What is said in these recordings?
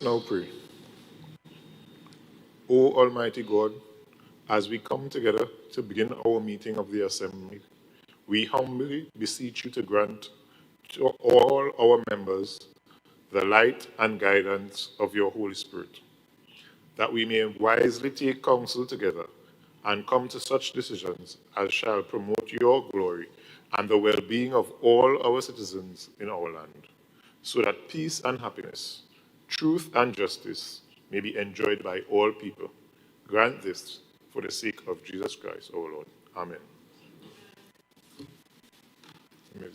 now pray. O Almighty God, as we come together to begin our meeting of the Assembly, we humbly beseech you to grant to all our members the light and guidance of your Holy Spirit, that we may wisely take counsel together and come to such decisions as shall promote your glory and the well-being of all our citizens in our land, so that peace and happiness, truth and justice may be enjoyed by all people. Grant this for the sake of Jesus Christ, our Lord. Amen. You may be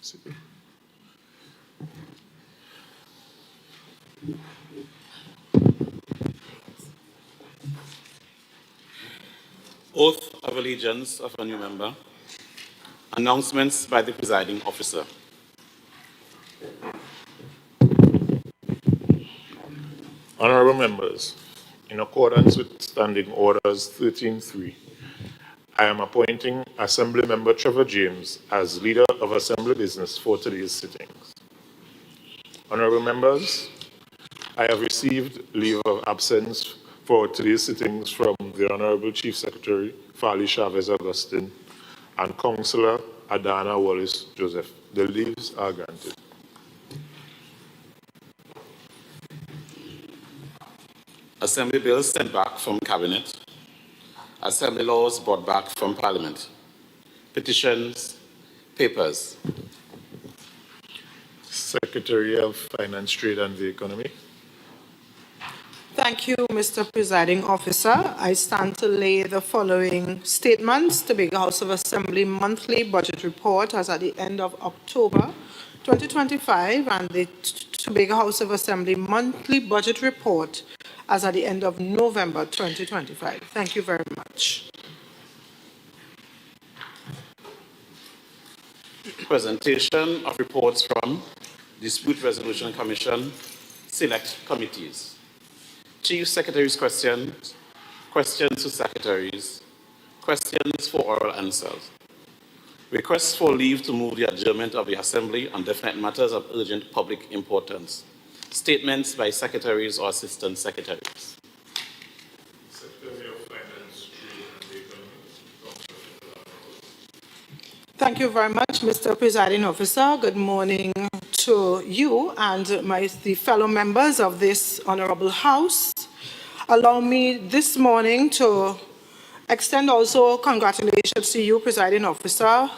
seated. Oath of allegiance of a new member. Announcements by the presiding officer. Honorable members, in accordance with Standing Orders 13.3, I am appointing Assembly Member Trevor James as leader of Assembly business for today's sittings. Honorable members, I have received leave of absence for today's sittings from the Honorable Chief Secretary, Farley Chavez Augustine, and Councillor Adana Wallace Joseph. The leaves are granted. Assembly bills sent back from Cabinet. Assembly laws brought back from Parliament. Petitions, papers. Secretary of Finance, Trade and the Economy. Thank you, Mr. Presiding Officer. I stand to lay the following statements. Tobago House of Assembly monthly budget report as at the end of October 2025 and the Tobago House of Assembly monthly budget report as at the end of November 2025. Thank you very much. Presentation of reports from Dispute Resolution Commission, select committees. Chief Secretary's questions, questions to secretaries, questions for oral answers. Requests for leave to move the adjournment of the Assembly on definite matters of urgent public importance. Statements by secretaries or assistant secretaries. Secretary of Finance, Trade and the Economy. Thank you very much, Mr. Presiding Officer. Good morning to you and the fellow members of this Honorable House. Allow me this morning to extend also congratulations to you, Presiding Officer,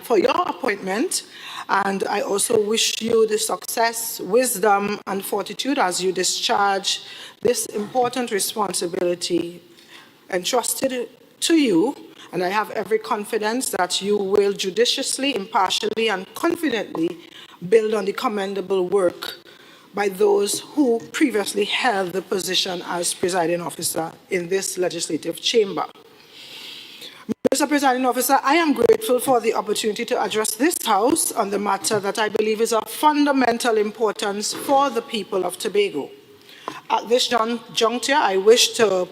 for your appointment. And I also wish you the success, wisdom, and fortitude as you discharge this important responsibility entrusted to you. And I have every confidence that you will judiciously, impartially, and confidently build on the commendable work by those who previously held the position as presiding officer in this legislative chamber. Mr. Presiding Officer, I am grateful for the opportunity to address this House on the matter that I believe is of fundamental importance for the people of Tobago. At this juncture, I wish to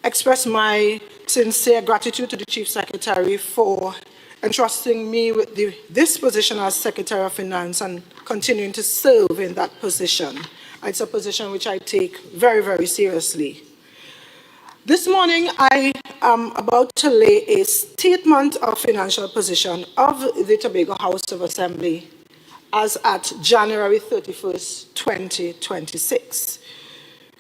express my sincere gratitude to the Chief Secretary for entrusting me with this position as Secretary of Finance and continuing to serve in that position. It's a position which I take very, very seriously. This morning, I am about to lay a statement of financial position of the Tobago House of Assembly as at January 31st, 2026.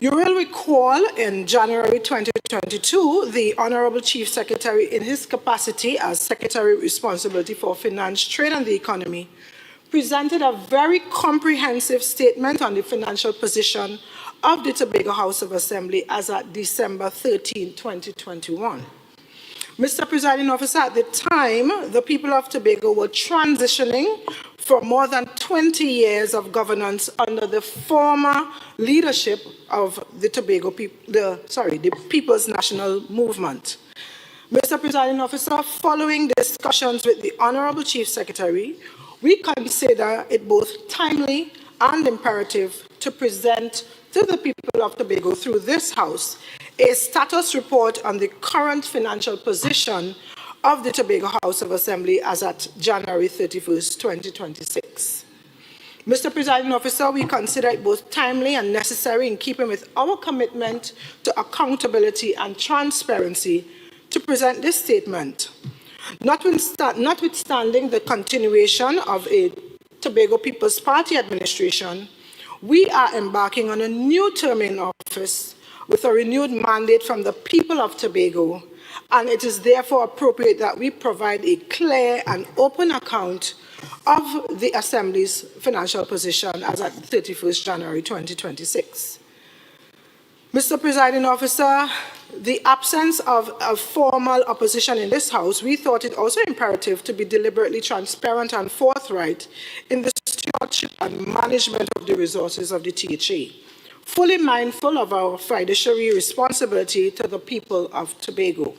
You will recall in January 2022, the Honorable Chief Secretary, in his capacity as Secretary responsibility for Finance, Trade and the Economy, presented a very comprehensive statement on the financial position of the Tobago House of Assembly as at December 13, 2021. Mr. Presiding Officer, at the time, the people of Tobago were transitioning from more than 20 years of governance under the former leadership of the the People's National Movement. Mr. Presiding Officer, following discussions with the Honorable Chief Secretary, we consider it both timely and imperative to present to the people of Tobago through this House a status report on the current financial position of the Tobago House of Assembly as at January 31st, 2026. Mr. Presiding Officer, we consider it both timely and necessary in keeping with our commitment to accountability and transparency to present this statement. Notwithstanding the continuation of a Tobago People's Party administration, we are embarking on a new term in office with a renewed mandate from the people of Tobago, and it is therefore appropriate that we provide a clear and open account of the Assembly's financial position as at 31st January 2026. Mr. Presiding Officer, the absence of a formal opposition in this House, we thought it also imperative to be deliberately transparent and forthright in the stewardship and management of the resources of the THA, fully mindful of our fiduciary responsibility to the people of Tobago.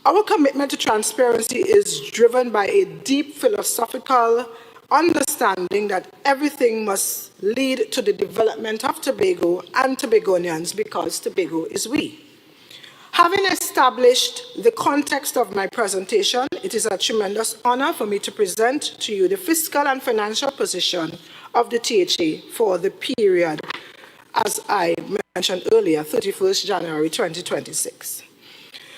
Our commitment to transparency is driven by a deep philosophical understanding that everything must lead to the development of Tobago and Tobagonians because Tobago is we. Having established the context of my presentation, it is a tremendous honor for me to present to you the fiscal and financial position of the THA for the period, as I mentioned earlier, 31st January 2026.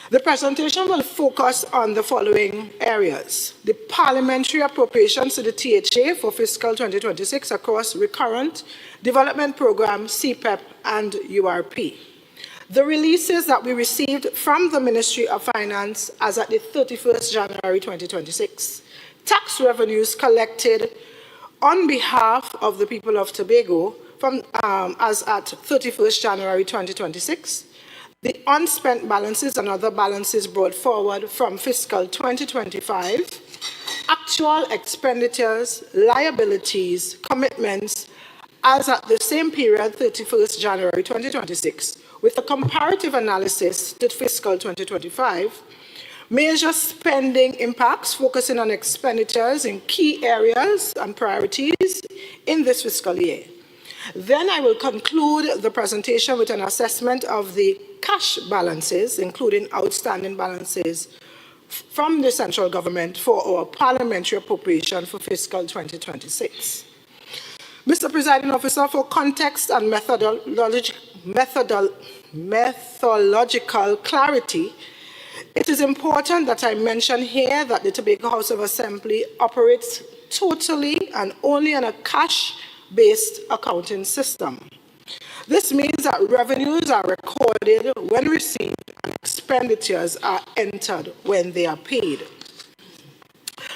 The presentation will focus on the following areas: the parliamentary appropriations to the THA for fiscal 2026 across recurrent development program, CPEP, and URP. The releases that we received from the Ministry of Finance as at the 31st January 2026. Tax revenues collected on behalf of the people of Tobago from as at 31st January 2026. The unspent balances and other balances brought forward from fiscal 2025, actual expenditures, liabilities, commitments, as at the same period, 31st January 2026, with a comparative analysis to fiscal 2025, major spending impacts focusing on expenditures in key areas and priorities in this fiscal year. Then I will conclude the presentation with an assessment of the cash balances, including outstanding balances from the central government for our parliamentary appropriation for fiscal 2026. Mr. Presiding Officer, for context and methodological clarity, it is important that I mention here that the Tobago House of Assembly operates totally and only on a cash-based accounting system. This means that revenues are recorded when received and expenditures are entered when they are paid.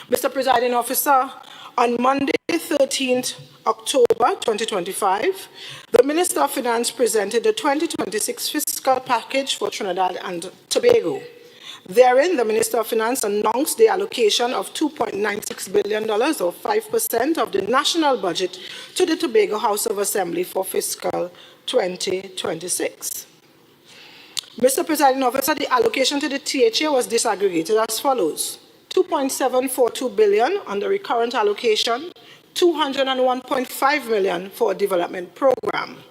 Mr. Presiding Officer, on Monday, 13th October 2025, the Minister of Finance presented the 2026 fiscal package for Trinidad and Tobago. Therein, the Minister of Finance announced the allocation of $2.96 billion, or 5% of the national budget, to the Tobago House of Assembly for fiscal 2026. Mr. Presiding Officer, the allocation to the THA was disaggregated as follows: $2.742 billion under recurrent allocation, $201.5 million for a development program.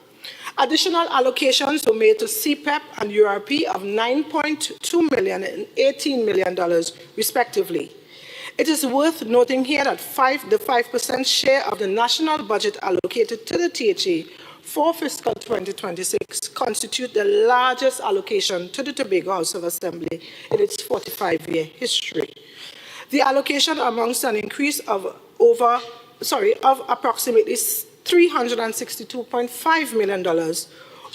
Additional allocations were made to CPEP and URP of $9.2 million and $18 million, respectively. It is worth noting here that the 5% share of the national budget allocated to the THA for fiscal 2026 constitute the largest allocation to the Tobago House of Assembly in its 45-year history. The allocation amounts to an increase of approximately $362.5 million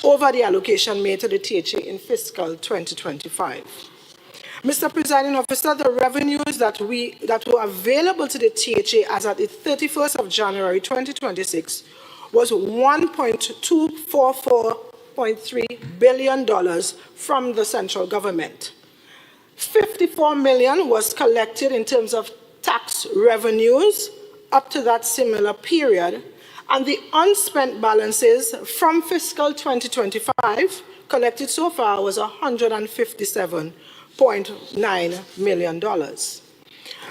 over the allocation made to the THA in fiscal 2025. Mr. Presiding Officer, the revenues that were available to the THA as at the 31st of January 2026 was $1.244.3 billion from the central government. $54 million was collected in terms of tax revenues up to that similar period, and the unspent balances from fiscal 2025 collected so far was $157.9 million.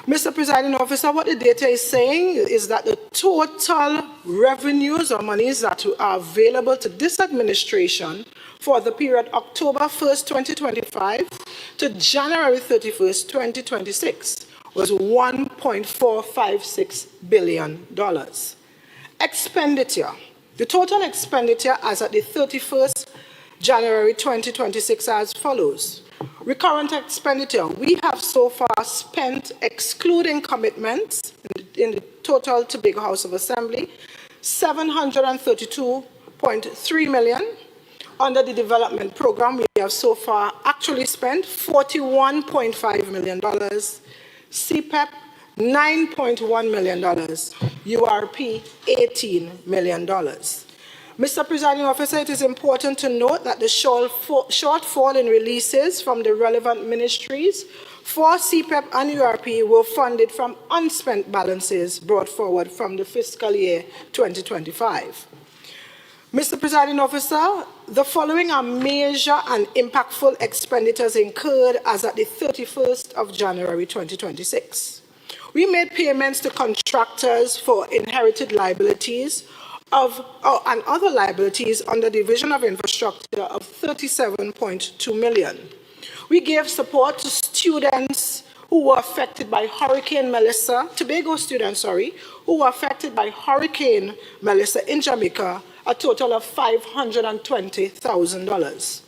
Mr. Presiding Officer, what the data is saying is that the total revenues or monies that are available to this administration for the period October 1st, 2025 to January 31st, 2026 was $1.456 billion. Expenditure. The total expenditure as at the 31st January 2026 as follows. Recurrent expenditure, we have so far spent, excluding commitments, in the total Tobago House of Assembly, 732.3 million. Under the development program, we have so far actually spent $41.5 million. CPEP, $9.1 million. URP, $18 million. Mr. Presiding Officer, it is important to note that the shortfall in releases from the relevant ministries for CPEP and URP were funded from unspent balances brought forward from the fiscal year 2025. Mr. Presiding Officer, the following are major and impactful expenditures incurred as at the 31st of January 2026. We made payments to contractors for inherited liabilities and other liabilities under Division of Infrastructure of 37.2 million. We gave support to students who were affected by Hurricane Melissa, Tobago students, who were affected by Hurricane Melissa in Jamaica, a total of $520,000.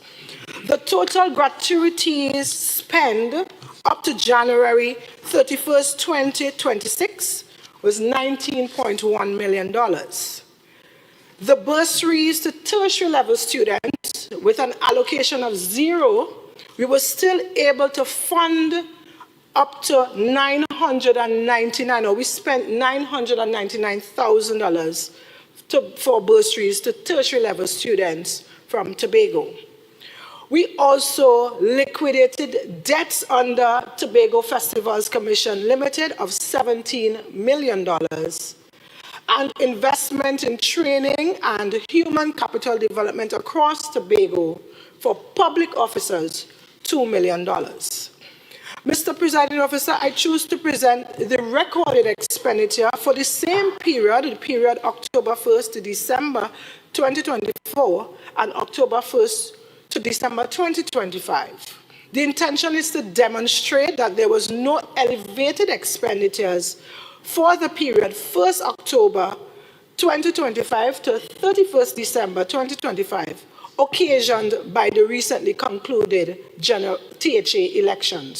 The total gratuities spent up to January 31st, 2026 was $19.1 million. The bursaries to tertiary level students with an allocation of 0, we were still able to fund up to we spent $999,000 for bursaries to tertiary level students from Tobago. We also liquidated debts under Tobago Festivals Commission Limited of $17 million. And investment in training and human capital development across Tobago for public officers, $2 million. Mr. Presiding Officer, I choose to present the recorded expenditure for the same period, the period October 1st to December 2024 and October 1st to December 2025. The intention is to demonstrate that there was no elevated expenditures for the period 1st October 2025 to 31st December 2025, occasioned by the recently concluded general THA election.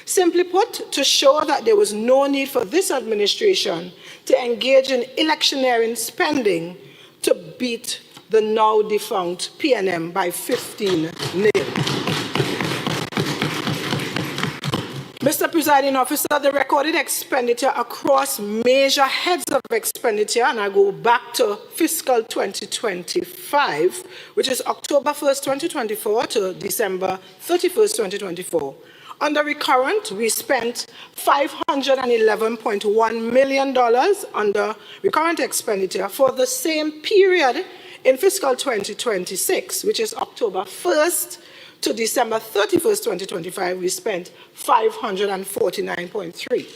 Simply put, to show that there was no need for this administration to engage in electioneering spending to beat the now defunct PNM by 15-0. Mr. Presiding Officer, the recorded expenditure across major heads of expenditure, and I go back to fiscal 2025, which is October 1st, 2024 to December 31st, 2024. Under recurrent, we spent $511.1 million under recurrent expenditure for the same period in fiscal 2026, which is October 1st to December 31st, 2025, we spent $549.3.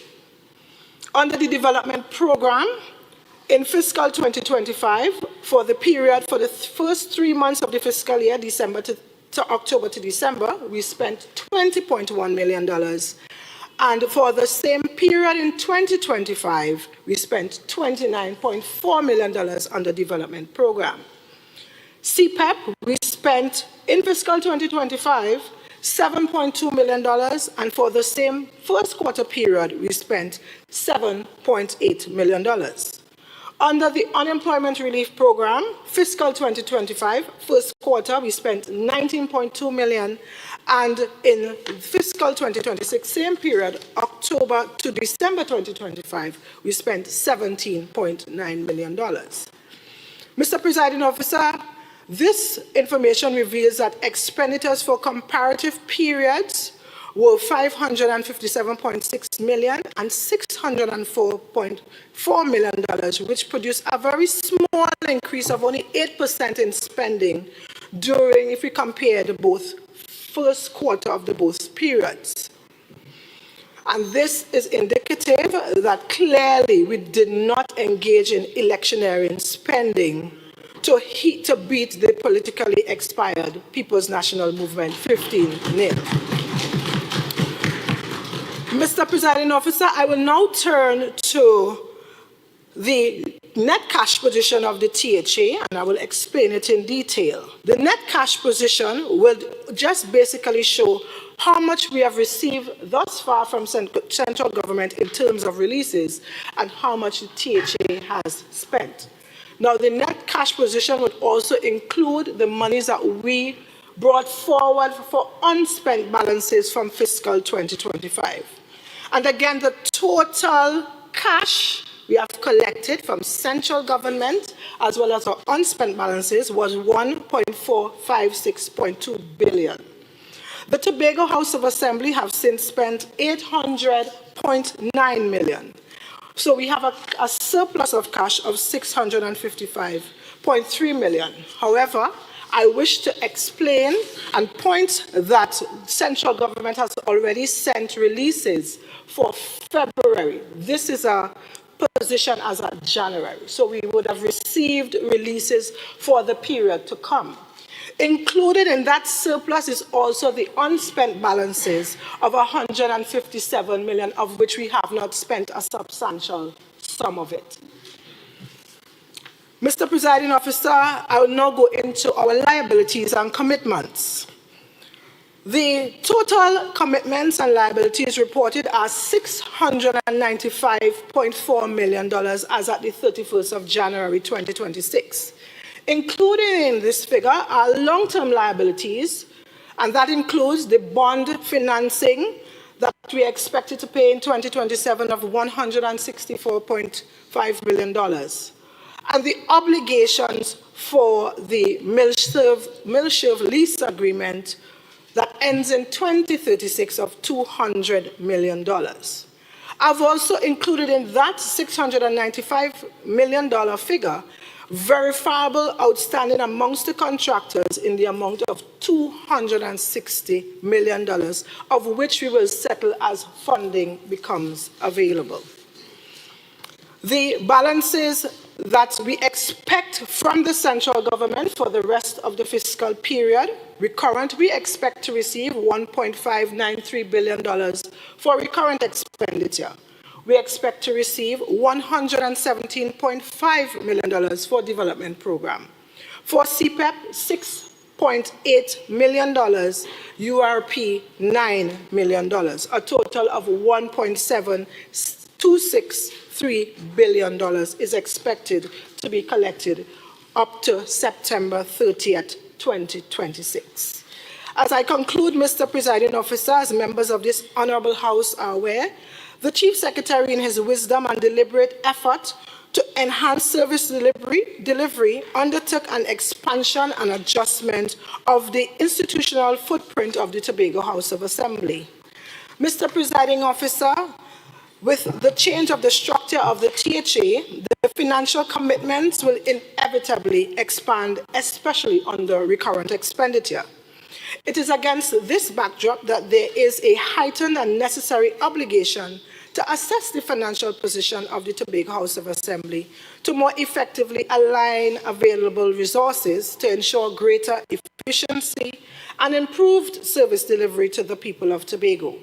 Under the development program, in fiscal 2025, for the period for the first 3 months of the fiscal year, December to October to December, we spent $20.1 million. And for the same period in 2025, we spent $29.4 million under development program. CPEP, we spent in fiscal 2025, $7.2 million, and for the same first quarter period, we spent $7.8 million. Under the unemployment relief program, fiscal 2025, first quarter, we spent $19.2 million, and in fiscal 2026, same period, October to December 2025, we spent $17.9 million. Mr. Presiding Officer, this information reveals that expenditures for comparative periods were $557.6 million and $604.4 million, which produced a very small increase of only 8% in spending during, if we compare the both first quarter of the both periods. And this is indicative that clearly we did not engage in electioneering spending to beat the politically expired People's National Movement 15-0. Mr. Presiding Officer, I will now turn to the net cash position of the THA, and I will explain it in detail. The net cash position will just basically show how much we have received thus far from central government in terms of releases and how much the THA has spent. Now, the net cash position would also include the monies that we brought forward for unspent balances from fiscal 2025. And again, the total cash we have collected from central government as well as our unspent balances was 1.456.2 billion. The Tobago House of Assembly have since spent 800.9 million. So we have a surplus of cash of 655.3 million. However, I wish to explain and point that central government has already sent releases for February. This is a position as of January. So we would have received releases for the period to come. Included in that surplus is also the unspent balances of 157 million, of which we have not spent a substantial sum of it. Mr. Presiding Officer, I will now go into our liabilities and commitments. The total commitments and liabilities reported are $695.4 million as at the 31st of January 2026. Included in this figure are long-term liabilities, and that includes the bond financing that we expected to pay in 2027 of $164.5 million. And the obligations for the Milshirv lease agreement that ends in 2036 of $200 million. I've also included in that $695 million figure verifiable outstanding amongst the contractors in the amount of $260 million, of which we will settle as funding becomes available. The balances that we expect from the central government for the rest of the fiscal period, we expect to receive $1.593 billion for recurrent expenditure. We expect to receive $117.5 million for development program. For CPEP, $6.8 million, URP, $9 million, a total of $1.7263 billion is expected to be collected up to September 30th, 2026. As I conclude, Mr. Presiding Officer, as members of this Honorable House are aware, the Chief Secretary, in his wisdom and deliberate effort to enhance service delivery, undertook an expansion and adjustment of the institutional footprint of the Tobago House of Assembly. Mr. Presiding Officer, with the change of the structure of the THA, the financial commitments will inevitably expand, especially under recurrent expenditure. It is against this backdrop that there is a heightened and necessary obligation to assess the financial position of the Tobago House of Assembly to more effectively align available resources to ensure greater efficiency and improved service delivery to the people of Tobago.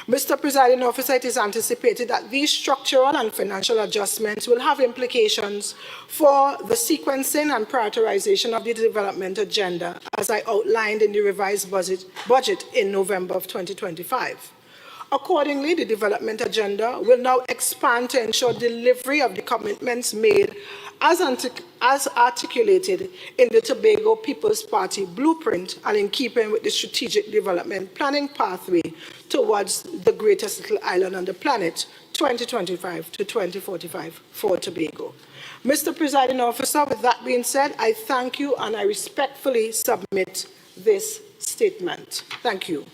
Mr. Presiding Officer, it is anticipated that these structural and financial adjustments will have implications for the sequencing and prioritization of the development agenda, as I outlined in the revised budget in November of 2025. Accordingly, the development agenda will now expand to ensure delivery of the commitments made as articulated in the Tobago People's Party blueprint and in keeping with the strategic development planning pathway towards the greatest little island on the planet, 2025 to 2045 for Tobago. Mr. Presiding Officer, with that being said, I thank you and I respectfully submit this statement. Thank you.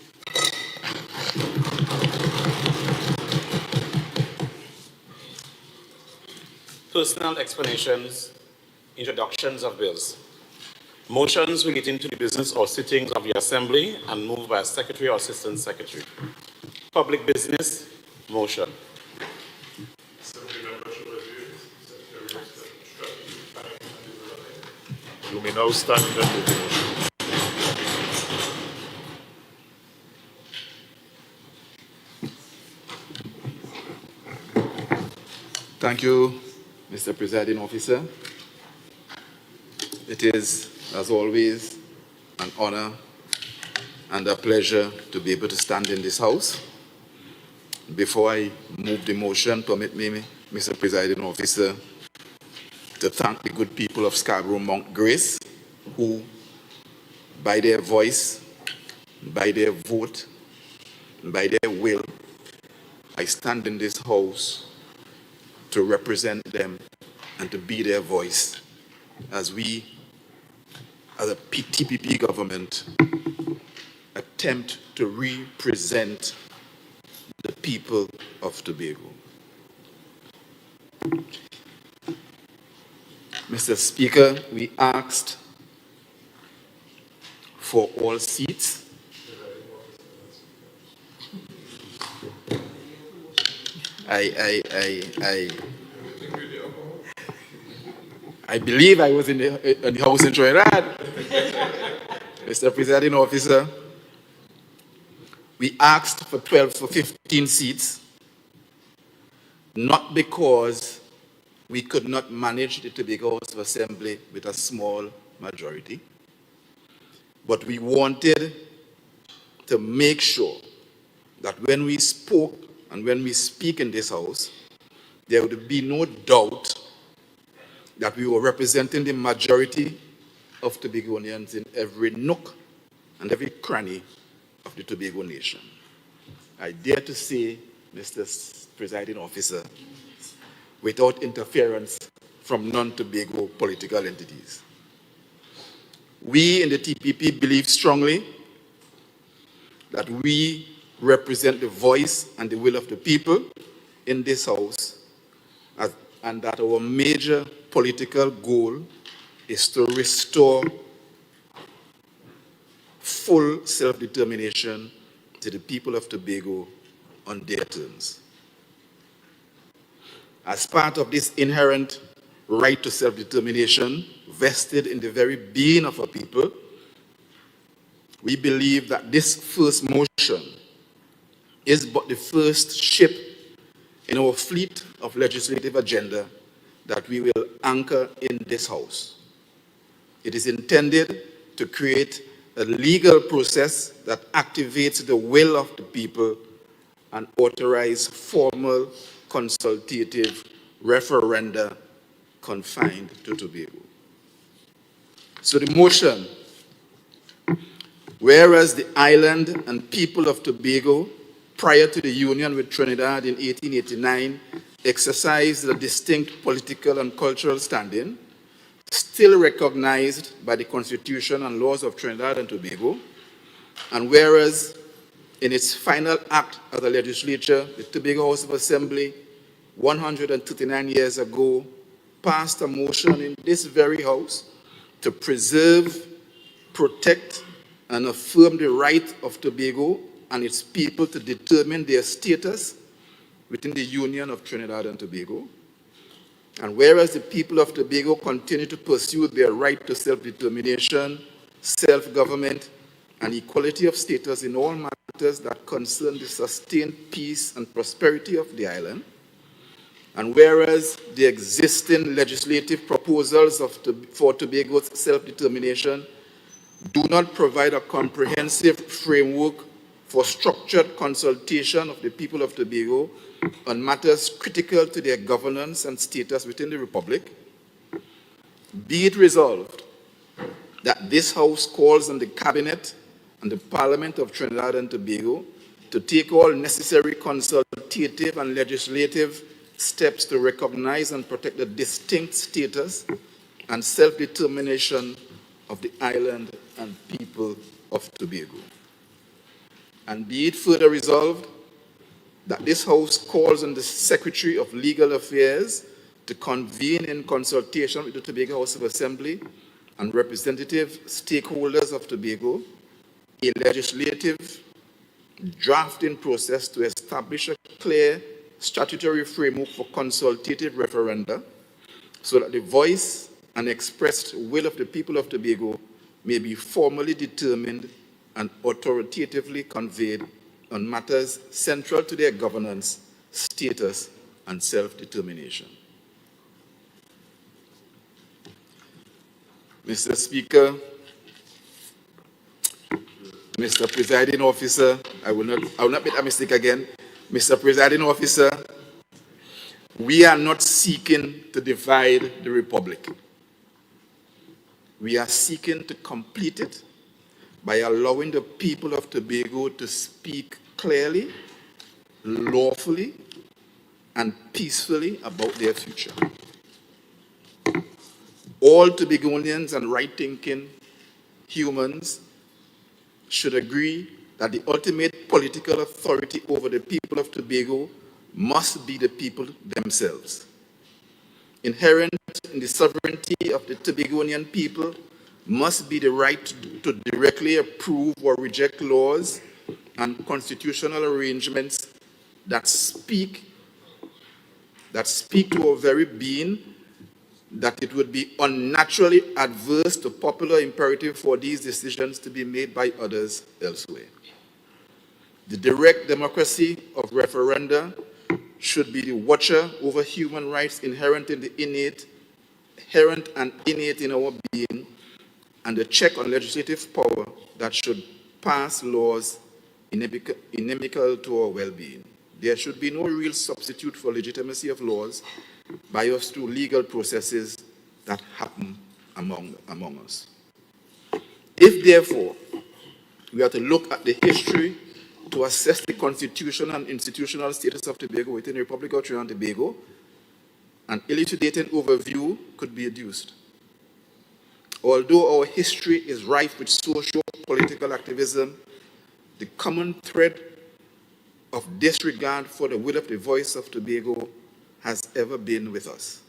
Personal explanations, introductions of bills. Motions relating to the business or sittings of the Assembly and moved by a Secretary or Assistant Secretary. Public business, motion. You may now stand and move the motion. Thank you, Mr. Presiding Officer, it is, as always, an honor and a pleasure to be able to stand in this House. Before I move the motion, permit me, Mr. Presiding Officer, to thank the good people of Scarborough Mount Grace who, by their voice, by their vote, by their will, I stand in this House to represent them and to be their voice as we, as a TPP government, attempt to represent the people of Tobago. Mr. Speaker, we asked for all seats. I believe I was in the House in Trinidad. Mr. Presiding Officer, we asked for 12 for 15 seats, not because we could not manage the Tobago House of Assembly with a small majority, but we wanted to make sure that when we spoke and when we speak in this House, there would be no doubt that we were representing the majority of Tobagonians in every nook and every cranny of the Tobago nation. I dare to say, Mr. Presiding Officer, without interference from non-Tobago political entities. We in the TPP believe strongly that we represent the voice and the will of the people in this House, and that our major political goal is to restore full self-determination to the people of Tobago on their terms. As part of this inherent right to self-determination vested in the very being of our people, we believe that this first motion is but the first ship in our fleet of legislative agenda that we will anchor in this House. It is intended to create a legal process that activates the will of the people and authorize formal consultative referenda confined to Tobago. So the motion, whereas the island and people of Tobago, prior to the union with Trinidad in 1889, exercised a distinct political and cultural standing, still recognized by the Constitution and laws of Trinidad and Tobago, and whereas in its final act as a legislature, the Tobago House of Assembly, 139 years ago, passed a motion in this very House to preserve, protect, and affirm the right of Tobago and its people to determine their status within the Union of Trinidad and Tobago. And whereas the people of Tobago continue to pursue their right to self-determination, self-government, and equality of status in all matters that concern the sustained peace and prosperity of the island, and whereas the existing legislative proposals for Tobago's self-determination do not provide a comprehensive framework for structured consultation of the people of Tobago on matters critical to their governance and status within the Republic, be it resolved that this House calls on the Cabinet and the Parliament of Trinidad and Tobago to take all necessary consultative and legislative steps to recognize and protect the distinct status and self-determination of the island and people of Tobago. And be it further resolved that this House calls on the Secretary of Legal Affairs to convene in consultation with the Tobago House of Assembly and representative stakeholders of Tobago a legislative drafting process to establish a clear statutory framework for consultative referenda so that the voice and expressed will of the people of Tobago may be formally determined and authoritatively conveyed on matters central to their governance, status, and self-determination. Mr. Speaker, Mr. Presiding Officer, I will not make a mistake again. Mr. Presiding Officer, we are not seeking to divide the Republic. We are seeking to complete it by allowing the people of Tobago to speak clearly, lawfully, and peacefully about their future. All Tobagonians and right-thinking humans should agree that the ultimate political authority over the people of Tobago must be the people themselves. Inherent in the sovereignty of the Tobagonian people must be the right to directly approve or reject laws and constitutional arrangements that speak to our very being, that it would be unnaturally adverse to popular imperative for these decisions to be made by others elsewhere. The direct democracy of referenda should be the watcher over human rights inherent in our being, and the check on legislative power that should pass laws inimical to our well-being. There should be no real substitute for legitimacy of laws by us through legal processes that happen among us. If, therefore, we are to look at the history to assess the constitutional and institutional status of Tobago within the Republic of Trinidad and Tobago, an elucidating overview could be adduced. Although our history is rife with socio-political activism, the common thread of disregard for the will of the voice of Tobago has ever been with us,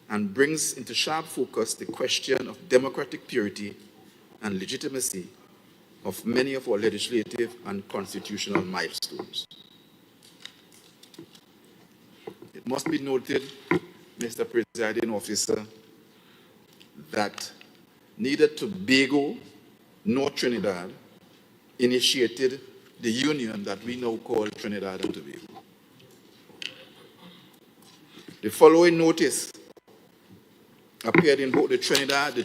and brings into sharp focus the question of democratic purity and legitimacy of many of our legislative and constitutional milestones. It must be noted, Mr. Presiding Officer, that neither Tobago nor Trinidad initiated the union that we now call Trinidad and Tobago. The following notice appeared in both the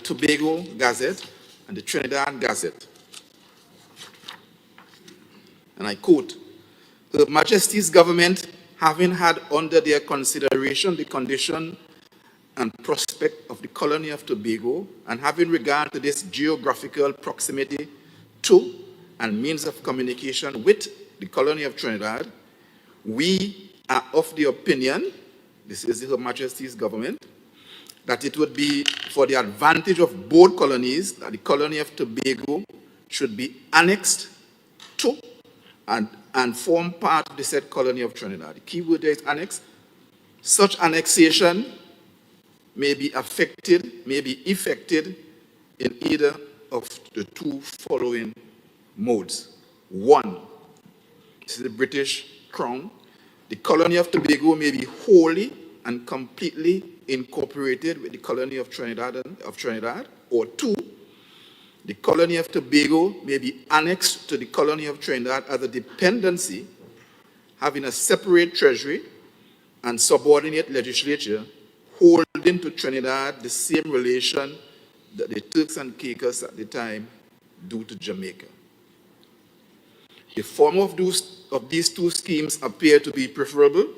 Tobago Gazette and the Trinidad Gazette. And I quote, "Her Majesty's government, having had under their consideration the condition and prospect of the colony of Tobago, and having regard to this geographical proximity to and means of communication with the colony of Trinidad, we are of the opinion," this is Her Majesty's government, "that it would be for the advantage of both colonies that the colony of Tobago should be annexed to and form part of the said colony of Trinidad." The key word there is annex. Such annexation may be effected in either of the two following modes. One, this is the British Crown. The colony of Tobago may be wholly and completely incorporated with the colony of Trinidad. Or two, the colony of Tobago may be annexed to the colony of Trinidad as a dependency, having a separate treasury and subordinate legislature, holding to Trinidad the same relation that the Turks and Caicos at the time do to Jamaica. The former of these two schemes appear to be preferable.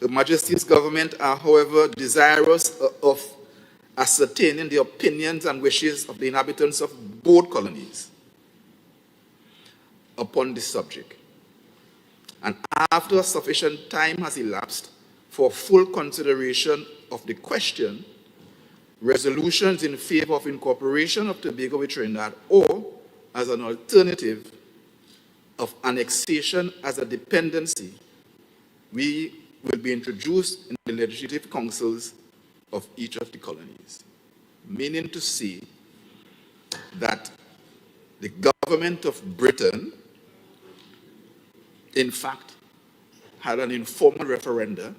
Her Majesty's government are, however, desirous of ascertaining the opinions and wishes of the inhabitants of both colonies upon this subject. And after sufficient time has elapsed for full consideration of the question, resolutions in favor of incorporation of Tobago with Trinidad, or as an alternative of annexation as a dependency, will be introduced in the legislative councils of each of the colonies. Meaning to say that the government of Britain, in fact, had an informal referenda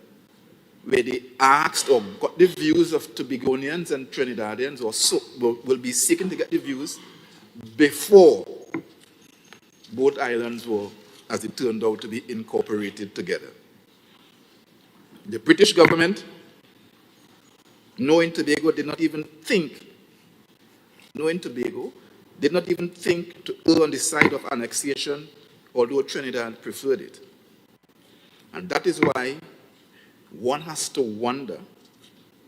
where they asked or got the views of Tobagonians and Trinidadians, or will be seeking to get the views before both islands were, as it turned out, to be incorporated together. The British government, knowing Tobago, did not even think knowing Tobago, did not even think to err on the side of annexation, although Trinidad preferred it. And that is why one has to wonder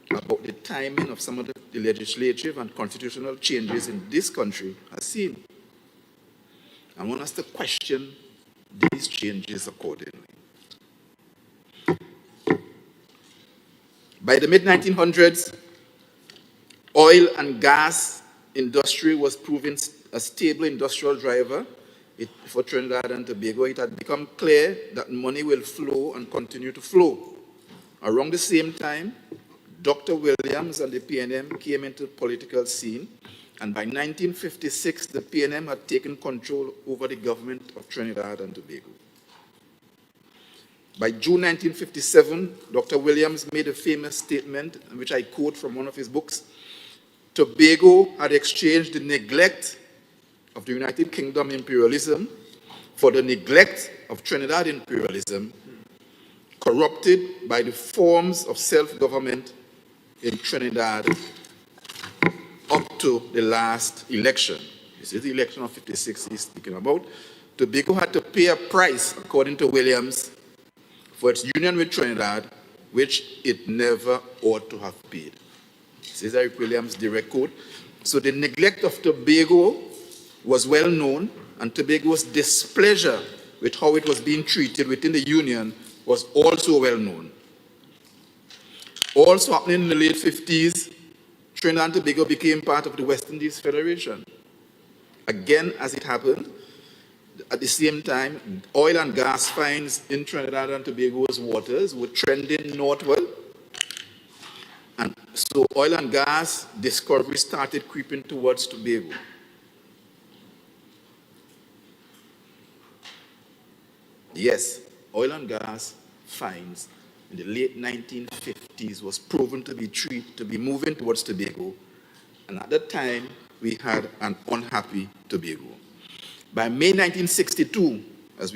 about the timing of some of the legislative and constitutional changes in this country as seen. And one has to question these changes accordingly. By the mid-1900s, oil and gas industry was proven a stable industrial driver for Trinidad and Tobago. It had become clear that money will flow and continue to flow. Around the same time, Dr. Williams and the PNM came into the political scene, and by 1956, the PNM had taken control over the government of Trinidad and Tobago. By June 1957, Dr. Williams made a famous statement, which I quote from one of his books. Tobago had exchanged the neglect of the United Kingdom imperialism for the neglect of Trinidad imperialism, corrupted by the forms of self-government in Trinidad up to the last election. This is the election of 56 he's speaking about. Tobago had to pay a price, according to Williams, for its union with Trinidad, which it never ought to have paid. This is Eric Williams' direct quote. So the neglect of Tobago was well known, and Tobago's displeasure with how it was being treated within the union was also well known. Also happening in the late 50s, Trinidad and Tobago became part of the West Indies Federation. Again, as it happened, at the same time, oil and gas finds in Trinidad and Tobago's waters were trending northward. And so oil and gas discovery started creeping towards Tobago. Yes, oil and gas finds in the late 1950s was proven to be moving towards Tobago. And at that time, we had an unhappy Tobago. By May 1962, as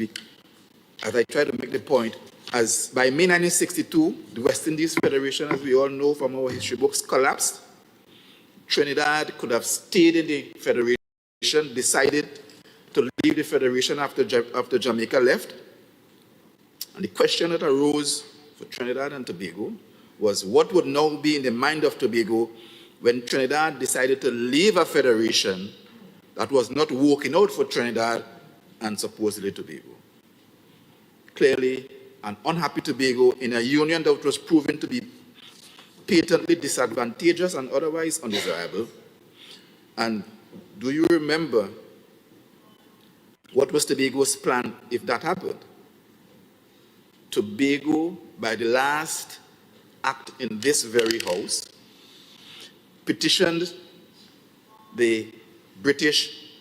I try to make the point, by May 1962, the West Indies Federation, as we all know from our history books, collapsed. Trinidad could have stayed in the Federation, decided to leave the Federation after Jamaica left. And the question that arose for Trinidad and Tobago was what would now be in the mind of Tobago when Trinidad decided to leave a federation that was not working out for Trinidad and supposedly Tobago. Clearly, an unhappy Tobago in a union that was proven to be patently disadvantageous and otherwise undesirable. And do you remember what was Tobago's plan if that happened? Tobago, by the last act in this very house, petitioned the British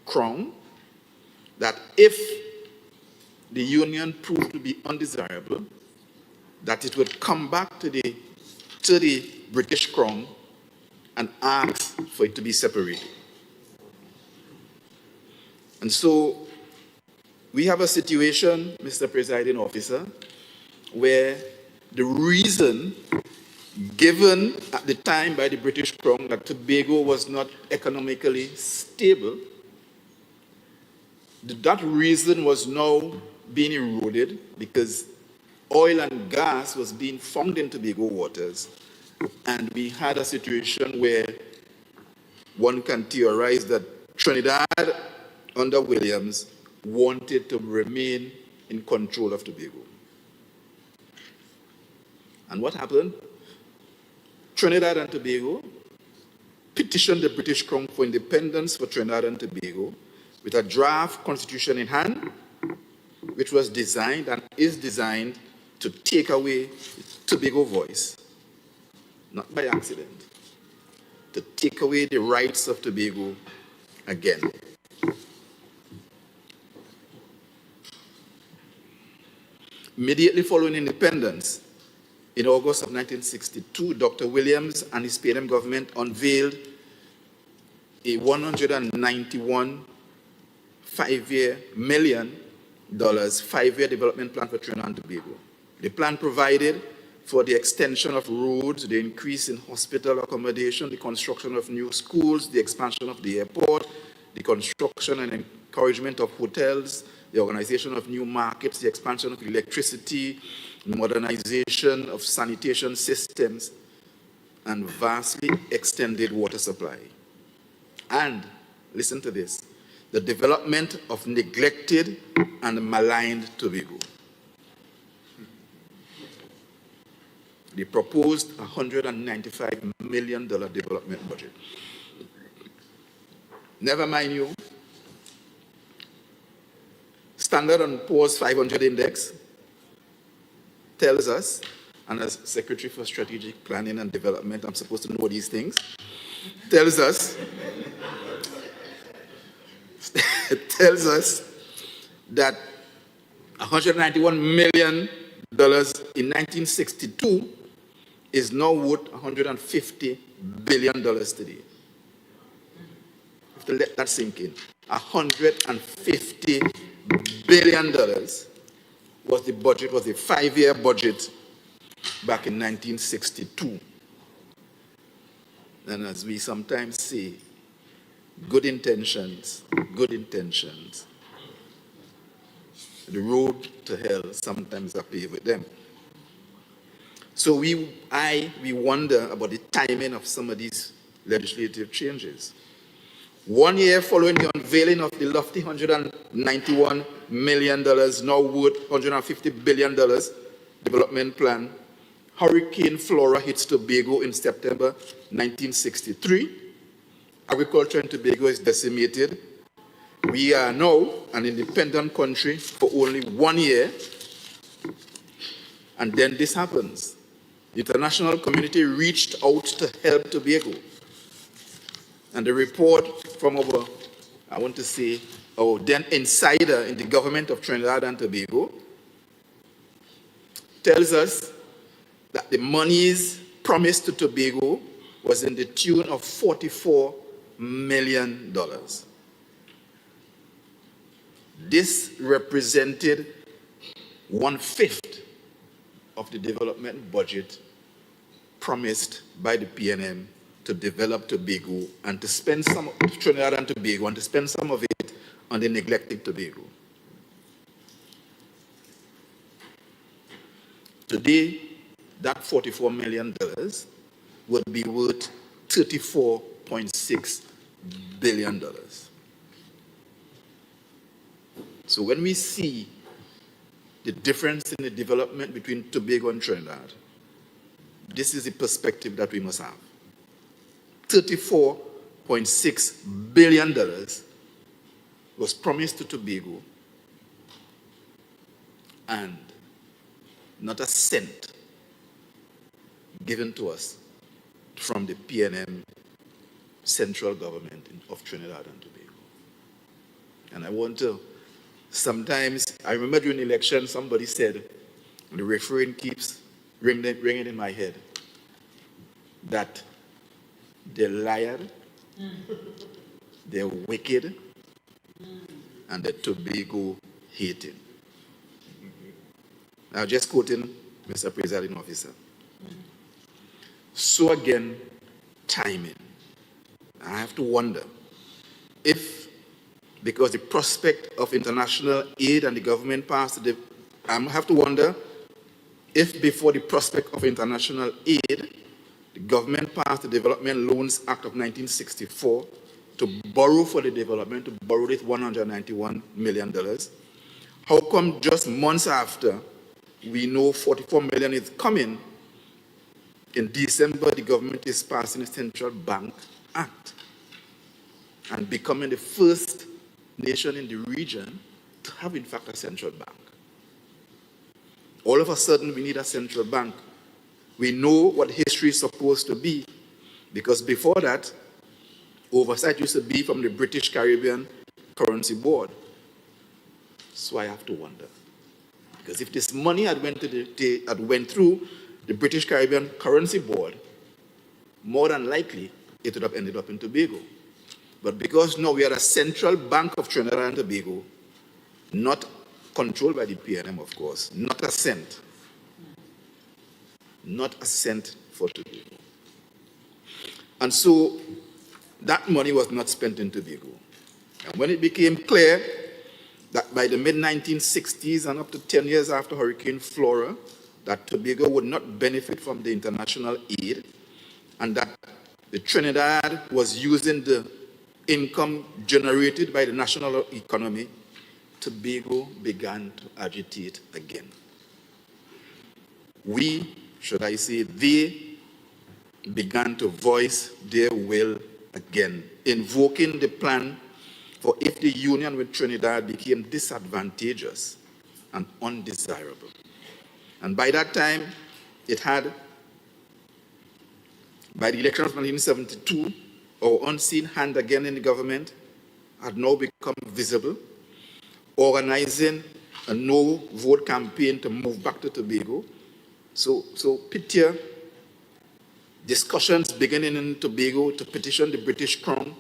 Crown that if the union proved to be undesirable, that it would come back to the British Crown and ask for it to be separated. And so we have a situation, Mr. Presiding Officer, where the reason given at the time by the British Crown that Tobago was not economically stable, that reason was now being eroded because oil and gas was being found in Tobago waters, and we had a situation where one can theorize that Trinidad under Williams wanted to remain in control of Tobago. And what happened? Trinidad and Tobago petitioned the British Crown for independence for Trinidad and Tobago with a draft constitution in hand, which was designed and is designed to take away the Tobago voice, not by accident, to take away the rights of Tobago again. Immediately following independence, in August of 1962, Dr. Williams and his PNM government unveiled a $191 million five-year development plan for Trinidad and Tobago. The plan provided for the extension of roads, the increase in hospital accommodation, the construction of new schools, the expansion of the airport, the construction and encouragement of hotels, the organization of new markets, the expansion of electricity, modernization of sanitation systems, and vastly extended water supply. And, listen to this, the development of neglected and maligned Tobago. The proposed $195 million development budget. Never mind you, Standard & Poor's 500 index tells us, and as Secretary for Strategic Planning and Development, I'm supposed to know these things, tells us that $191 million in 1962 is now worth $150 billion today. You have to let that sink in. $150 billion was the budget, was the 5-year budget back in 1962. And as we sometimes say, good intentions. The road to hell sometimes are paved with them. So we wonder about the timing of some of these legislative changes. 1 year following the unveiling of the lofty $191 million, now worth $150 billion development plan, Hurricane Flora hits Tobago in September 1963. Agriculture in Tobago is decimated. We are now an independent country for only 1 year, and then this happens. The international community reached out to help Tobago. And the report from our, I want to say, our then insider in the government of Trinidad and Tobago tells us that the monies promised to Tobago was in the tune of $44 million. This represented 1/5 of the development budget promised by the PNM to develop Tobago and to spend some of Trinidad and Tobago and to spend some of it on the neglected Tobago. Today, that $44 million would be worth $34.6 billion. So when we see the difference in the development between Tobago and Trinidad, this is the perspective that we must have. $34.6 billion was promised to Tobago, and not a cent given to us from the PNM central government of Trinidad and Tobago. And I want to, sometimes, I remember during the election, somebody said, and the refrain keeps ringing in my head, that they're liar, they're wicked, and they're Tobago hating. Now, just quoting Mr. Presiding Officer. So again, timing. I have to wonder if, because the prospect of international aid and the government passed, I have to wonder if before the prospect of international aid, the government passed the Development Loans Act of 1964 to borrow for the development, to borrow this $191 million. How come just months after we know $44 million is coming, in December the government is passing the Central Bank Act and becoming the first nation in the region to have, in fact, a central bank? All of a sudden, we need a central bank. We know what history is supposed to be, because before that, oversight used to be from the British Caribbean Currency Board. So I have to wonder, because if this money had went through the British Caribbean Currency Board, more than likely it would have ended up in Tobago. But because now we are a central bank of Trinidad and Tobago, not controlled by the PNM, of course, not a cent not a cent for Tobago. And so that money was not spent in Tobago. And when it became clear that by the mid-1960s and up to 10 years after Hurricane Flora, that Tobago would not benefit from the international aid, and that the Trinidad was using the income generated by the national economy, Tobago began to agitate again. We, should I say, they began to voice their will again, invoking the plan for if the union with Trinidad became disadvantageous and undesirable. And by that time, it had, by the elections of 1972, our unseen hand again in the government had now become visible, organizing a no-vote campaign to move back to Tobago. So picture discussions beginning in Tobago to petition the British Crown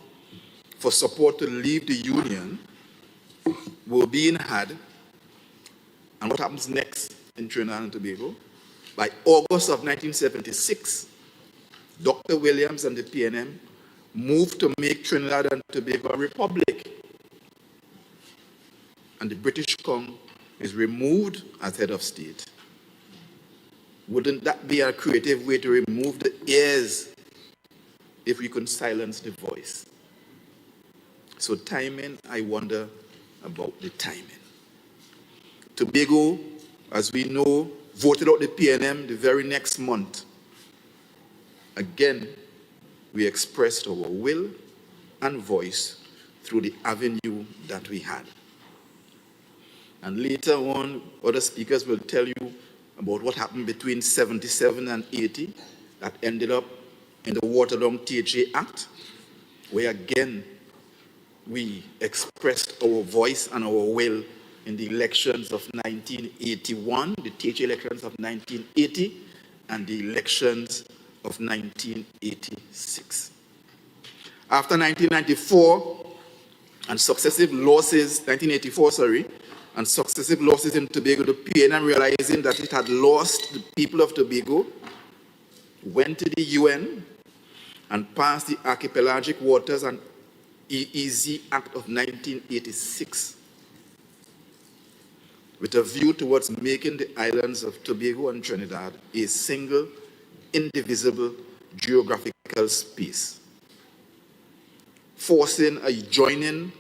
for support to leave the Union were being had. And what happens next in Trinidad and Tobago? By August of 1976, Dr. Williams and the PNM moved to make Trinidad and Tobago a republic. And the British Crown is removed as head of state. Wouldn't that be a creative way to remove the ears if we could silence the voice? So timing, I wonder about the timing. Tobago, as we know, voted out the PNM the very next month. Again, we expressed our will and voice through the avenue that we had. And later on, other speakers will tell you about what happened between 77 and 80 that ended up in the watered-down THA Act, where again, we expressed our voice and our will in the elections of 1981, the THA elections of 1980, and the elections of 1986. After 1994 and successive losses, 1984, sorry, and successive losses in Tobago, the PNM, realizing that it had lost the people of Tobago, went to the UN and passed the Archipelagic Waters and EEZ Act of 1986 with a view towards making the islands of Tobago and Trinidad a single, indivisible geographical space, forcing a joining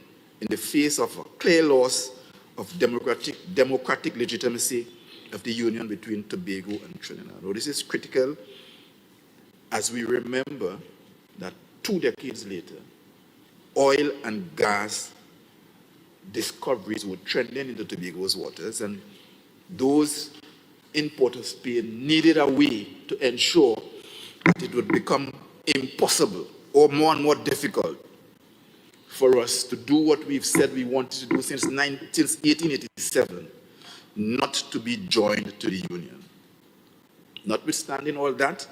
in the face of a clear loss of democratic legitimacy of the union between Tobago and Trinidad. Now, this is critical as we remember that 2 decades later, oil and gas discoveries were trending into Tobago's waters, and those in Port of Spain needed a way to ensure that it would become impossible or more and more difficult for us to do what we've said we wanted to do since 1887, not to be joined to the Union. Notwithstanding all that,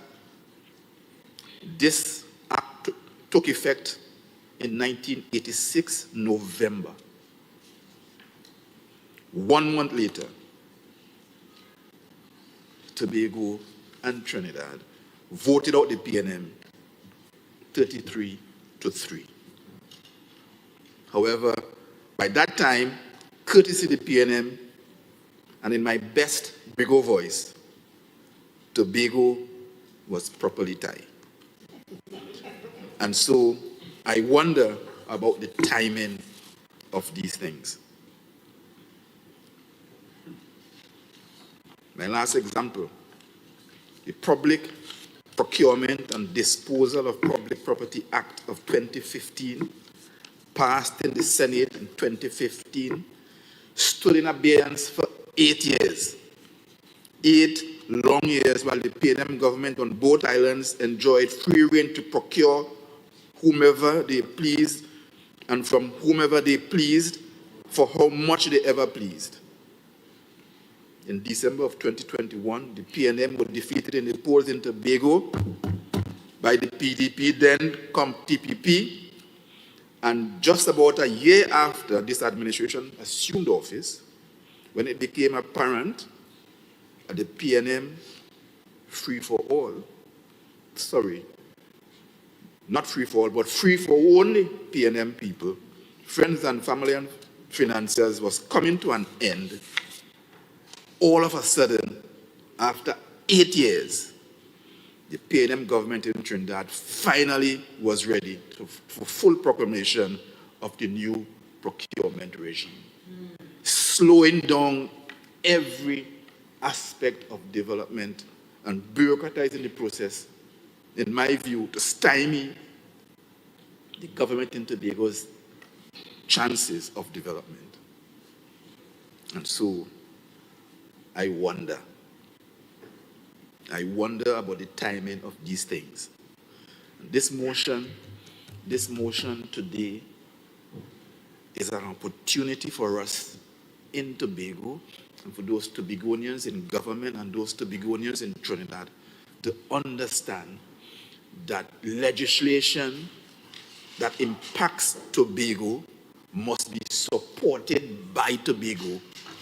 this act took effect in 1986, November. 1 month later, Tobago and Trinidad voted out the PNM 33-3. However, by that time, courtesy the PNM, and in my best Brigo voice, Tobago was properly tied. And so I wonder about the timing of these things. My last example, the Public Procurement and Disposal of Public Property Act of 2015, passed in the Senate in 2015, stood in abeyance for 8 years. 8 long years while the PNM government on both islands enjoyed free rein to procure whomever they pleased and from whomever they pleased for how much they ever pleased. In December of 2021, the PNM was defeated in the polls in Tobago by the PDP, then come TPP, and just about a year after this administration assumed office, when it became apparent that the PNM free for all, sorry, not free for all, but free for only PNM people, friends and family and financiers, was coming to an end, all of a sudden, after 8 years, the PNM government in Trinidad finally was ready for full proclamation of the new procurement regime, slowing down every aspect of development and bureaucratizing the process, in my view, to stymie the government in Tobago's chances of development. And so I wonder about the timing of these things. And this motion today is an opportunity for us in Tobago, and for those Tobagonians in government and those Tobagonians in Trinidad, to understand that legislation that impacts Tobago must be supported by Tobago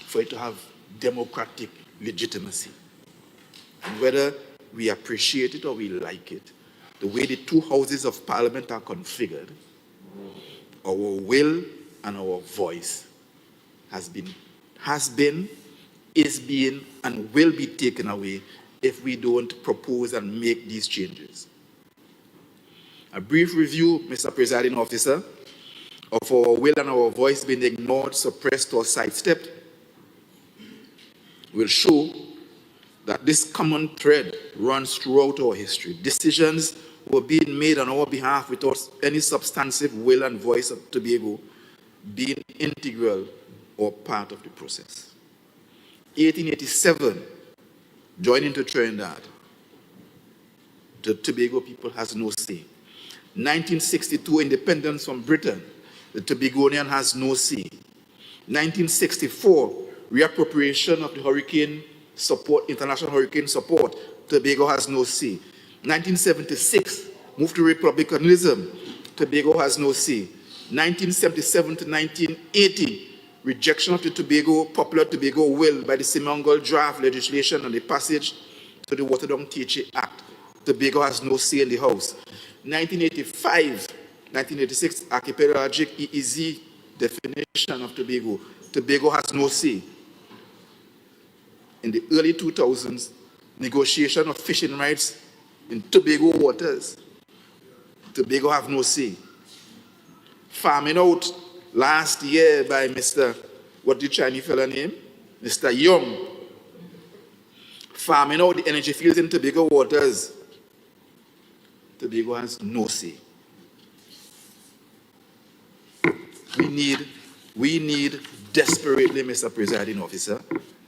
for it to have democratic legitimacy. And whether we appreciate it or we like it, the way the two houses of parliament are configured, our will and our voice has been, is being, and will be taken away if we don't propose and make these changes. A brief review, Mr. Presiding Officer, of our will and our voice being ignored, suppressed, or sidestepped will show that this common thread runs throughout our history. Decisions were being made on our behalf without any substantive will and voice of Tobago being integral or part of the process. 1887, joining to Trinidad, the Tobago people has no say. 1962, independence from Britain, the Tobagonian has no say. 1964, reappropriation of the hurricane support, international hurricane support, Tobago has no say. 1976, move to republicanism, Tobago has no say. 1977 to 1980, rejection of the popular Tobago will by the Seminole draft legislation and the passage to the Waterdown THA Act. Tobago has no say in the House. 1985, 1986, archipelagic EEZ definition of Tobago. Tobago has no say. In the early 2000s, negotiation of fishing rights in Tobago waters. Tobago have no say. Farming out last year by Mr. What the Chinese fella name? Mr. Young. Farming out the energy fields in Tobago waters. Tobago has no say. We need desperately, Mr. Presiding Officer,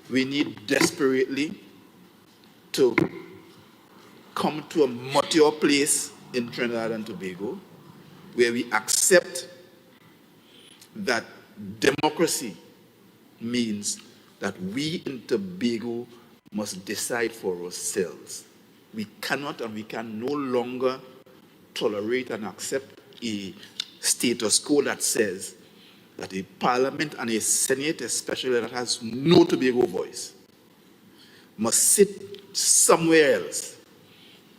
we need desperately to come to a mature place in Trinidad and Tobago where we accept that democracy means that we in Tobago must decide for ourselves. We cannot and we can no longer tolerate and accept a status quo that says that a parliament and a senate, especially that has no Tobago voice, must sit somewhere else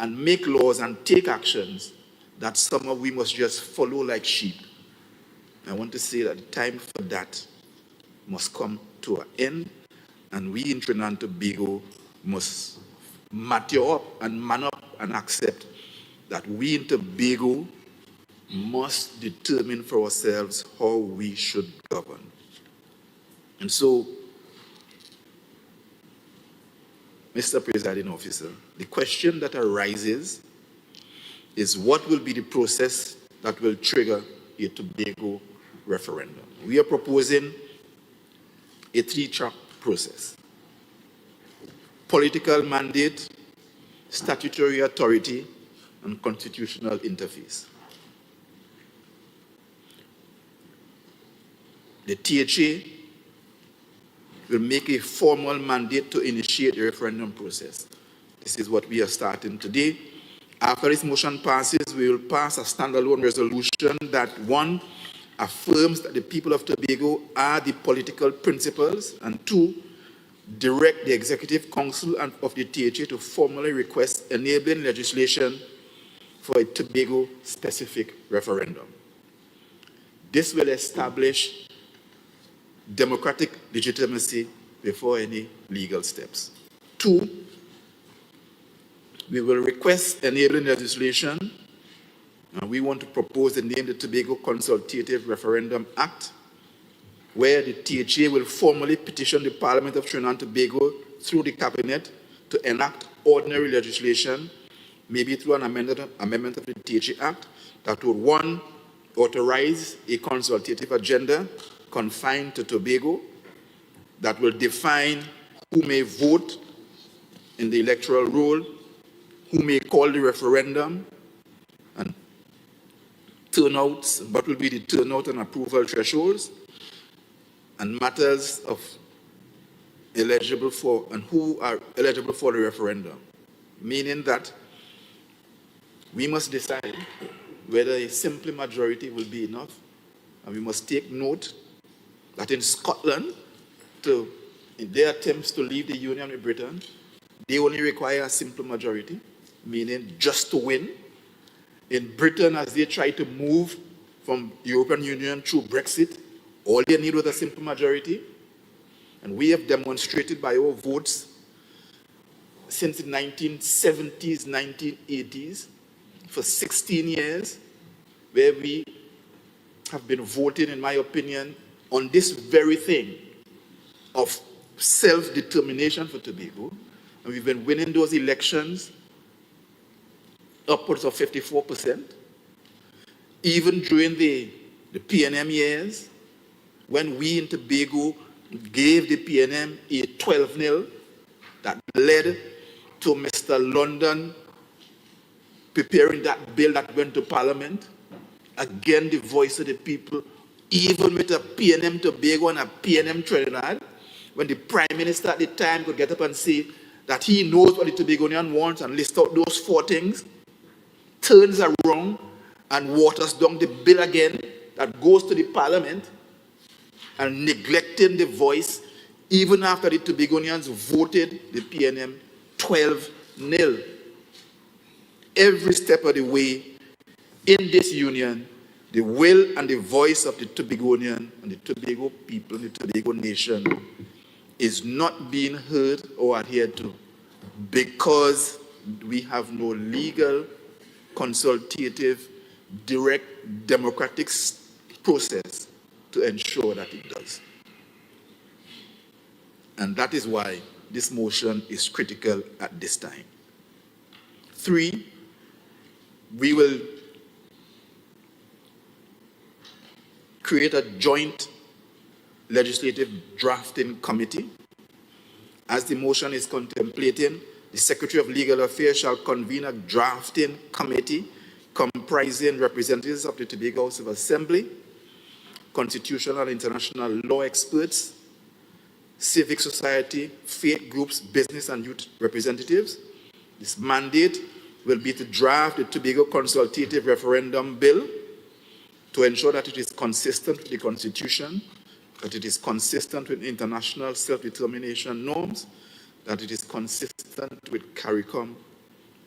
and make laws and take actions that somehow we must just follow like sheep. I want to say that the time for that must come to an end, and we in Trinidad and Tobago must mature up and man up and accept that we in Tobago must determine for ourselves how we should govern. And so, Mr. Presiding Officer, the question that arises is what will be the process that will trigger a Tobago referendum? We are proposing a three-track process: political mandate, statutory authority, and constitutional interface. The THA will make a formal mandate to initiate the referendum process. This is what we are starting today. After this motion passes, we will pass a standalone resolution that, one, affirms that the people of Tobago are the political principals, and two, direct the Executive Council of the THA to formally request enabling legislation for a Tobago-specific referendum. This will establish democratic legitimacy before any legal steps. 2, we will request enabling legislation, and we want to propose the name the Tobago Consultative Referendum Act, where the THA will formally petition the Parliament of Trinidad and Tobago through the Cabinet to enact ordinary legislation, maybe through an amendment of the THA Act, that would, 1, authorize a consultative agenda confined to Tobago that will define who may vote in the electoral roll, who may call the referendum, and turnouts, what will be the turnout and approval thresholds, and matters of eligible for, and who are eligible for the referendum. Meaning that we must decide whether a simple majority will be enough, and we must take note that in Scotland, in their attempts to leave the Union with Britain, they only require a simple majority, meaning just to win. In Britain, as they try to move from the European Union through Brexit, all they need was a simple majority. And we have demonstrated by our votes since the 1970s, 1980s, for 16 years, where we have been voting, in my opinion, on this very thing of self-determination for Tobago. And we've been winning those elections upwards of 54%. Even during the PNM years, when we in Tobago gave the PNM a 12-0, that led to Mr. London preparing that bill that went to Parliament. Again, the voice of the people, even with a PNM Tobago and a PNM Trinidad, when the Prime Minister at the time could get up and say that he knows what the Tobagonian wants and list out those 4 things, turns around and waters down the bill again that goes to the Parliament, and neglecting the voice even after the Tobagonians voted the PNM 12-0. Every step of the way in this union, the will and the voice of the Tobagonian and the Tobago people, the Tobago nation, is not being heard or adhered to because we have no legal, consultative, direct, democratic process to ensure that it does. And that is why this motion is critical at this time. 3, we will create a joint legislative drafting committee. As the motion is contemplating, the Secretary of Legal Affairs shall convene a drafting committee comprising representatives of the Tobago House of Assembly, constitutional and international law experts, civic society, faith groups, business and youth representatives. This mandate will be to draft the Tobago Consultative Referendum Bill to ensure that it is consistent with the Constitution, that it is consistent with international self-determination norms, that it is consistent with CARICOM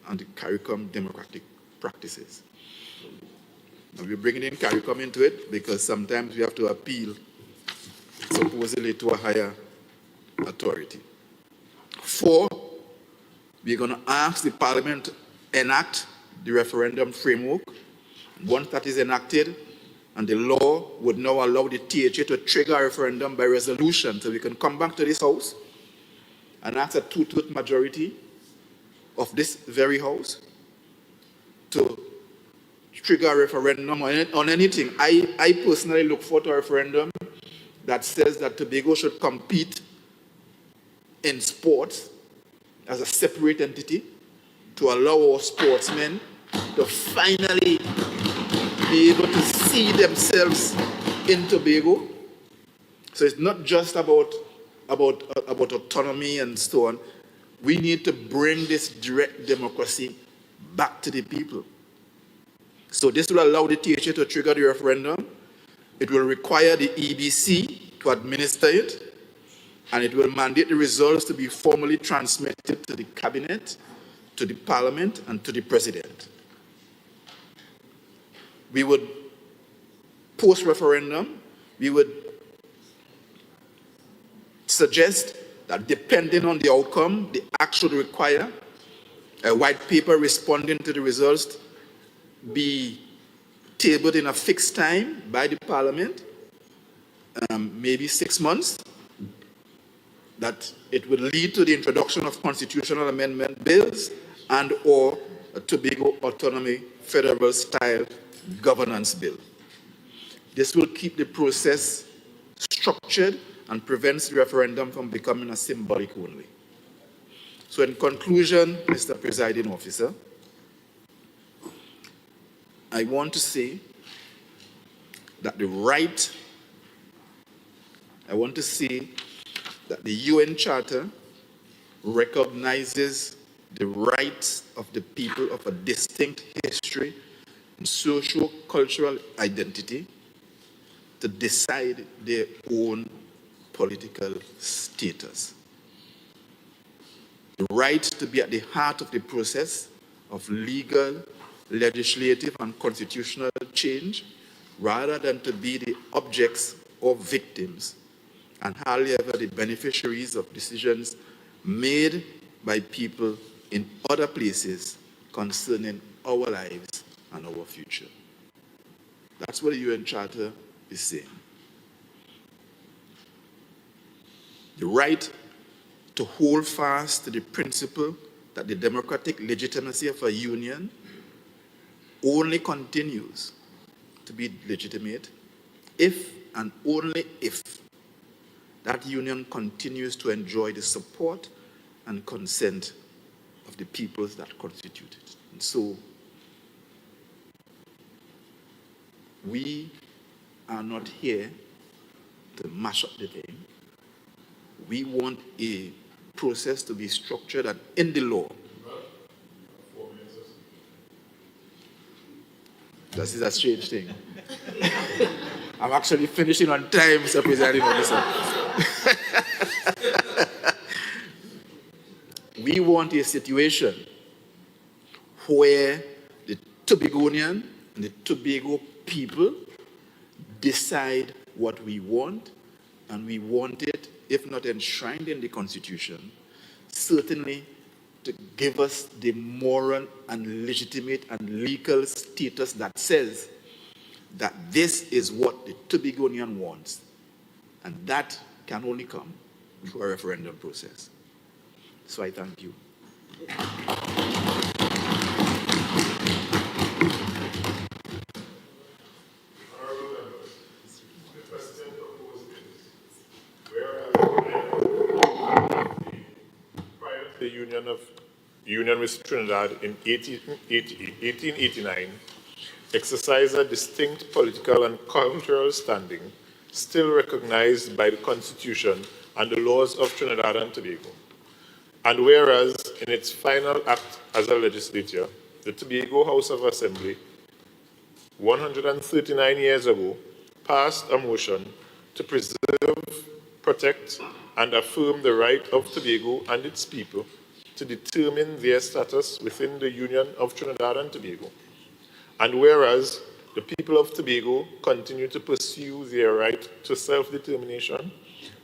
and the CARICOM democratic practices. Now we're bringing in CARICOM into it because sometimes we have to appeal supposedly to a higher authority. 4, we're going to ask the Parliament to enact the referendum framework. Once that is enacted, and the law would now allow the THA to trigger a referendum by resolution, so we can come back to this House and ask a 2/3 majority of this very House to trigger a referendum on anything. I personally look forward to a referendum that says that Tobago should compete in sports as a separate entity to allow our sportsmen to finally be able to see themselves in Tobago. So it's not just about autonomy and so on. We need to bring this direct democracy back to the people. So this will allow the THA to trigger the referendum. It will require the EBC to administer it. and it will mandate the results to be formally transmitted to the Cabinet, to the Parliament, and to the President. We would, post-referendum, we would suggest that depending on the outcome, the act should require a white paper responding to the results be tabled in a fixed time by the Parliament, maybe 6 months, that it would lead to the introduction of constitutional amendment bills and or a Tobago Autonomy Federal Style Governance Bill. This will keep the process structured and prevents the referendum from becoming a symbolic only. So in conclusion, Mr. Presiding Officer, I want to say that the UN Charter recognizes the rights of the people of a distinct history and socio-cultural identity to decide their own political status. The right to be at the heart of the process of legal, legislative, and constitutional change, rather than to be the objects or victims, and hardly ever the beneficiaries of decisions made by people in other places concerning our lives and our future. That's what the UN Charter is saying. The right to hold fast to the principle that the democratic legitimacy of a union only continues to be legitimate if and only if that union continues to enjoy the support and consent of the peoples that constitute it. And so, we are not here to mash up the thing. We want a process to be structured and in the law. This is a strange thing. I'm actually finishing on time, Mr. Presiding Officer. We want a situation where the Tobagonian and the Tobago people decide what we want, and we want it, if not enshrined in the Constitution, certainly to give us the moral and legitimate and legal status that says that this is what the Tobagonian wants, and that can only come through a referendum process. So I thank you. The Union with Trinidad in 1889 exercised a distinct political and cultural standing, still recognized by the Constitution and the laws of Trinidad and Tobago. And whereas in its final act as a legislature, the Tobago House of Assembly, 139 years ago, passed a motion to preserve, protect, and affirm the right of Tobago and its people to determine their status within the Union of Trinidad and Tobago. And whereas the people of Tobago continue to pursue their right to self-determination,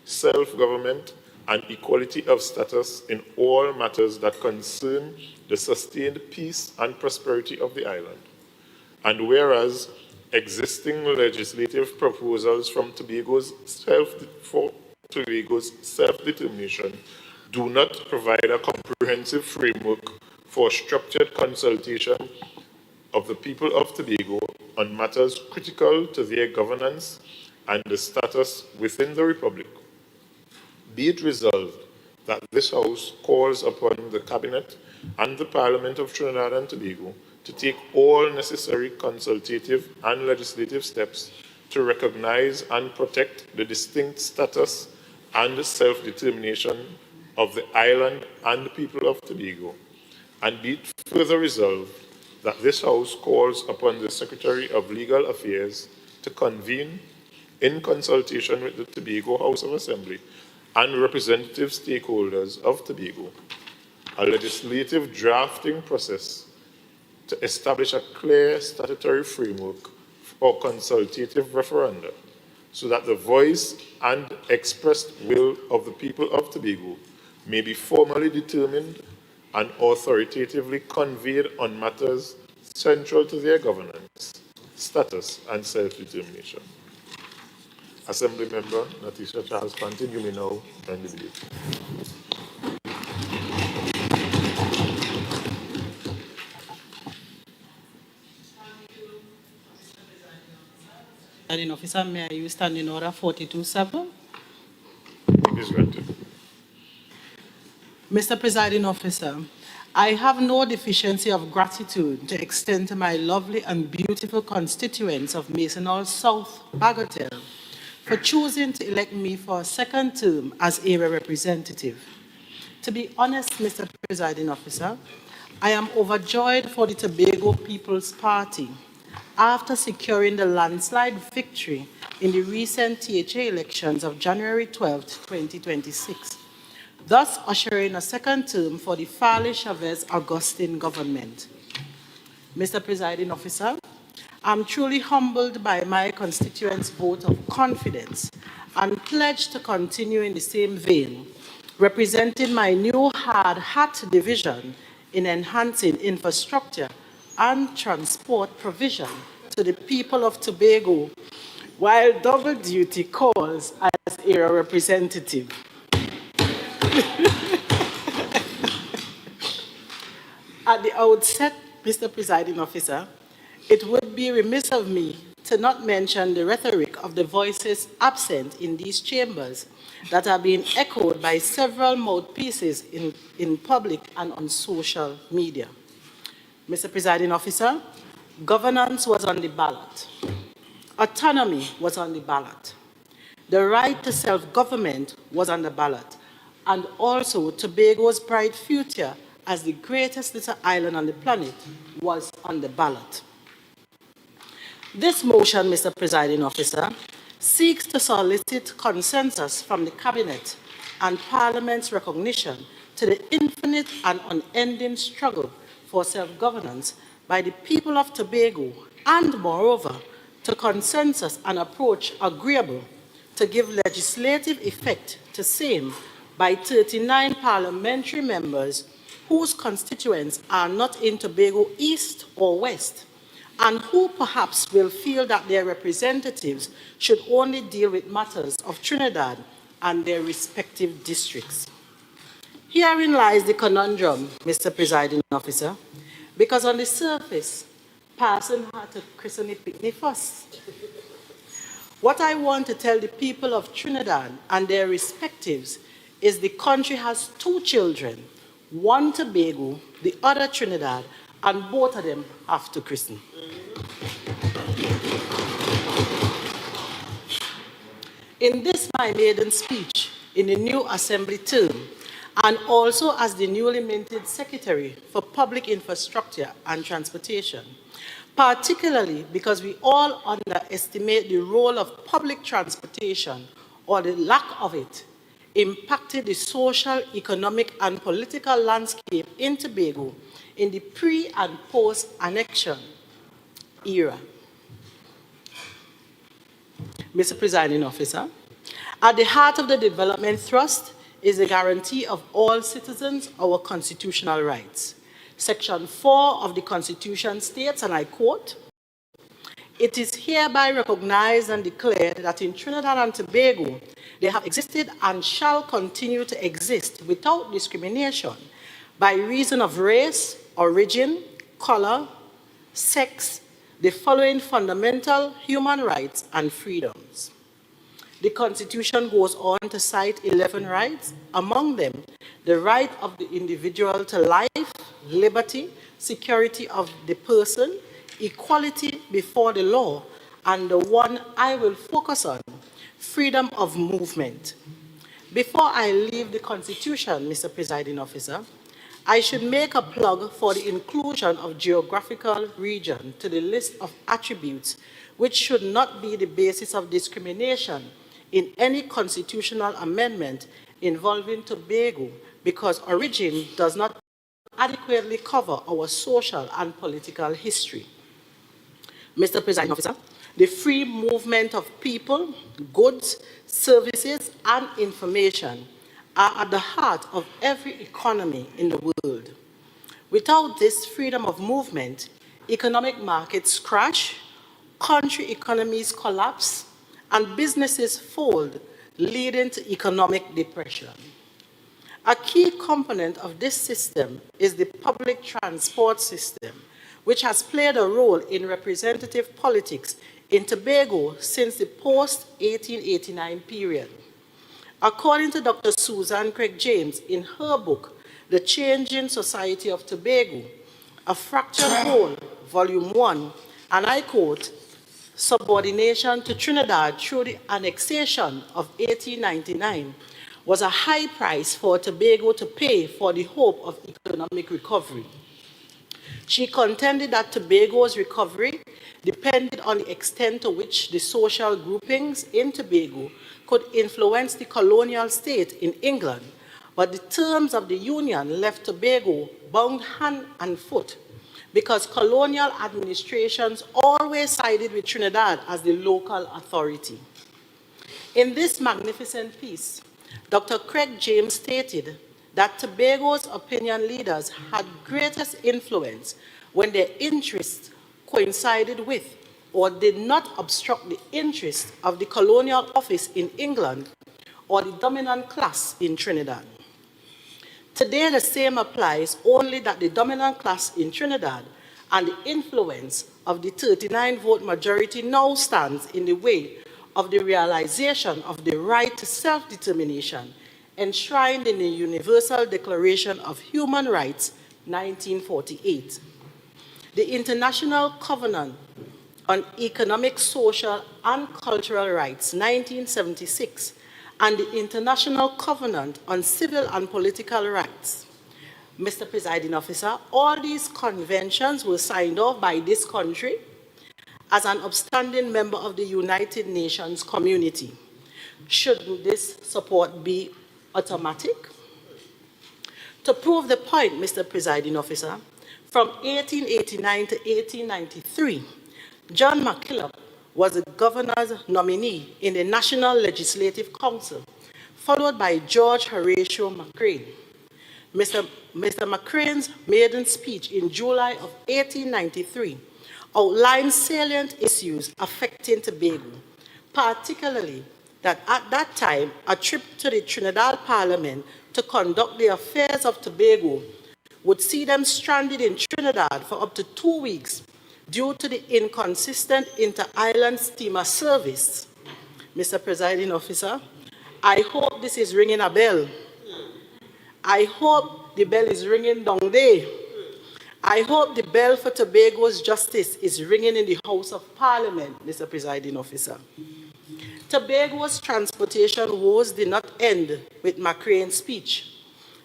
self-government, and equality of status in all matters that concern the sustained peace and prosperity of the island. And whereas existing legislative proposals from Tobago's self-determination do not provide a comprehensive framework for structured consultation of the people of Tobago on matters critical to their governance and the status within the Republic. Be it resolved that this House calls upon the Cabinet and the Parliament of Trinidad and Tobago to take all necessary consultative and legislative steps to recognize and protect the distinct status and self-determination of the island and the people of Tobago. And be it further resolved that this House calls upon the Secretary of Legal Affairs to convene in consultation with the Tobago House of Assembly and representative stakeholders of Tobago a legislative drafting process to establish a clear statutory framework for consultative referenda so that the voice and expressed will of the people of Tobago may be formally determined and authoritatively conveyed on matters central to their governance, status, and self-determination. Assembly Member Natisha Charles Pantin, you may now end the debate. Presiding Officer, may I use standing order 42-7? It is granted. Mr. Presiding Officer, I have no deficiency of gratitude to extend to my lovely and beautiful constituents of Mason Hall South, Bagatelle, for choosing to elect me for a second term as area representative. To be honest, Mr. Presiding Officer, I am overjoyed for the Tobago People's Party after securing the landslide victory in the recent THA elections of January 12, 2026, thus ushering a second term for the Farley Chavez Augustine government. Mr. Presiding Officer, I'm truly humbled by my constituents' vote of confidence and pledge to continue in the same vein, representing my new hard hat division in enhancing infrastructure and transport provision to the people of Tobago, while double duty calls as area representative. At the outset, Mr. Presiding Officer, it would be remiss of me to not mention the rhetoric of the voices absent in these chambers that are being echoed by several mouthpieces in public and on social media. Mr. Presiding Officer, governance was on the ballot. Autonomy was on the ballot. The right to self-government was on the ballot. And also Tobago's bright future as the greatest little island on the planet was on the ballot. This motion, Mr. Presiding Officer, seeks to solicit consensus from the Cabinet and Parliament's recognition to the infinite and unending struggle for self-governance by the people of Tobago, and moreover, to consensus and approach agreeable to give legislative effect to same by 39 parliamentary members whose constituents are not in Tobago East or West, and who perhaps will feel that their representatives should only deal with matters of Trinidad and their respective districts. Herein lies the conundrum, Mr. Presiding Officer, because on the surface, Parson had to christen the picnic first. What I want to tell the people of Trinidad and their respectives is the country has two children, one Tobago, the other Trinidad, and both of them have to christen. In this, my maiden speech in the new Assembly term, and also as the newly minted Secretary for Public Infrastructure and Transportation, particularly because we all underestimate the role of public transportation, or the lack of it, impacted the social, economic, and political landscape in Tobago in the pre- and post-annexion era. Mr. Presiding Officer, at the heart of the development thrust is the guarantee of all citizens our constitutional rights. Section 4 of the Constitution states, and I quote, "It is hereby recognized and declared that in Trinidad and Tobago they have existed and shall continue to exist without discrimination by reason of race, origin, color, sex, the following fundamental human rights and freedoms." The Constitution goes on to cite 11 rights, among them the right of the individual to life, liberty, security of the person, equality before the law, and the one I will focus on, freedom of movement. Before I leave the Constitution, Mr. Presiding Officer, I should make a plug for the inclusion of geographical region to the list of attributes which should not be the basis of discrimination in any constitutional amendment involving Tobago because origin does not adequately cover our social and political history. Mr. Presiding Officer, the free movement of people, goods, services, and information are at the heart of every economy in the world. Without this freedom of movement, economic markets crash, country economies collapse, and businesses fold, leading to economic depression. A key component of this system is the public transport system, which has played a role in representative politics in Tobago since the post-1889 period. According to Dr. Susan Craig James in her book, The Changing Society of Tobago, A Fractured Whole, Volume 1, and I quote, subordination to Trinidad through the annexation of 1899 was a high price for Tobago to pay for the hope of economic recovery. She contended that Tobago's recovery depended on the extent to which the social groupings in Tobago could influence the colonial state in England, but the terms of the Union left Tobago bound hand and foot because colonial administrations always sided with Trinidad as the local authority. In this magnificent piece, Dr. Craig James stated that Tobago's opinion leaders had greatest influence when their interests coincided with or did not obstruct the interests of the colonial office in England or the dominant class in Trinidad. Today, the same applies, only that the dominant class in Trinidad and the influence of the 39-vote majority now stands in the way of the realization of the right to self-determination enshrined in the Universal Declaration of Human Rights, 1948. The International Covenant on Economic, Social, and Cultural Rights, 1976, and the International Covenant on Civil and Political Rights. Mr. Presiding Officer, all these conventions were signed off by this country as an upstanding member of the United Nations community. Shouldn't this support be automatic? To prove the point, Mr. Presiding Officer, from 1889 to 1893, John McKillop was the governor's nominee in the National Legislative Council, followed by George Horatio McCrane. Mr. McCrane's maiden speech in July of 1893 outlined salient issues affecting Tobago, particularly that at that time, a trip to the Trinidad Parliament to conduct the affairs of Tobago would see them stranded in Trinidad for up to 2 weeks due to the inconsistent inter-island steamer service. Mr. Presiding Officer, I hope this is ringing a bell. I hope the bell is ringing down there. I hope the bell for Tobago's justice is ringing in the House of Parliament, Mr. Presiding Officer. Tobago's transportation woes did not end with McCrane's speech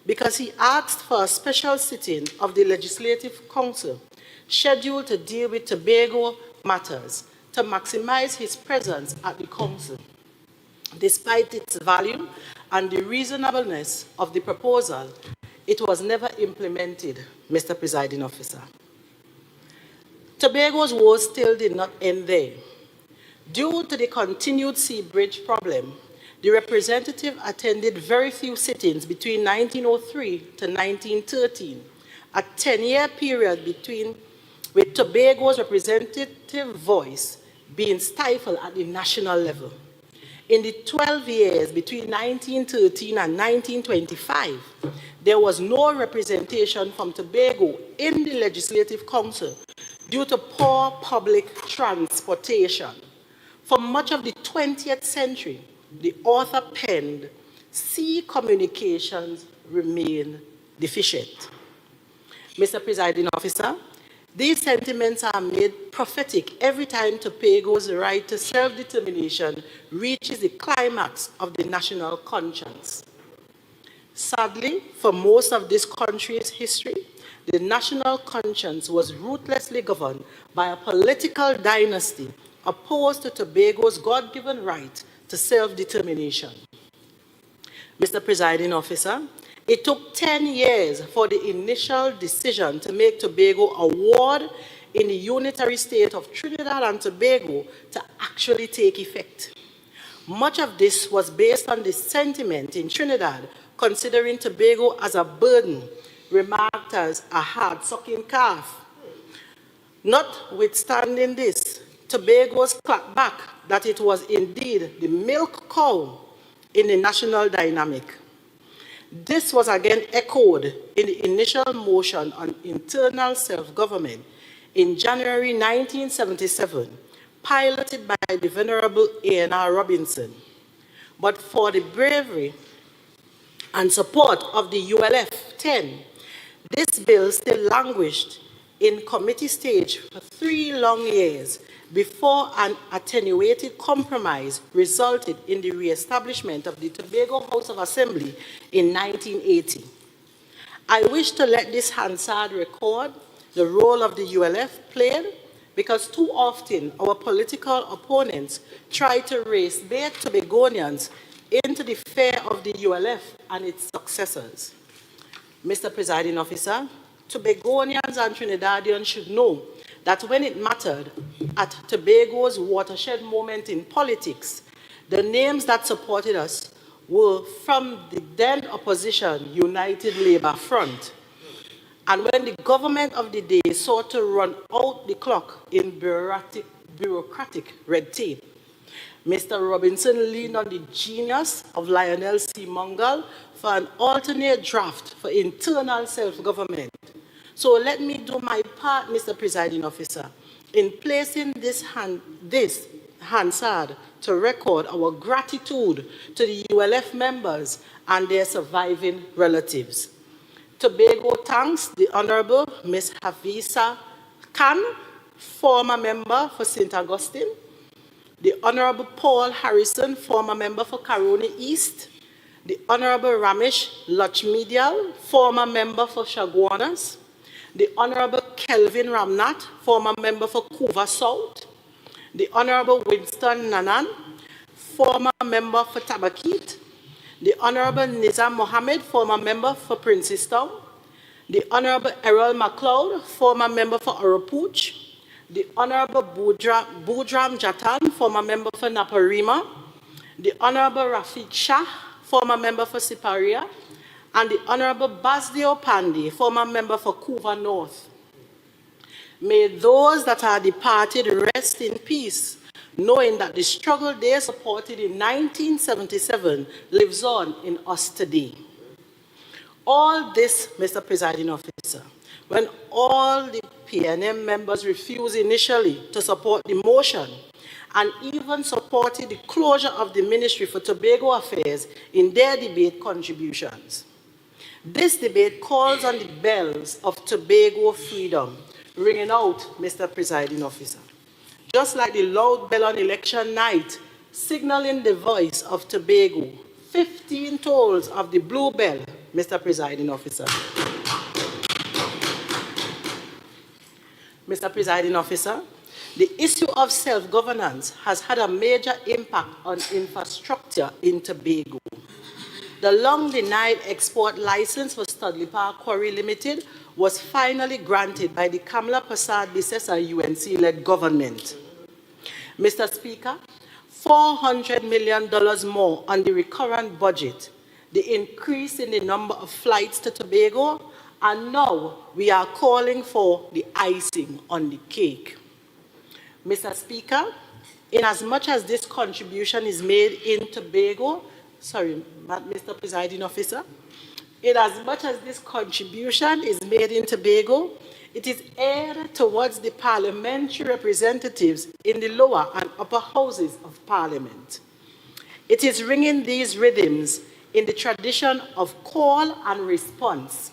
because he asked for a special sitting of the Legislative Council scheduled to deal with Tobago matters to maximize his presence at the Council. Despite its value and the reasonableness of the proposal, it was never implemented, Mr. Presiding Officer. Tobago's woes still did not end there. Due to the continued sea bridge problem, the representative attended very few sittings between 1903 to 1913, a 10-year period with Tobago's representative voice being stifled at the national level. In the 12 years between 1913 and 1925, there was no representation from Tobago in the Legislative Council due to poor public transportation. For much of the 20th century, the author penned, sea communications remain deficient. Mr. Presiding Officer, these sentiments are made prophetic every time Tobago's right to self-determination reaches the climax of the national conscience. Sadly, for most of this country's history, the national conscience was ruthlessly governed by a political dynasty opposed to Tobago's God-given right to self-determination. Mr. Presiding Officer, it took 10 years for the initial decision to make Tobago a ward in the unitary state of Trinidad and Tobago to actually take effect. Much of this was based on the sentiment in Trinidad considering Tobago as a burden, remarked as a hard-sucking calf. Notwithstanding this, Tobago's clapped back that it was indeed the milk cow in the national dynamic. This was again echoed in the initial motion on internal self-government in January 1977, piloted by the Venerable A.N.R. Robinson. But for the bravery and support of the ULF-10, this bill still languished in committee stage for 3 long years before an attenuated compromise resulted in the re-establishment of the Tobago House of Assembly in 1980. I wish to let this Hansard record the role of the ULF played, because too often our political opponents try to race their Tobagonians into the fare of the ULF and its successors. Mr. Presiding Officer, Tobagonians and Trinidadians should know that when it mattered at Tobago's watershed moment in politics, the names that supported us were from the then opposition United Labour Front. And when the government of the day sought to run out the clock in bureaucratic red tape, Mr. Robinson leaned on the genius of Lionel C. Mungal for an alternate draft for internal self-government. So let me do my part, Mr. Presiding Officer, in placing this Hansard to record our gratitude to the ULF members and their surviving relatives. Tobago thanks the Honorable Ms. Havisa Khan, former member for St. Augustine, the Honorable Paul Harrison, former member for Caroni East, the Honorable Ramesh Lachmidial, former member for Chaguanas, the Honorable Kelvin Ramnath, former member for Couva South, the Honorable Winston Nanan, former member for Tabakit, the Honorable Nizam Mohammed, former member for Princestown, the Honorable Errol MacLeod, former member for Oropuch, the Honorable Budram Jatan, former member for Naparima, the Honorable Rafiq Shah, former member for Siparia, and the Honorable Basdio Pandi, former member for Couva North. May those that are departed rest in peace, knowing that the struggle they supported in 1977 lives on in us today. All this, Mr. Presiding Officer, when all the PNM members refused initially to support the motion and even supported the closure of the Ministry for Tobago Affairs in their debate contributions. This debate calls on the bells of Tobago freedom ringing out, Mr. Presiding Officer. Just like the loud bell on election night, signaling the voice of Tobago, 15 tolls of the blue bell, Mr. Presiding Officer. Mr. Presiding Officer, the issue of self-governance has had a major impact on infrastructure in Tobago. The long-denied export license for Studley Park Quarry Limited was finally granted by the Kamla Prasad Bisesa UNC-led government. Mr. Speaker, $400 million more on the recurrent budget, the increase in the number of flights to Tobago, and now we are calling for the icing on the cake. Mr. Speaker, in as much as this contribution is made in Tobago, Mr. Presiding Officer, in as much as this contribution is made in Tobago, it is aired towards the parliamentary representatives in the lower and upper houses of Parliament. It is ringing these rhythms in the tradition of call and response.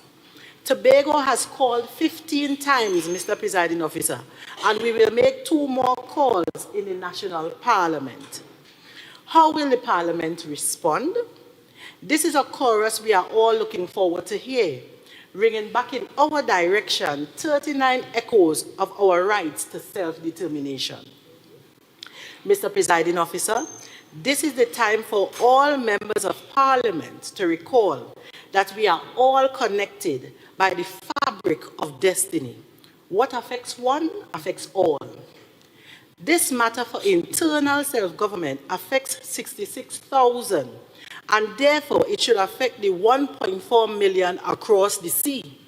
Tobago has called 15 times, Mr. Presiding Officer, and we will make 2 more calls in the National Parliament. How will the Parliament respond? This is a chorus we are all looking forward to hear, ringing back in our direction 39 echoes of our rights to self-determination. Mr. Presiding Officer, This is the time for all members of Parliament to recall that we are all connected by the fabric of destiny. What affects one affects all. This matter for internal self-government affects 66,000, and therefore it should affect the 1.4 million across the sea.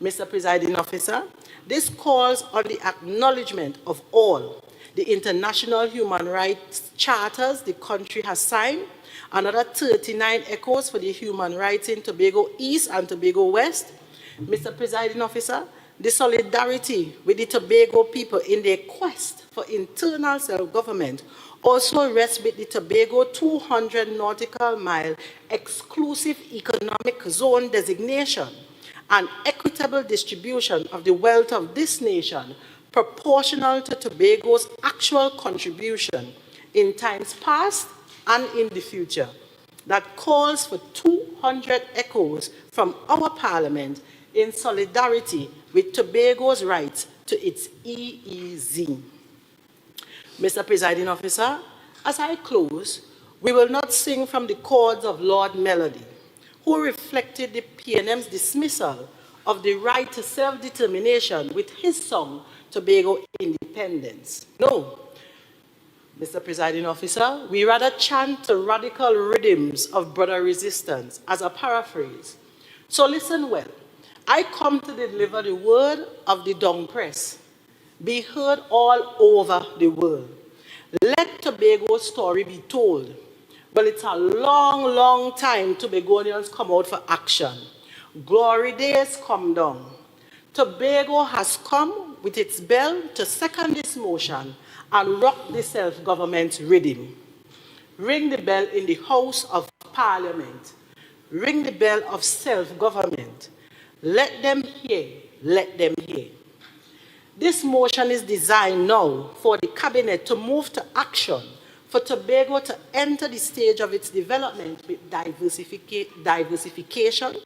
Mr. Presiding Officer, this calls on the acknowledgement of all the international human rights charters the country has signed, another 39 echoes for the human rights in Tobago East and Tobago West. Mr. Presiding Officer, the solidarity with the Tobago people in their quest for internal self-government also rests with the Tobago 200 nautical mile exclusive economic zone designation and equitable distribution of the wealth of this nation proportional to Tobago's actual contribution in times past and in the future, that calls for 200 echoes from our Parliament in solidarity with Tobago's right to its EEZ. Mr. Presiding Officer, as I close, we will not sing from the chords of Lord Melody, who reflected the PNM's dismissal of the right to self-determination with his song, Tobago Independence. No, Mr. Presiding Officer, we rather chant the radical rhythms of brother resistance as a paraphrase. So listen well. I come to deliver the word of the Dung Press, be heard all over the world. Let Tobago's story be told. Well, it's a long, long time Tobagonians come out for action. Glory days come down. Tobago has come with its bell to second this motion and rock the self-government rhythm. Ring the bell in the House of Parliament. Ring the bell of self-government. Let them hear, let them hear. This motion is designed now for the Cabinet to move to action, for Tobago to enter the stage of its development with diversification,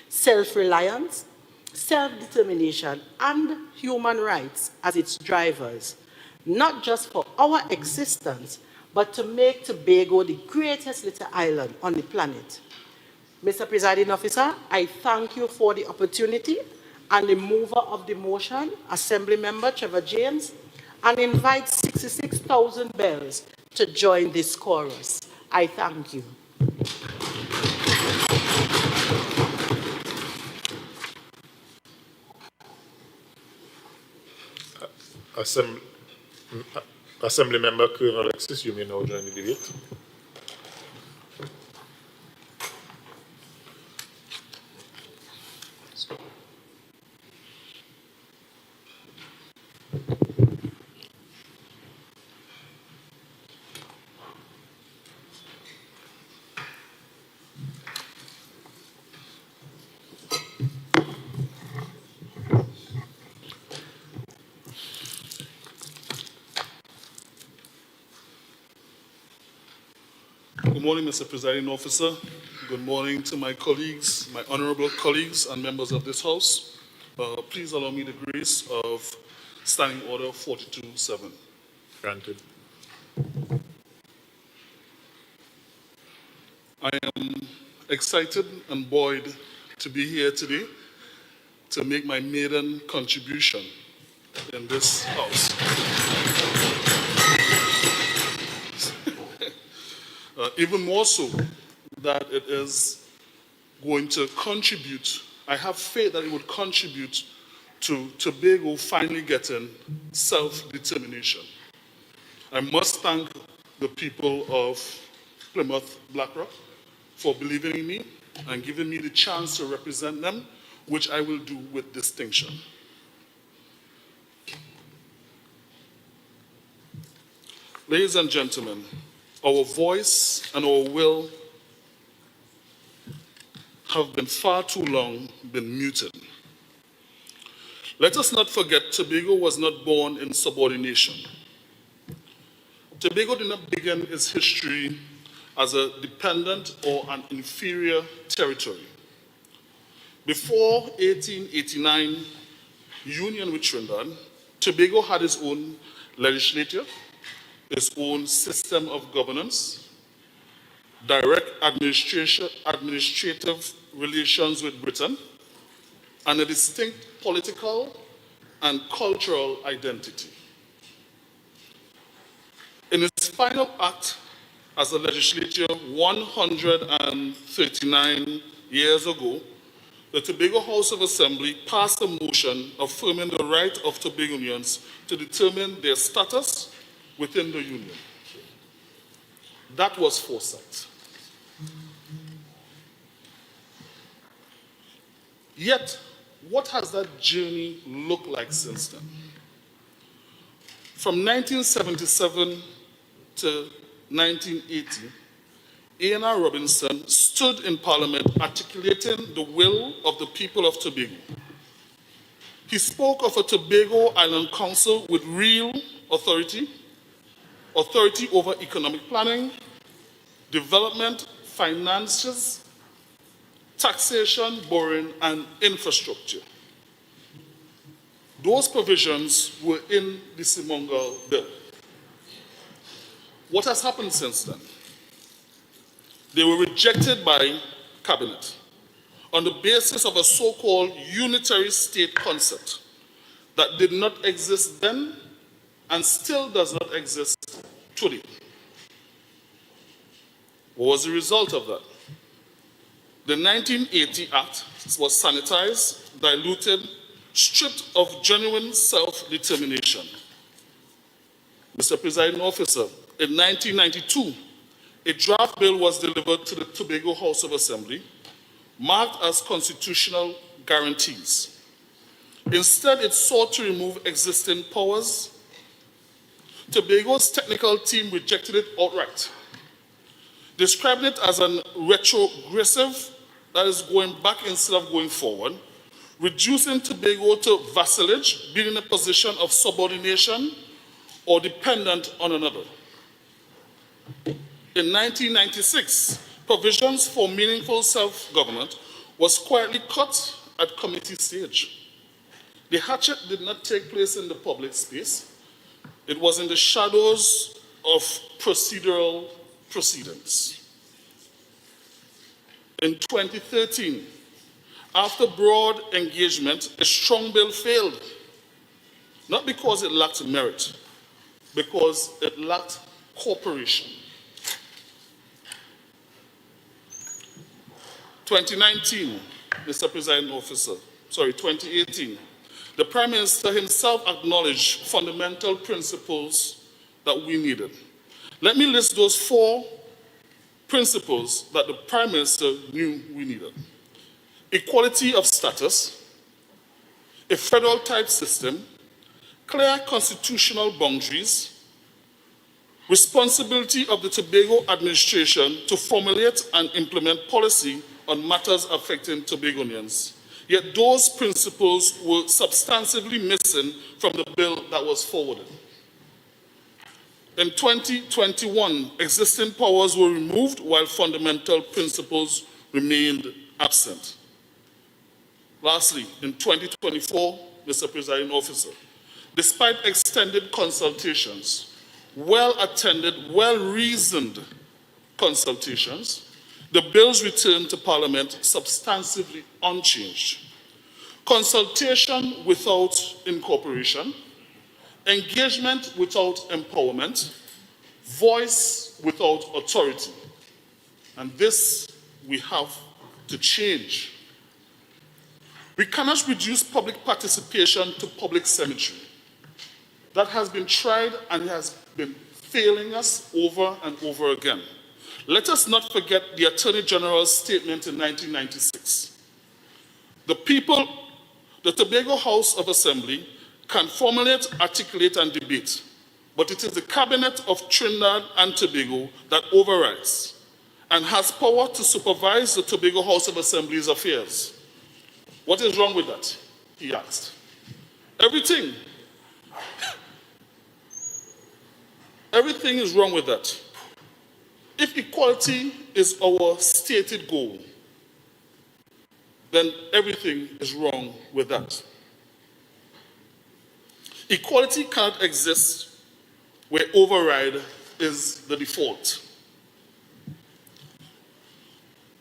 self-reliance, self-determination, and human rights as its drivers, not just for our existence, but to make Tobago the greatest little island on the planet. Mr. Presiding Officer, I thank you for the opportunity and the mover of the motion, Assembly Member Trevor James, and invite 66,000 bells to join this chorus. I thank you. Assembly Member Colonel Alexis, you may now join the debate. Good morning, Mr. Presiding Officer. Good morning to my colleagues, my honorable colleagues and members of this House. Please allow me the grace of Standing Order 42-7. Granted. I am excited and buoyed to be here today to make my maiden contribution in this House. Even more so that it is going to contribute, I have faith that it would contribute to Tobago finally getting self-determination. I must thank the people of Plymouth Blackrock for believing in me and giving me the chance to represent them, which I will do with distinction. Ladies and gentlemen, our voice and our will have been far too long been muted. Let us not forget Tobago was not born in subordination. Tobago did not begin its history as a dependent or an inferior territory. Before 1889 union with Trinidad, Tobago had its own legislature, its own system of governance, direct administrative relations with Britain, and a distinct political and cultural identity. In its final act as a legislature 139 years ago, the Tobago House of Assembly passed a motion affirming the right of Tobagonians to determine their status within the Union. That was foresight. Yet, what has that journey looked like since then? From 1977 to 1980, A.N.R. Robinson stood in Parliament articulating the will of the people of Tobago. He spoke of a Tobago Island Council with real authority over economic planning, development, finances, taxation, borrowing, and infrastructure. Those provisions were in the Simongal Bill. What has happened since then? They were rejected by Cabinet on the basis of a so-called unitary state concept that did not exist then and still does not exist today. What was the result of that? The 1980 Act was sanitized, diluted, stripped of genuine self-determination. Mr. Presiding Officer, in 1992, a draft bill was delivered to the Tobago House of Assembly, marked as constitutional guarantees. Instead, it sought to remove existing powers. Tobago's technical team rejected it outright, describing it as an retrogressive, that is going back instead of going forward, reducing Tobago to vassalage, being in a position of subordination or dependent on another. In 1996, provisions for meaningful self-government was quietly cut at committee stage. The hatchet did not take place in the public space. It was in the shadows of procedural proceedings. In 2013, after broad engagement, a strong bill failed, not because it lacked merit, because it lacked cooperation. 2018, the Prime Minister himself acknowledged fundamental principles that we needed. Let me list those 4 principles that the Prime Minister knew we needed. Equality of status, a federal-type system, clear constitutional boundaries, responsibility of the Tobago administration to formulate and implement policy on matters affecting Tobagonians. Yet those principles were substantively missing from the bill that was forwarded. In 2021, existing powers were removed while fundamental principles remained absent. Lastly, in 2024, Mr. Presiding Officer, despite extended consultations, well-attended, well-reasoned consultations, the bills returned to Parliament substantively unchanged. Consultation without incorporation, engagement without empowerment, voice without authority. And this we have to change. We cannot reduce public participation to public cemetery. That has been tried and has been failing us over and over again. Let us not forget the Attorney General's statement in 1996. The people, the Tobago House of Assembly, can formulate, articulate, and debate, but it is the Cabinet of Trinidad and Tobago that overrides and has power to supervise the Tobago House of Assembly's affairs. What is wrong with that? He asked. Everything. Everything is wrong with that. If equality is our stated goal, then everything is wrong with that. Equality cannot exist where override is the default.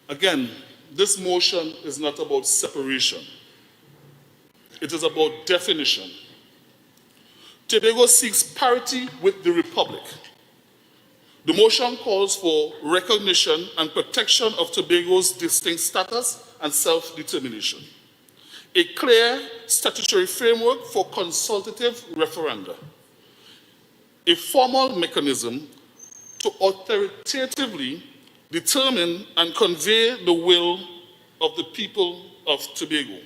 Again, this motion is not about separation. It is about definition. Tobago seeks parity with the Republic. The motion calls for recognition and protection of Tobago's distinct status and self-determination. A clear statutory framework for consultative referenda. A formal mechanism to authoritatively determine and convey the will of the people of Tobago.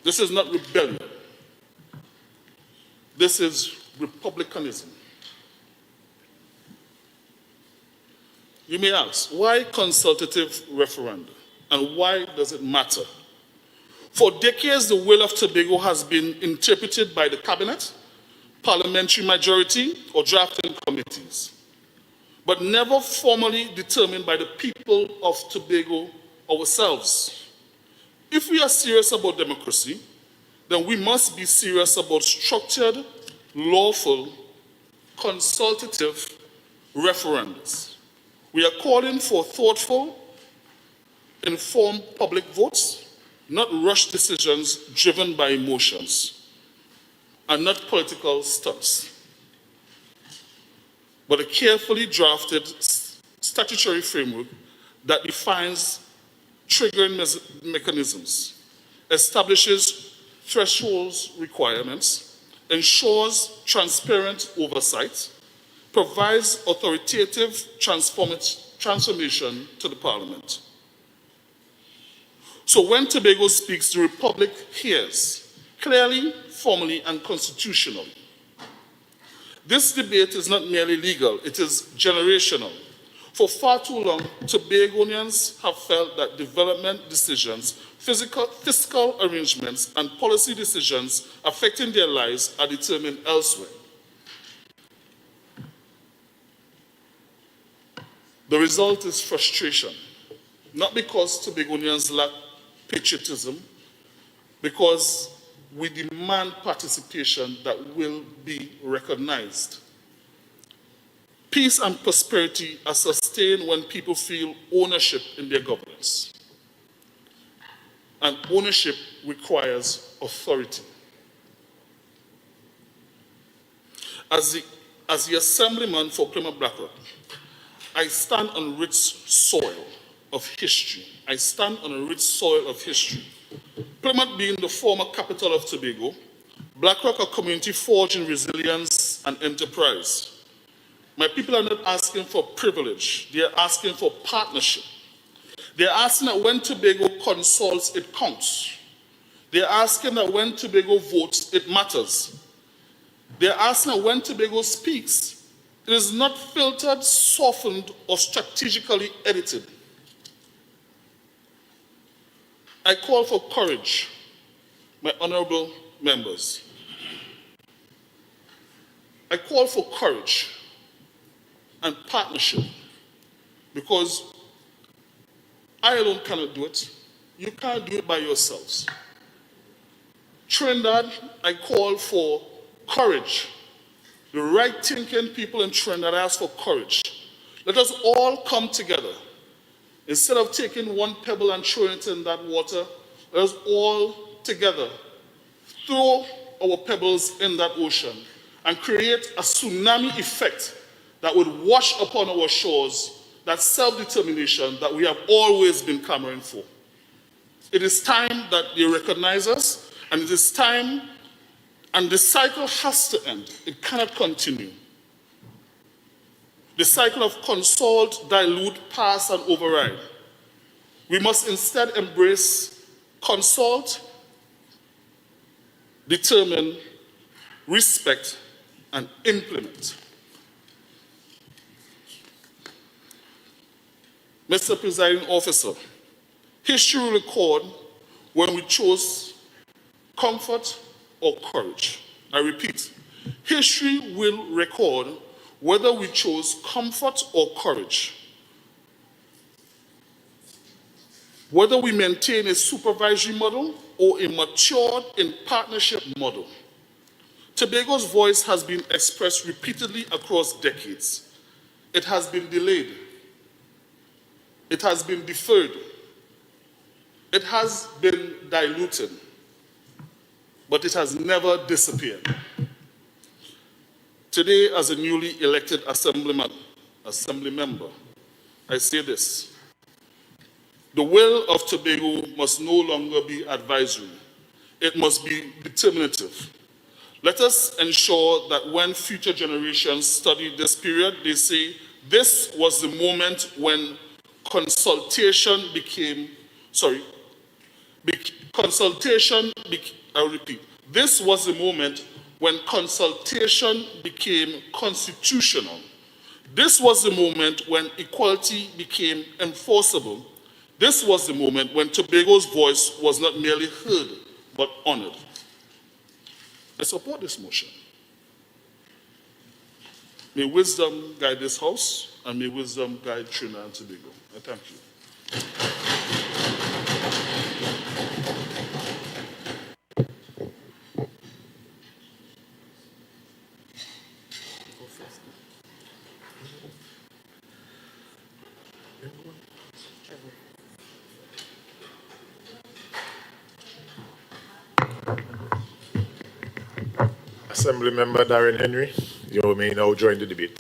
This is not rebellion. This is republicanism. You may ask, why consultative referenda? And why does it matter? For decades, the will of Tobago has been interpreted by the cabinet, parliamentary majority, or drafting committees, but never formally determined by the people of Tobago ourselves. If we are serious about democracy, then we must be serious about structured, lawful, consultative referendums. We are calling for thoughtful, informed public votes, not rushed decisions driven by emotions, and not political stunts, but a carefully drafted statutory framework that defines triggering mechanisms, establishes thresholds requirements, ensures transparent oversight, provides authoritative transformation to the Parliament. So when Tobago speaks, the Republic hears, clearly, formally, and constitutionally. This debate is not merely legal, it is generational. For far too long, Tobagonians have felt that development decisions, fiscal arrangements, and policy decisions affecting their lives are determined elsewhere. The result is frustration, not because Tobagonians lack patriotism, because we demand participation that will be recognized. Peace and prosperity are sustained when people feel ownership in their governance. And ownership requires authority. As the Assemblyman for Plymouth Blackrock, I stand on rich soil of history. I stand on a rich soil of history. Plymouth being the former capital of Tobago, Blackrock a community forged in resilience and enterprise. My people are not asking for privilege, they are asking for partnership. They are asking that when Tobago consults, it counts. They are asking that when Tobago votes, it matters. They are asking that when Tobago speaks, it is not filtered, softened, or strategically edited. I call for courage, my honorable members. I call for courage and partnership, because I alone cannot do it. You can't do it by yourselves. Trinidad, I call for courage. The right-thinking people in Trinidad ask for courage. Let us all come together. Instead of taking one pebble and throwing it in that water, let us all together throw our pebbles in that ocean and create a tsunami effect that would wash upon our shores that self-determination that we have always been clamoring for. It is time that they recognize us, and it is time, and the cycle has to end. It cannot continue. The cycle of consult, dilute, pass, and override. We must instead embrace consult, determine, respect, and implement. Mr. Presiding Officer, history will record when we chose comfort or courage. I repeat, history will record whether we chose comfort or courage, whether we maintain a supervisory model or a matured in partnership model. Tobago's voice has been expressed repeatedly across decades. It has been delayed. It has been deferred. It has been diluted. But it has never disappeared. Today, as a newly elected assembly member, I say this. The will of Tobago must no longer be advisory. It must be determinative. Let us ensure that when future generations study this period, they say, this was the moment when consultation became, I'll repeat. This was the moment when consultation became constitutional. This was the moment when equality became enforceable. This was the moment when Tobago's voice was not merely heard, but honored. I support this motion. May wisdom guide this House, and may wisdom guide Trinidad and Tobago. I thank you. Assembly Member Darren Henry, you may now join the debate.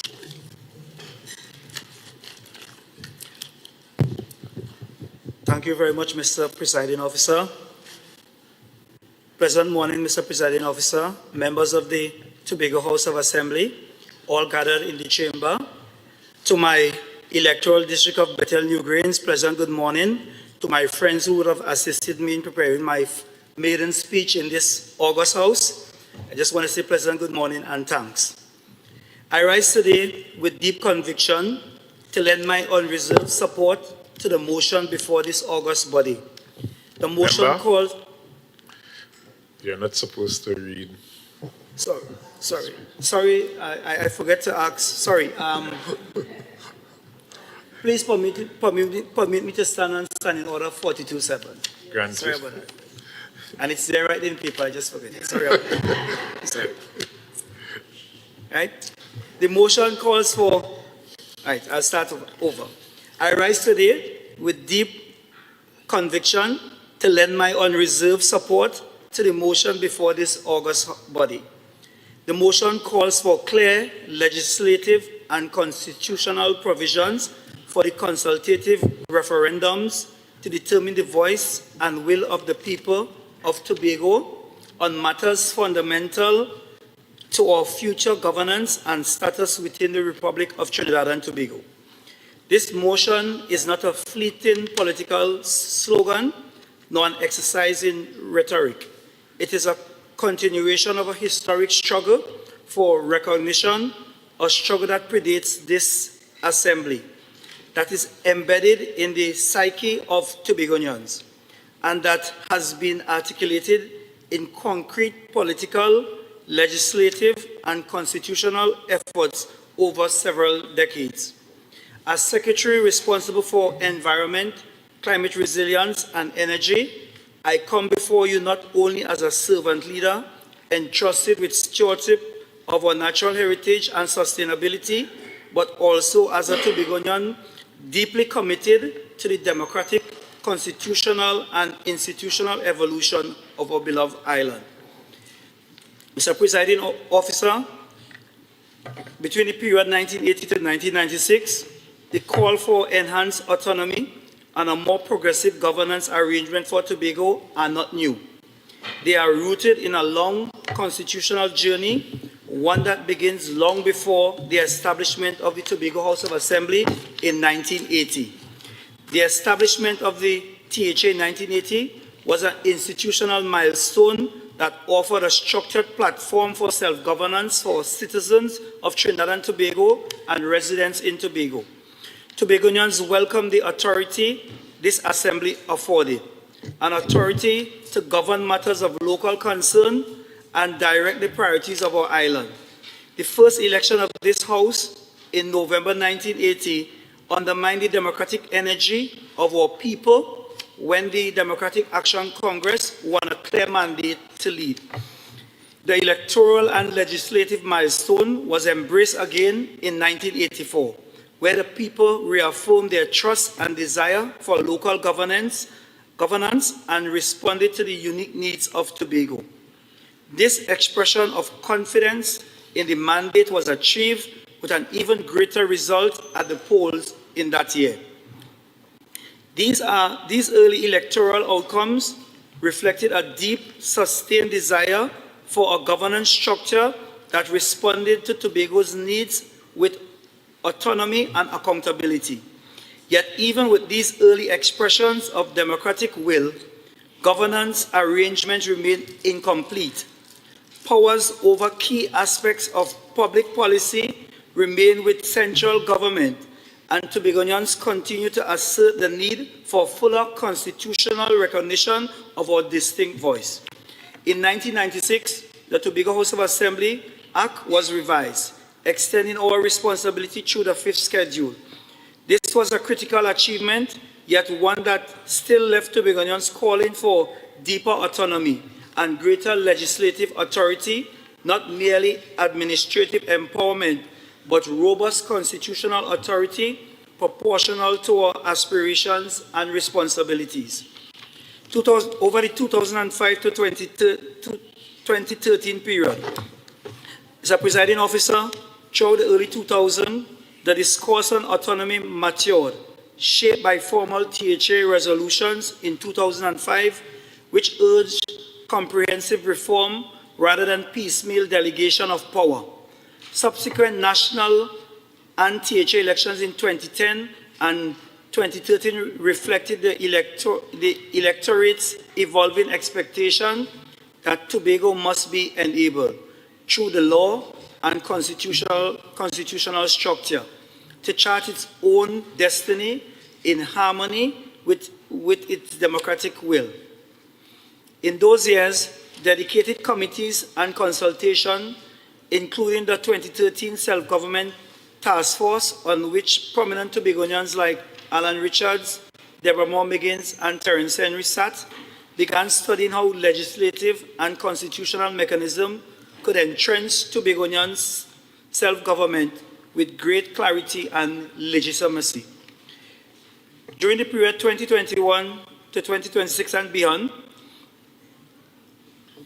Thank you very much, Mr. Presiding Officer. Pleasant morning, Mr. Presiding Officer, members of the Tobago House of Assembly, all gathered in the chamber. To my electoral district of Bethel Newgrange, pleasant good morning. To my friends who would have assisted me in preparing my maiden speech in this August House, I just want to say pleasant good morning and thanks. I rise today with deep conviction to lend my unreserved support to the motion before this August body. The motion Member, called... you're not supposed to read. Sorry, I forget to ask. Sorry. Please permit me to stand on standing order 42-7. Granted. Sorry about that. And it's there right in paper, I just forget it. Sorry about that. Sorry. Right? The motion calls for, right, I'll start over. I rise today with deep conviction to lend my unreserved support to the motion before this August body. The motion calls for clear legislative and constitutional provisions for the consultative referendums to determine the voice and will of the people of Tobago on matters fundamental to our future governance and status within the Republic of Trinidad and Tobago. This motion is not a fleeting political slogan, nor an exercise in rhetoric. It is a continuation of a historic struggle for recognition, a struggle that predates this assembly, that is embedded in the psyche of Tobagonians, and that has been articulated in concrete political, legislative, and constitutional efforts over several decades. As Secretary responsible for environment, climate resilience, and energy, I come before you not only as a servant leader entrusted with stewardship of our natural heritage and sustainability, but also as a Tobagonian deeply committed to the democratic, constitutional, and institutional evolution of our beloved island. Mr. Presiding Officer, between the period 1980 to 1996, the call for enhanced autonomy and a more progressive governance arrangement for Tobago are not new. They are rooted in a long constitutional journey, one that begins long before the establishment of the Tobago House of Assembly in 1980. The establishment of the THA in 1980 was an institutional milestone that offered a structured platform for self-governance for citizens of Trinidad and Tobago and residents in Tobago. Tobagonians welcomed the authority this assembly afforded, an authority to govern matters of local concern and direct the priorities of our island. The first election of this House in November 1980 undermined the democratic energy of our people when the Democratic Action Congress won a clear mandate to lead. The electoral and legislative milestone was embraced again in 1984, where the people reaffirmed their trust and desire for local governance and responded to the unique needs of Tobago. This expression of confidence in the mandate was achieved with an even greater result at the polls in that year. These early electoral outcomes reflected a deep, sustained desire for a governance structure that responded to Tobago's needs with autonomy and accountability. Yet even with these early expressions of democratic will, governance arrangements remained incomplete. Powers over key aspects of public policy remain with central government, and Tobagonians continue to assert the need for fuller constitutional recognition of our distinct voice. In 1996, the Tobago House of Assembly Act was revised, extending our responsibility through the fifth schedule. This was a critical achievement, yet one that still left Tobagonians calling for deeper autonomy and greater legislative authority, not merely administrative empowerment, but robust constitutional authority proportional to our aspirations and responsibilities. Over the 2005 to 2013 period, as a presiding officer, throughout the early 2000s, the discourse on autonomy matured, shaped by formal THA resolutions in 2005, which urged comprehensive reform rather than piecemeal delegation of power. Subsequent national and THA elections in 2010 and 2013 reflected the electorate's evolving expectation that Tobago must be enabled through the law and constitutional structure to chart its own destiny in harmony with its democratic will. In those years, dedicated committees and consultation, including the 2013 Self-Government Task Force, on which prominent Tobagonians like Alan Richards, Deborah Moore Miggins, and Terence Henry sat, began studying how legislative and constitutional mechanisms could entrench Tobagonians' self-government with great clarity and legitimacy. During the period 2021 to 2026 and beyond,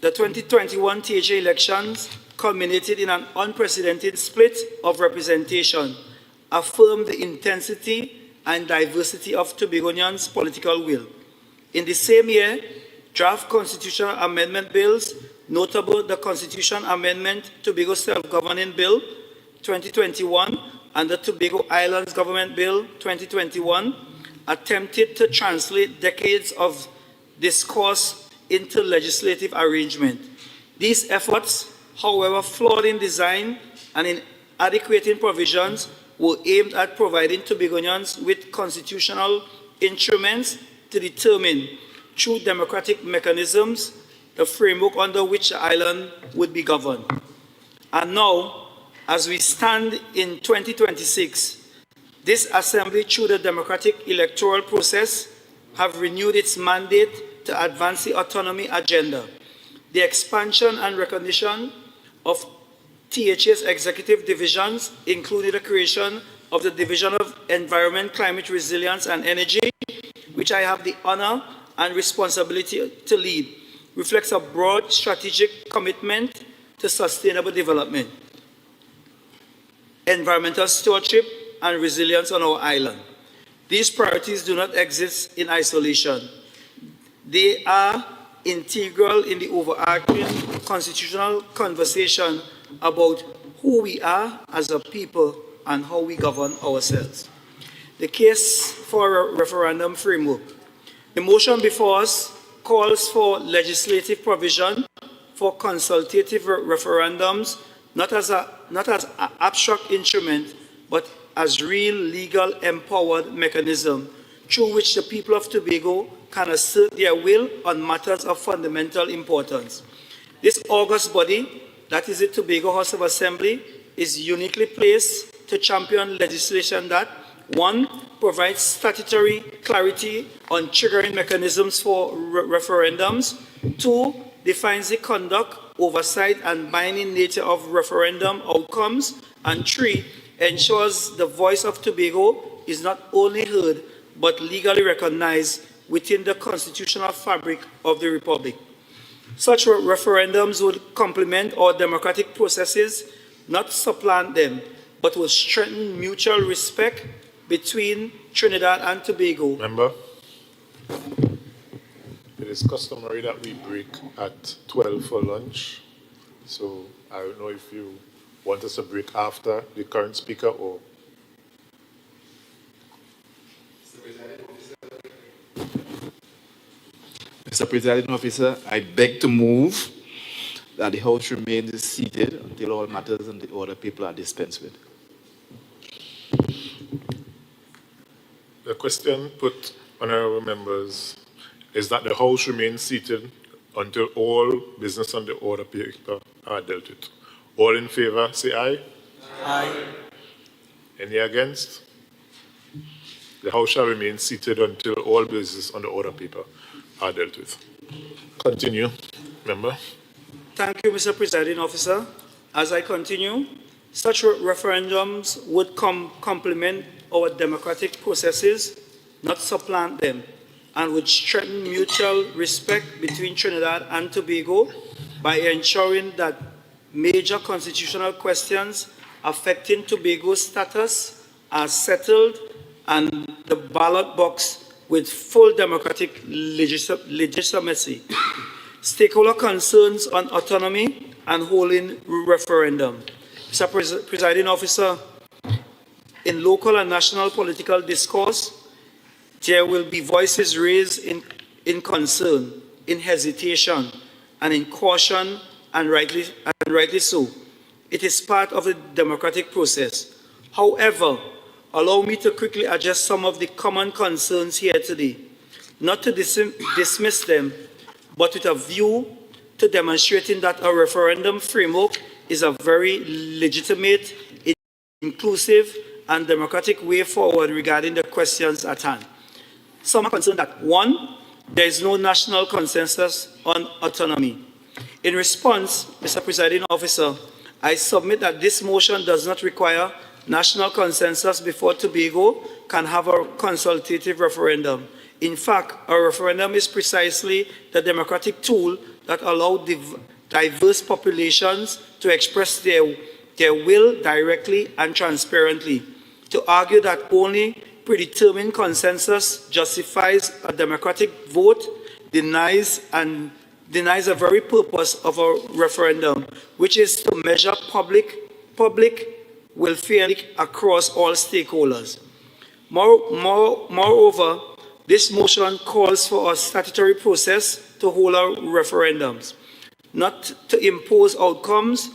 the 2021 THA elections culminated in an unprecedented split of representation, affirmed the intensity and diversity of Tobagonians' political will. In the same year, draft constitutional amendment bills, notable the Constitution Amendment Tobago Self-Governing Bill 2021 and the Tobago Islands Government Bill 2021, attempted to translate decades of discourse into legislative arrangement. These efforts, however flawed in design and inadequate in provisions, were aimed at providing Tobagonians with constitutional instruments to determine, through democratic mechanisms, the framework under which the island would be governed. And now, as we stand in 2026, this Assembly, through the democratic electoral process, have renewed its mandate to advance the autonomy agenda. The expansion and recognition of THA's executive divisions, including the creation of the Division of Environment, Climate Resilience and Energy, which I have the honor and responsibility to lead, reflects a broad strategic commitment to sustainable development, environmental stewardship, and resilience on our island. These priorities do not exist in isolation. They are integral in the overarching constitutional conversation about who we are as a people and how we govern ourselves. The case for a referendum framework. The motion before us calls for legislative provision for consultative referendums, not as an abstract instrument, but as real legal empowered mechanism through which the people of Tobago can assert their will on matters of fundamental importance. This august body, that is the Tobago House of Assembly, is uniquely placed to champion legislation that, 1, provides statutory clarity on triggering mechanisms for referendums, 2, defines the conduct oversight and binding nature of referendum outcomes. And 3, ensures the voice of Tobago is not only heard, but legally recognized within the constitutional fabric of the Republic. Such referendums would complement our democratic processes, not supplant them, but will strengthen mutual respect between Trinidad and Tobago. Member, it is customary that we break at 12 for lunch. So I don't know if you want us to break after the current speaker or... Mr. Presiding Officer, I beg to move that the House remains seated until all matters and the order people are dispensed with. The question put, honorable members, is that the House remains seated until all business on the order paper are dealt with. All in favor, say aye. Aye. Any against? The House shall remain seated until all business on the order paper are dealt with. Continue, member. Thank you, Mr. Presiding Officer. As I continue, such referendums would complement our democratic processes, not supplant them, and would strengthen mutual respect between Trinidad and Tobago by ensuring that major constitutional questions affecting Tobago's status are settled and the ballot box with full democratic legitimacy. Stakeholder concerns on autonomy and holding referendum. Mr. Presiding Officer, in local and national political discourse, there will be voices raised in concern, in hesitation, and in caution, and rightly so. It is part of the democratic process. However, allow me to quickly address some of the common concerns here today, not to dismiss them, but with a view to demonstrating that a referendum framework is a very legitimate, inclusive, and democratic way forward regarding the questions at hand. Some are concerned that, 1, there is no national consensus on autonomy. In response, Mr. Presiding Officer, I submit that this motion does not require national consensus before Tobago can have a consultative referendum. In fact, a referendum is precisely the democratic tool that allows diverse populations to express their will directly and transparently. To argue that only predetermined consensus justifies a democratic vote denies the very purpose of a referendum, which is to measure public welfare across all stakeholders. Moreover, this motion calls for a statutory process to hold our referendums, not to impose outcomes,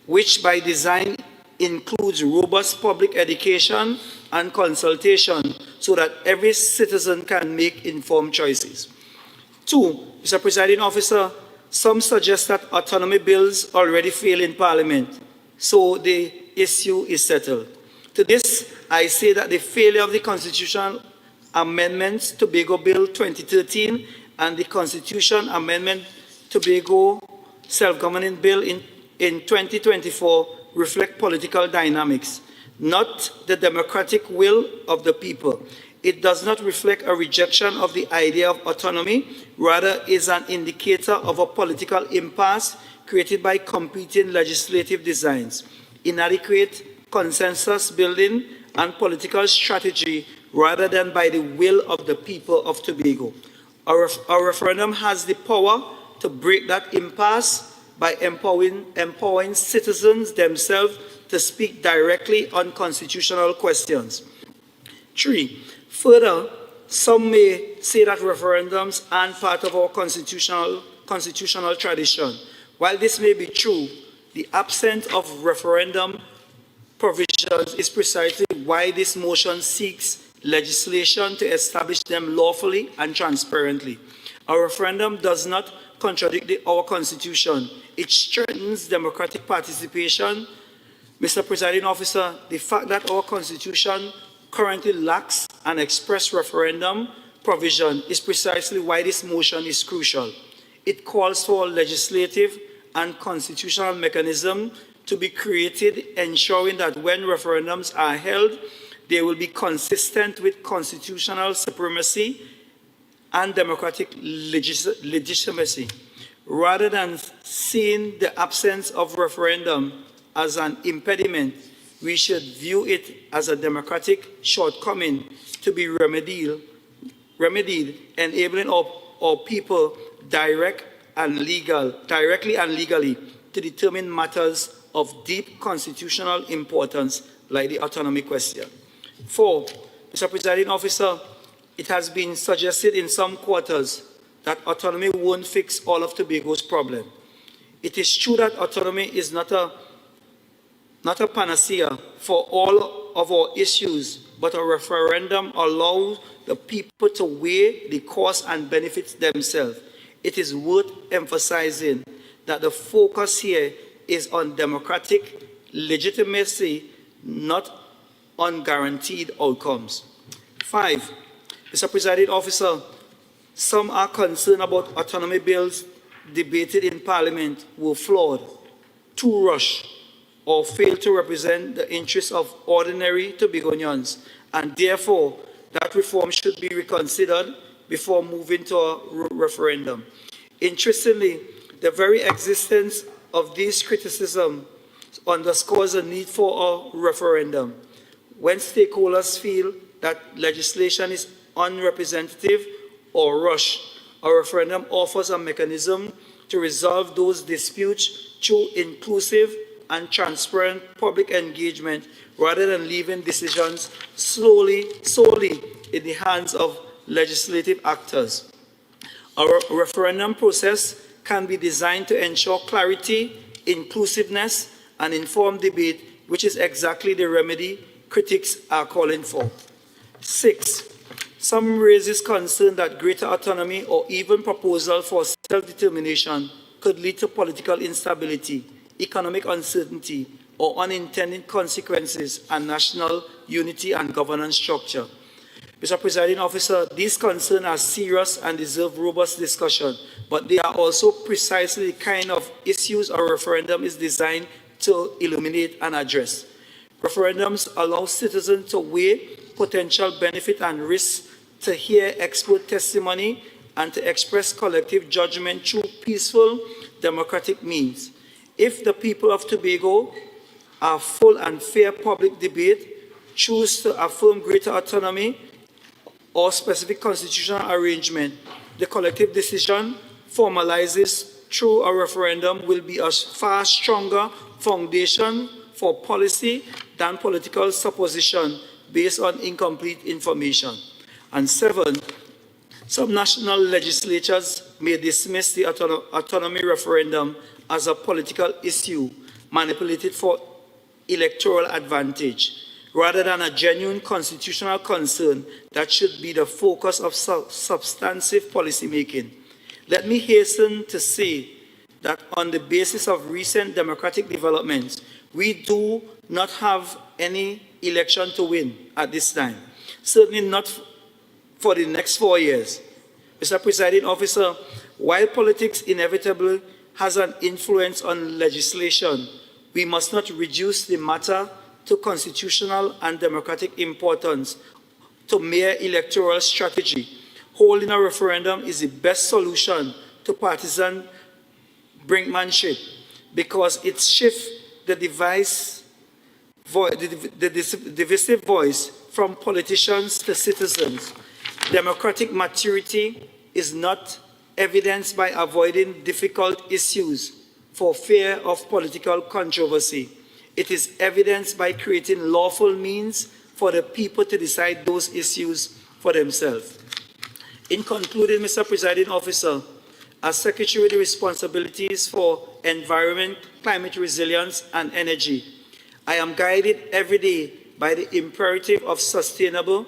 which by design includes robust public education and consultation so that every citizen can make informed choices. 2, Mr. Presiding Officer, some suggest that autonomy bills already fail in Parliament, so the issue is settled. To this, I say that the failure of the Constitutional Amendments Tobago Bill 2013 and the Constitution Amendment Tobago Self-Governing Bill in 2024 reflect political dynamics, not the democratic will of the people. It does not reflect a rejection of the idea of autonomy, rather is an indicator of a political impasse created by competing legislative designs, inadequate consensus building, and political strategy rather than by the will of the people of Tobago. Our referendum has the power to break that impasse by empowering citizens themselves to speak directly on constitutional questions. 3, further, some may say that referendums aren't part of our constitutional tradition. While this may be true, the absence of referendum provisions is precisely why this motion seeks legislation to establish them lawfully and transparently. Our referendum does not contradict our Constitution. It strengthens democratic participation. Mr. Presiding Officer, the fact that our Constitution currently lacks an express referendum provision is precisely why this motion is crucial. It calls for legislative and constitutional mechanism to be created, ensuring that when referendums are held, they will be consistent with constitutional supremacy and democratic legitimacy. Rather than seeing the absence of referendum as an impediment, we should view it as a democratic shortcoming to be remedied, enabling our people directly and legally to determine matters of deep constitutional importance like the autonomy question. 4, Mr. Presiding Officer, it has been suggested in some quarters that autonomy won't fix all of Tobago's problem. It is true that autonomy is not a panacea for all of our issues, but a referendum allows the people to weigh the costs and benefits themselves. It is worth emphasizing that the focus here is on democratic legitimacy, not on guaranteed outcomes. 5, Mr. Presiding Officer, some are concerned about autonomy bills debated in Parliament were flawed, too rushed, or fail to represent the interests of ordinary Tobagonians, and therefore that reform should be reconsidered before moving to a referendum. Interestingly, the very existence of these criticisms underscores the need for a referendum. When stakeholders feel that legislation is unrepresentative or rushed, a referendum offers a mechanism to resolve those disputes through inclusive and transparent public engagement rather than leaving decisions solely in the hands of legislative actors. Our referendum process can be designed to ensure clarity, inclusiveness, and informed debate, which is exactly the remedy critics are calling for. 6, some raises concern that greater autonomy or even proposal for self-determination could lead to political instability, economic uncertainty, or unintended consequences on national unity and governance structure. Mr. Presiding Officer, these concerns are serious and deserve robust discussion, but they are also precisely the kind of issues a referendum is designed to illuminate and address. Referendums allow citizens to weigh potential benefit and risks, to hear expert testimony, and to express collective judgment through peaceful democratic means. If the people of Tobago, a full and fair public debate, choose to affirm greater autonomy or specific constitutional arrangement, the collective decision formalizes through a referendum will be a far stronger foundation for policy than political supposition based on incomplete information. And 7, some national legislatures may dismiss the autonomy referendum as a political issue manipulated for electoral advantage, rather than a genuine constitutional concern that should be the focus of substantive policymaking. Let me hasten to say that on the basis of recent democratic developments, we do not have any election to win at this time, certainly not for the next 4 years. Mr. Presiding Officer, while politics inevitably has an influence on legislation, we must not reduce the matter to constitutional and democratic importance to mere electoral strategy. Holding a referendum is the best solution to partisan brinkmanship because it shifts the divisive voice from politicians to citizens. Democratic maturity is not evidenced by avoiding difficult issues for fear of political controversy. It is evidenced by creating lawful means for the people to decide those issues for themselves. In concluding, Mr. Presiding Officer, as Secretary with the responsibilities for environment, climate resilience, and energy, I am guided every day by the imperative of sustainable,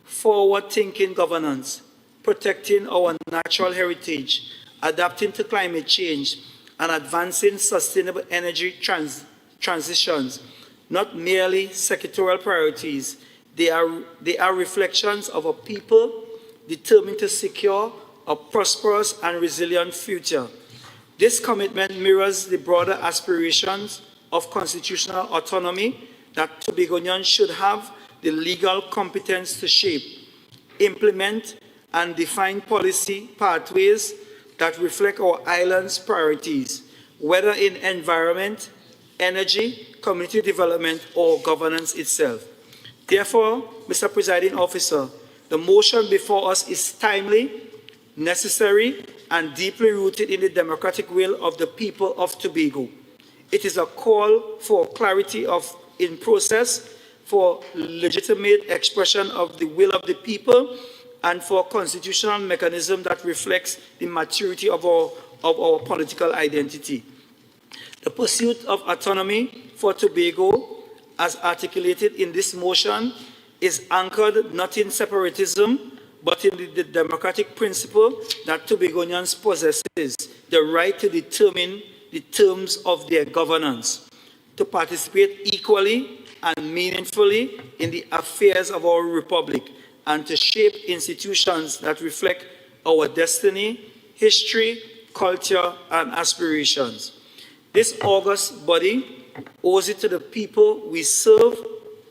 forward-thinking governance, protecting our natural heritage, adapting to climate change, and advancing sustainable energy transitions, not merely sectoral priorities. They are reflections of a people determined to secure a prosperous and resilient future. This commitment mirrors the broader aspirations of constitutional autonomy that Tobagonians should have the legal competence to shape, implement, and define policy pathways that reflect our island's priorities, whether in environment, energy, community development, or governance itself. Therefore, Mr. Presiding Officer, the motion before us is timely, necessary, and deeply rooted in the democratic will of the people of Tobago. It is a call for clarity in process, for legitimate expression of the will of the people, and for a constitutional mechanism that reflects the maturity of our political identity. The pursuit of autonomy for Tobago, as articulated in this motion, is anchored not in separatism, but in the democratic principle that Tobagonians possesses the right to determine the terms of their governance, to participate equally and meaningfully in the affairs of our republic, and to shape institutions that reflect our destiny, history, culture, and aspirations. This august body owes it to the people we serve,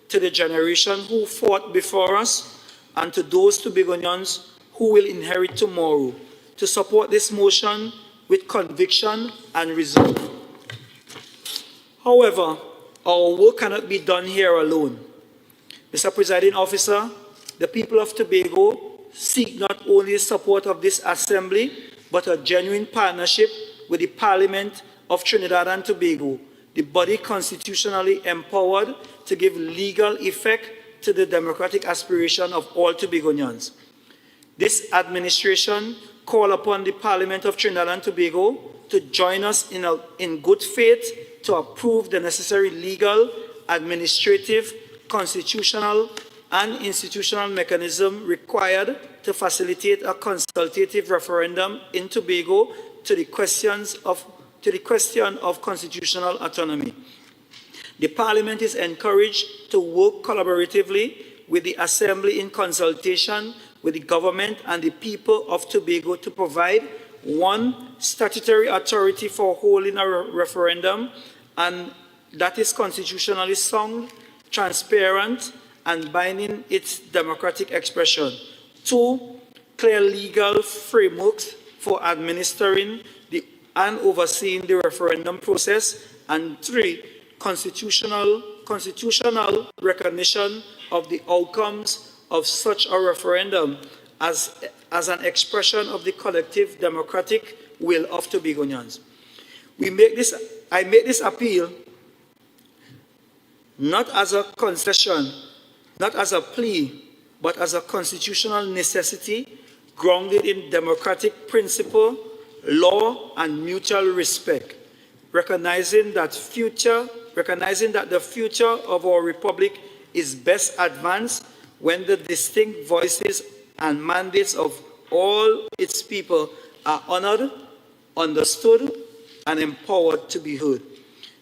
to the generation who fought before us, and to those Tobagonians who will inherit tomorrow, to support this motion with conviction and resolve. However, our work cannot be done here alone. Mr. Presiding Officer, the people of Tobago seek not only the support of this Assembly, but a genuine partnership with the Parliament of Trinidad and Tobago, the body constitutionally empowered to give legal effect to the democratic aspiration of all Tobagonians. This administration call upon the Parliament of Trinidad and Tobago to join us in good faith to approve the necessary legal, administrative, constitutional, and institutional mechanism required to facilitate a consultative referendum in Tobago to the question of constitutional autonomy. The Parliament is encouraged to work collaboratively with the Assembly in consultation with the government and the people of Tobago to provide one statutory authority for holding a referendum, and that is constitutionally sound, transparent, and binding its democratic expression. Two, clear legal frameworks for administering and overseeing the referendum process. And three, constitutional recognition of the outcomes of such a referendum as an expression of the collective democratic will of Tobagonians. I make this appeal not as a concession, not as a plea, but as a constitutional necessity grounded in democratic principle, law, and mutual respect, recognizing that the future of our republic is best advanced when the distinct voices and mandates of all its people are honored, understood, and empowered to be heard.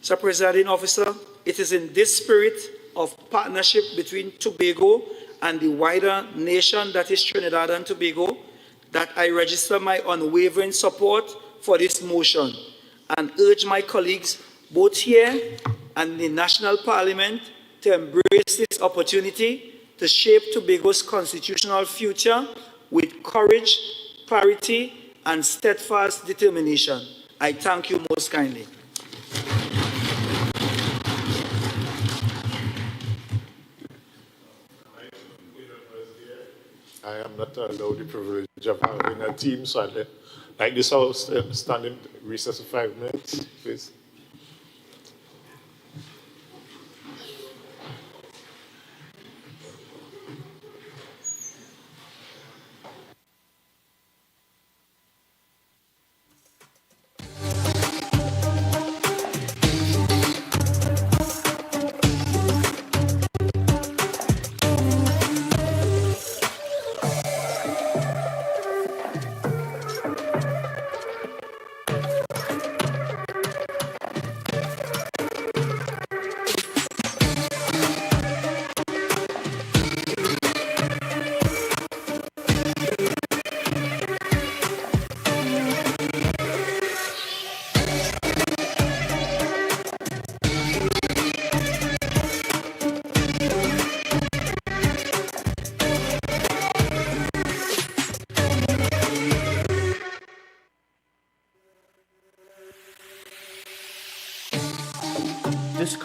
Mr. Presiding Officer, it is in this spirit of partnership between Tobago and the wider nation that is Trinidad and Tobago that I register my unwavering support for this motion and urge my colleagues both here and in the National Parliament to embrace this opportunity to shape Tobago's constitutional future with courage, clarity, and steadfast determination. I thank you most kindly. I am not allowed the privilege of having a team, so I'd like this house stand in recess for 5 minutes, please.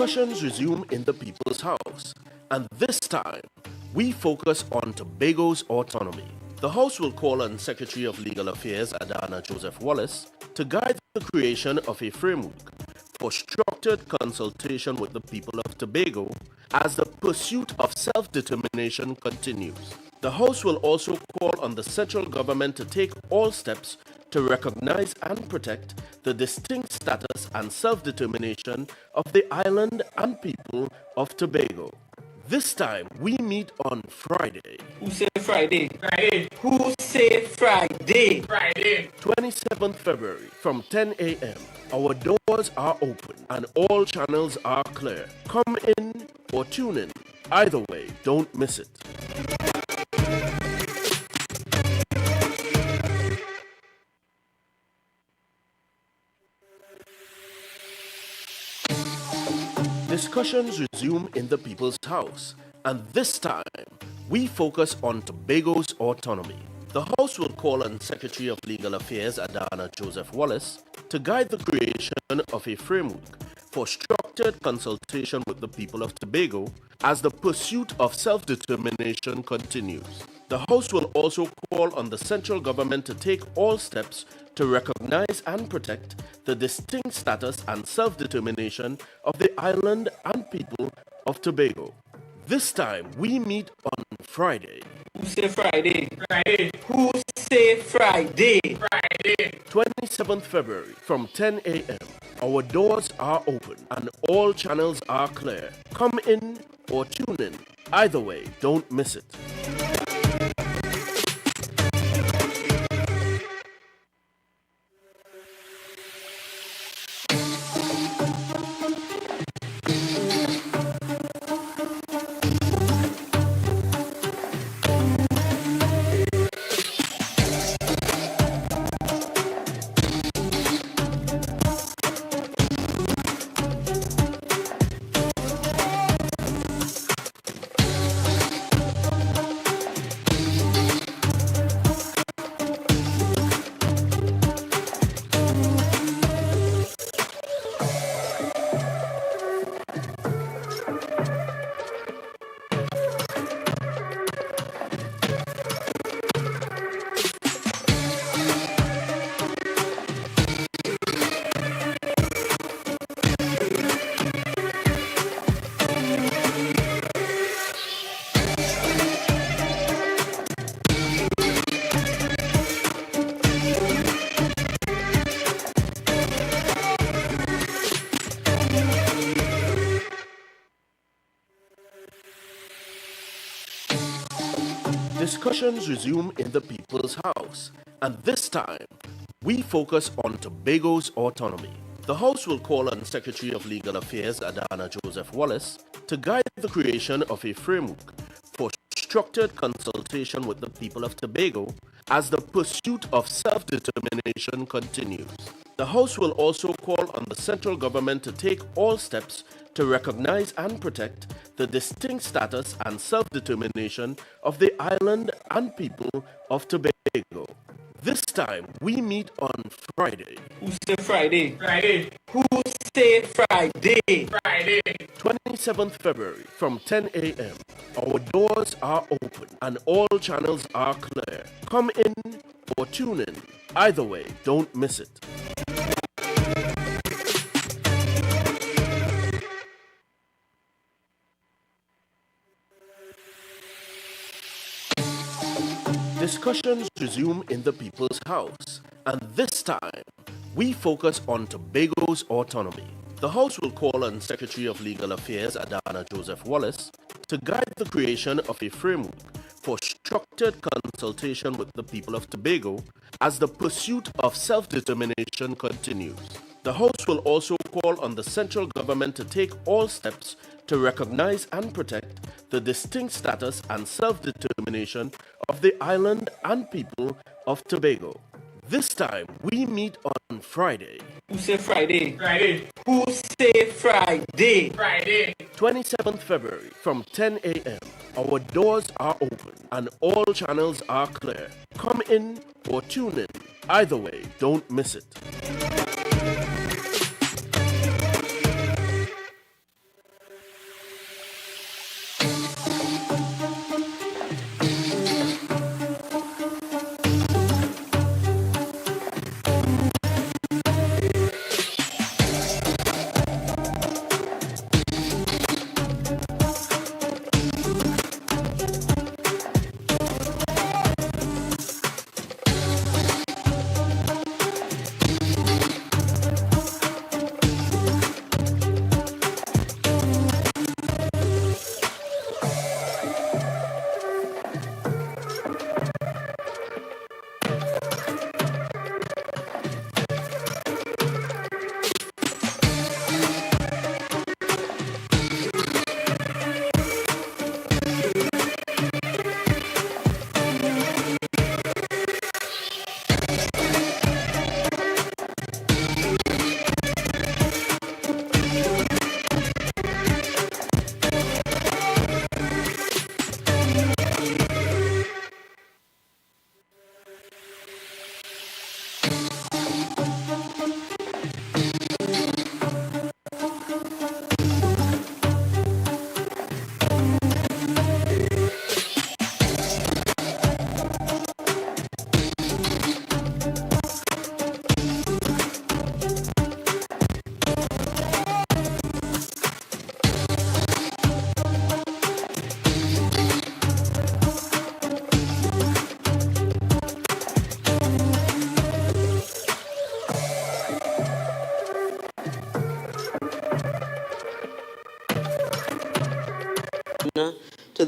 Discussions resume in the People's House, and this time we focus on Tobago's autonomy. The House will call on Secretary of Legal Affairs Adana Joseph Wallace to guide the creation of a framework for structured consultation with the people of Tobago as the pursuit of self-determination continues. The House will also call on the central government to take all steps to recognize and protect the distinct status and self-determination of the island and people of Tobago. This time, we meet on Friday. Who say Friday? Friday. Who say Friday? Friday. 27th February from 10 a.m. Our doors are open and all channels are clear. Come in or tune in. Either way, don't miss it. Discussions resume in the People's House, and this time we focus on Tobago's autonomy. The House will call on Secretary of Legal Affairs Adana Joseph Wallace to guide the creation of a framework for structured consultation with the people of Tobago as the pursuit of self-determination continues. The House will also call on the central government to take all steps to recognize and protect the distinct status and self-determination of the island and people of Tobago. This time, we meet on Friday. Who say Friday? Friday. Who say Friday? Friday. 27th February from 10 a.m. Our doors are open and all channels are clear. Come in or tune in. Either way, don't miss it. Discussions resume in the People's House, and this time, we focus on Tobago's autonomy. The House will call on Secretary of Legal Affairs Adana Joseph Wallace to guide the creation of a framework for structured consultation with the people of Tobago as the pursuit of self-determination continues. The House will also call on the central government to take all steps to recognize and protect the distinct status and self-determination of the island and people of Tobago. This time, we meet on Friday. Who say Friday? Friday. Who say Friday? Friday. 27th February from 10 a.m. Our doors are open and all channels are clear. Come in or tune in. Either way, don't miss it. Discussions resume in the People's House, and this time, we focus on Tobago's autonomy. The House will call on Secretary of Legal Affairs Adana Joseph Wallace to guide the creation of a framework for structured consultation with the people of Tobago as the pursuit of self-determination continues. The House will also call on the central government to take all steps to recognize and protect the distinct status and self-determination of the island and people of Tobago. This time, we meet on Friday. Who say Friday? Friday. Who say Friday? Friday. 27th February from 10 a.m. Our doors are open and all channels are clear. Come in or tune in. Either way, don't miss it.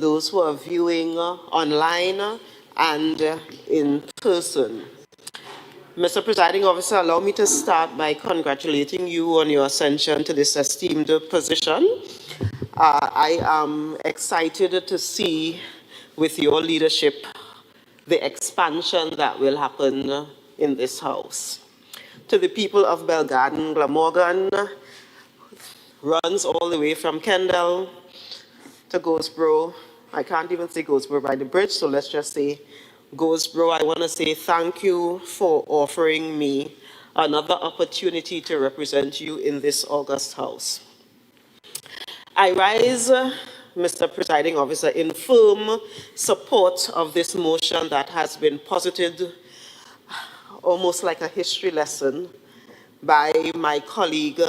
those who are viewing online and in person. Mr. Presiding Officer, allow me to start by congratulating you on your ascension to this esteemed position. I am excited to see, with your leadership, the expansion that will happen in this House. To the people of Belgarden, Glamorgan, runs all the way from Kendall to Goldsboro. I can't even say Goldsboro by the bridge, so let's just say Goldsboro. I want to say thank you for offering me another opportunity to represent you in this august House. I rise, Mr. Presiding Officer, in firm support of this motion that has been posited almost like a history lesson by my colleague,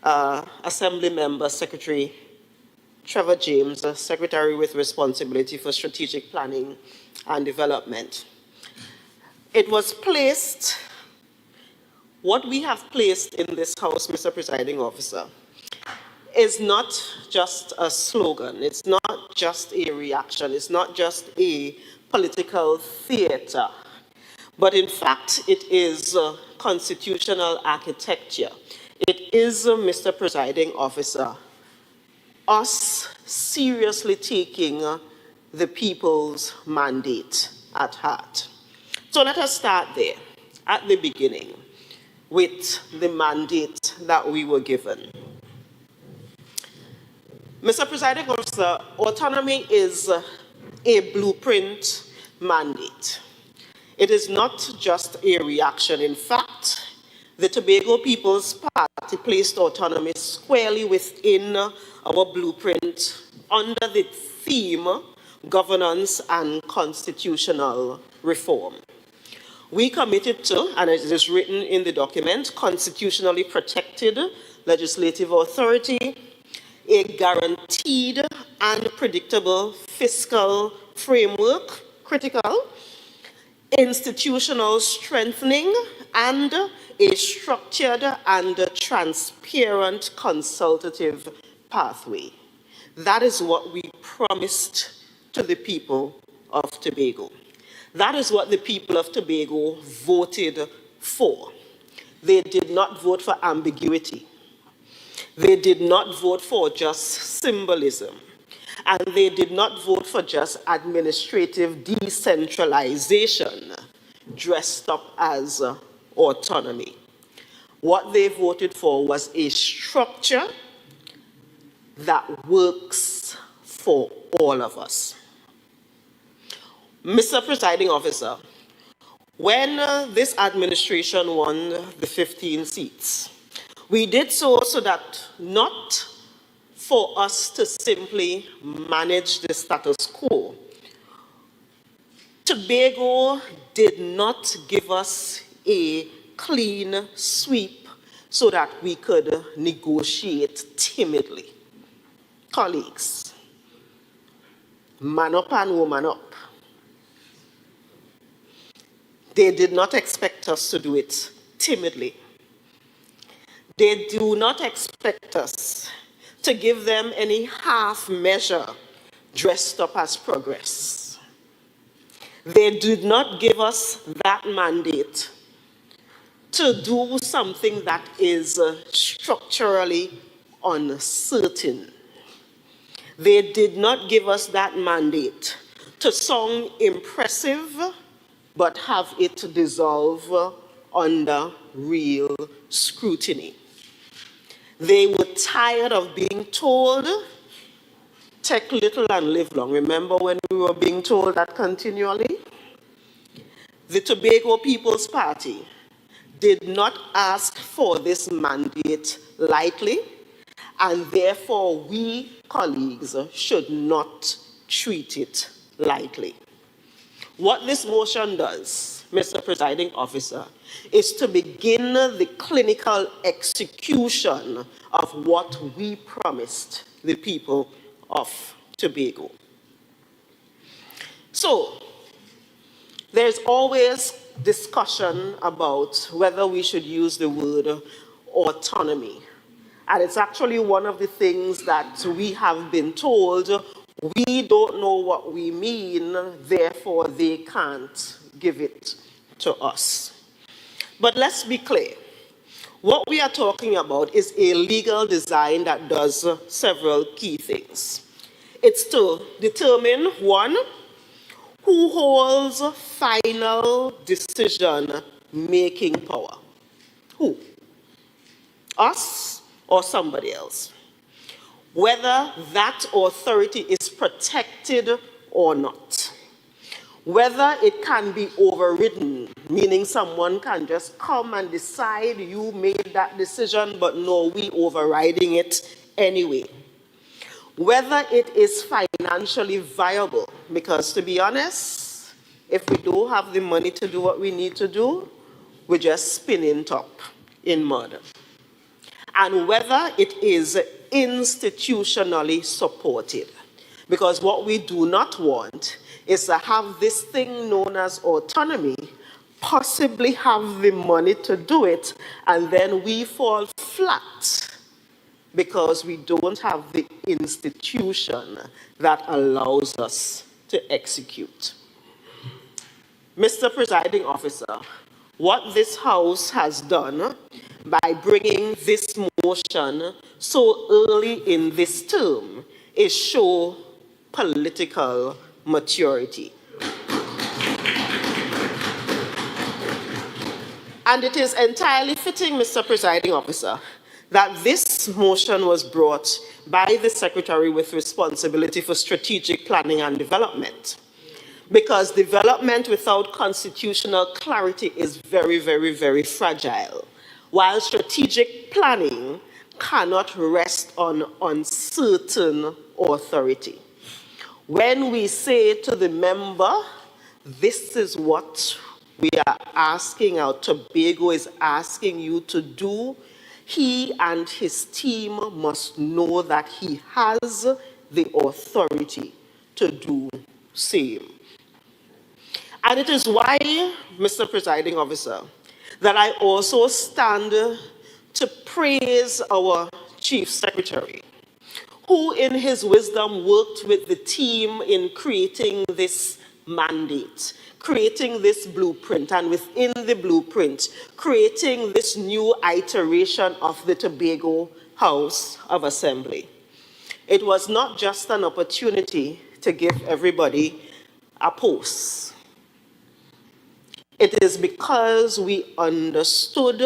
Assembly Member Secretary Trevor James, Secretary with responsibility for strategic planning and development. It was placed, what we have placed in this House, Mr. Presiding Officer, is not just a slogan, it's not just a reaction, it's not just a political theater, but in fact it is constitutional architecture. It is, Mr. Presiding Officer, us seriously taking the people's mandate at heart. So let us start there, at the beginning, with the mandate that we were given. Mr. Presiding Officer, autonomy is a blueprint mandate. It is not just a reaction. In fact, the Tobago People's Party placed autonomy squarely within our blueprint under the theme governance and constitutional reform. We committed to, and it is written in the document, constitutionally protected legislative authority, a guaranteed and predictable fiscal framework, critical, institutional strengthening, and a structured and transparent consultative pathway. That is what we promised to the people of Tobago. That is what the people of Tobago voted for. They did not vote for ambiguity. They did not vote for just symbolism. And they did not vote for just administrative decentralization dressed up as autonomy. What they voted for was a structure that works for all of us. Mr. Presiding Officer, when this administration won the 15 seats, we did so that not for us to simply manage the status quo. Tobago did not give us a clean sweep so that we could negotiate timidly. Colleagues, man up and woman up. They did not expect us to do it timidly. They do not expect us to give them any half measure dressed up as progress. They did not give us that mandate to do something that is structurally uncertain. They did not give us that mandate to sound impressive, but have it dissolve under real scrutiny. They were tired of being told, take little and live long. Remember when we were being told that continually? The Tobago People's Party did not ask for this mandate lightly, and therefore we, colleagues, should not treat it lightly. What this motion does, Mr. Presiding Officer, is to begin the clinical execution of what we promised the people of Tobago. So, there's always discussion about whether we should use the word autonomy. And it's actually one of the things that we have been told We don't know what we mean, therefore they can't give it to us. But let's be clear. What we are talking about is a legal design that does several key things. It's to determine, one, who holds final decision-making power. Who? Us or somebody else? Whether that authority is protected or not. Whether it can be overridden, meaning someone can just come and decide you made that decision, but no, we overriding it anyway. Whether it is financially viable, because to be honest, if we don't have the money to do what we need to do, we're just spinning top in mud. And whether it is institutionally supported. Because what we do not want is to have this thing known as autonomy, possibly have the money to do it, and then we fall flat because we don't have the institution that allows us to execute. Mr. Presiding Officer, what this House has done by bringing this motion so early in this term is show political maturity. And it is entirely fitting, Mr. Presiding Officer, that this motion was brought by the Secretary with responsibility for strategic planning and development. Because development without constitutional clarity is very, very, very fragile. While strategic planning cannot rest on uncertain authority. When we say to the member, this is what we are asking, our Tobago is asking you to do, he and his team must know that he has the authority to do same. And it is why, Mr. Presiding Officer, that I also stand to praise our Chief Secretary, who in his wisdom worked with the team in creating this mandate, creating this blueprint, and within the blueprint, creating this new iteration of the Tobago House of Assembly. It was not just an opportunity to give everybody a post. It is because we understood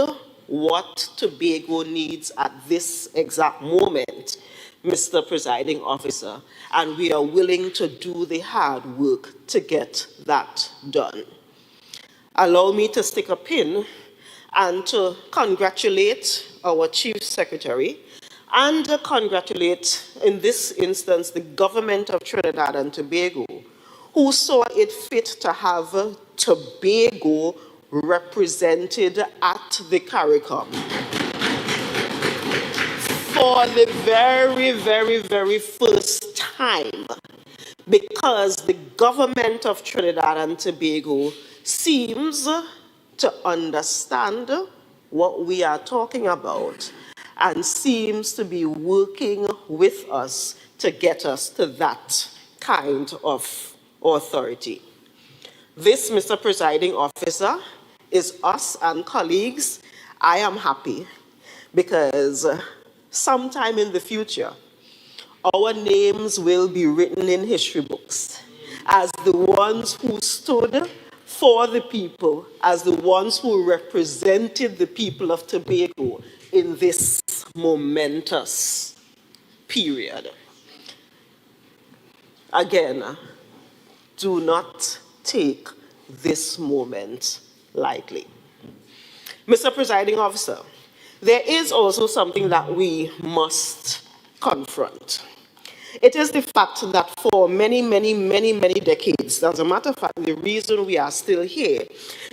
what Tobago needs at this exact moment, Mr. Presiding Officer, and we are willing to do the hard work to get that done. Allow me to stick a pin and to congratulate our Chief Secretary and congratulate, in this instance, the government of Trinidad and Tobago, who saw it fit to have Tobago represented at the CARICOM for the very, very, very first time, because the government of Trinidad and Tobago seems to understand what we are talking about and seems to be working with us to get us to that kind of authority. This, Mr. Presiding Officer, is us and colleagues. I am happy because sometime in the future, our names will be written in history books as the ones who stood for the people, as the ones who represented the people of Tobago in this momentous period. Again, do not take this moment lightly. Mr. Presiding Officer, there is also something that we must confront. It is the fact that for many, many, many, many decades, as a matter of fact, the reason we are still here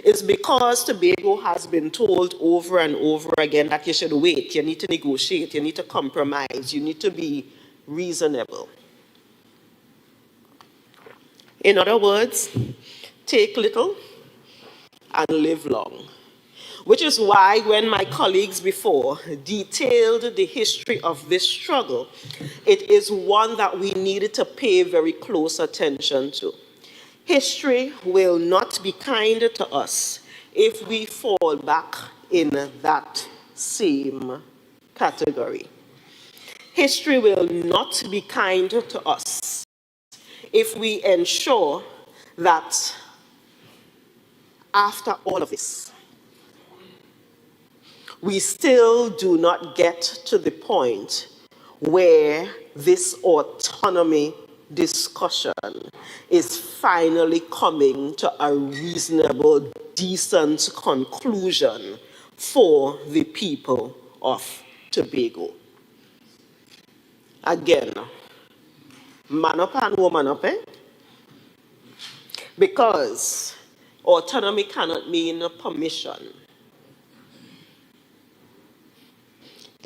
is because Tobago has been told over and over again that you should wait, you need to negotiate, you need to compromise, you need to be reasonable. In other words, take little and live long. which is why when my colleagues before detailed the history of this struggle, it is one that we needed to pay very close attention to. History will not be kind to us if we fall back in that same category. History will not be kind to us if we ensure that after all of this, we still do not get to the point where this autonomy discussion is finally coming to a reasonable, decent conclusion for the people of Tobago. Again, man up and woman up, eh? Because autonomy cannot mean permission.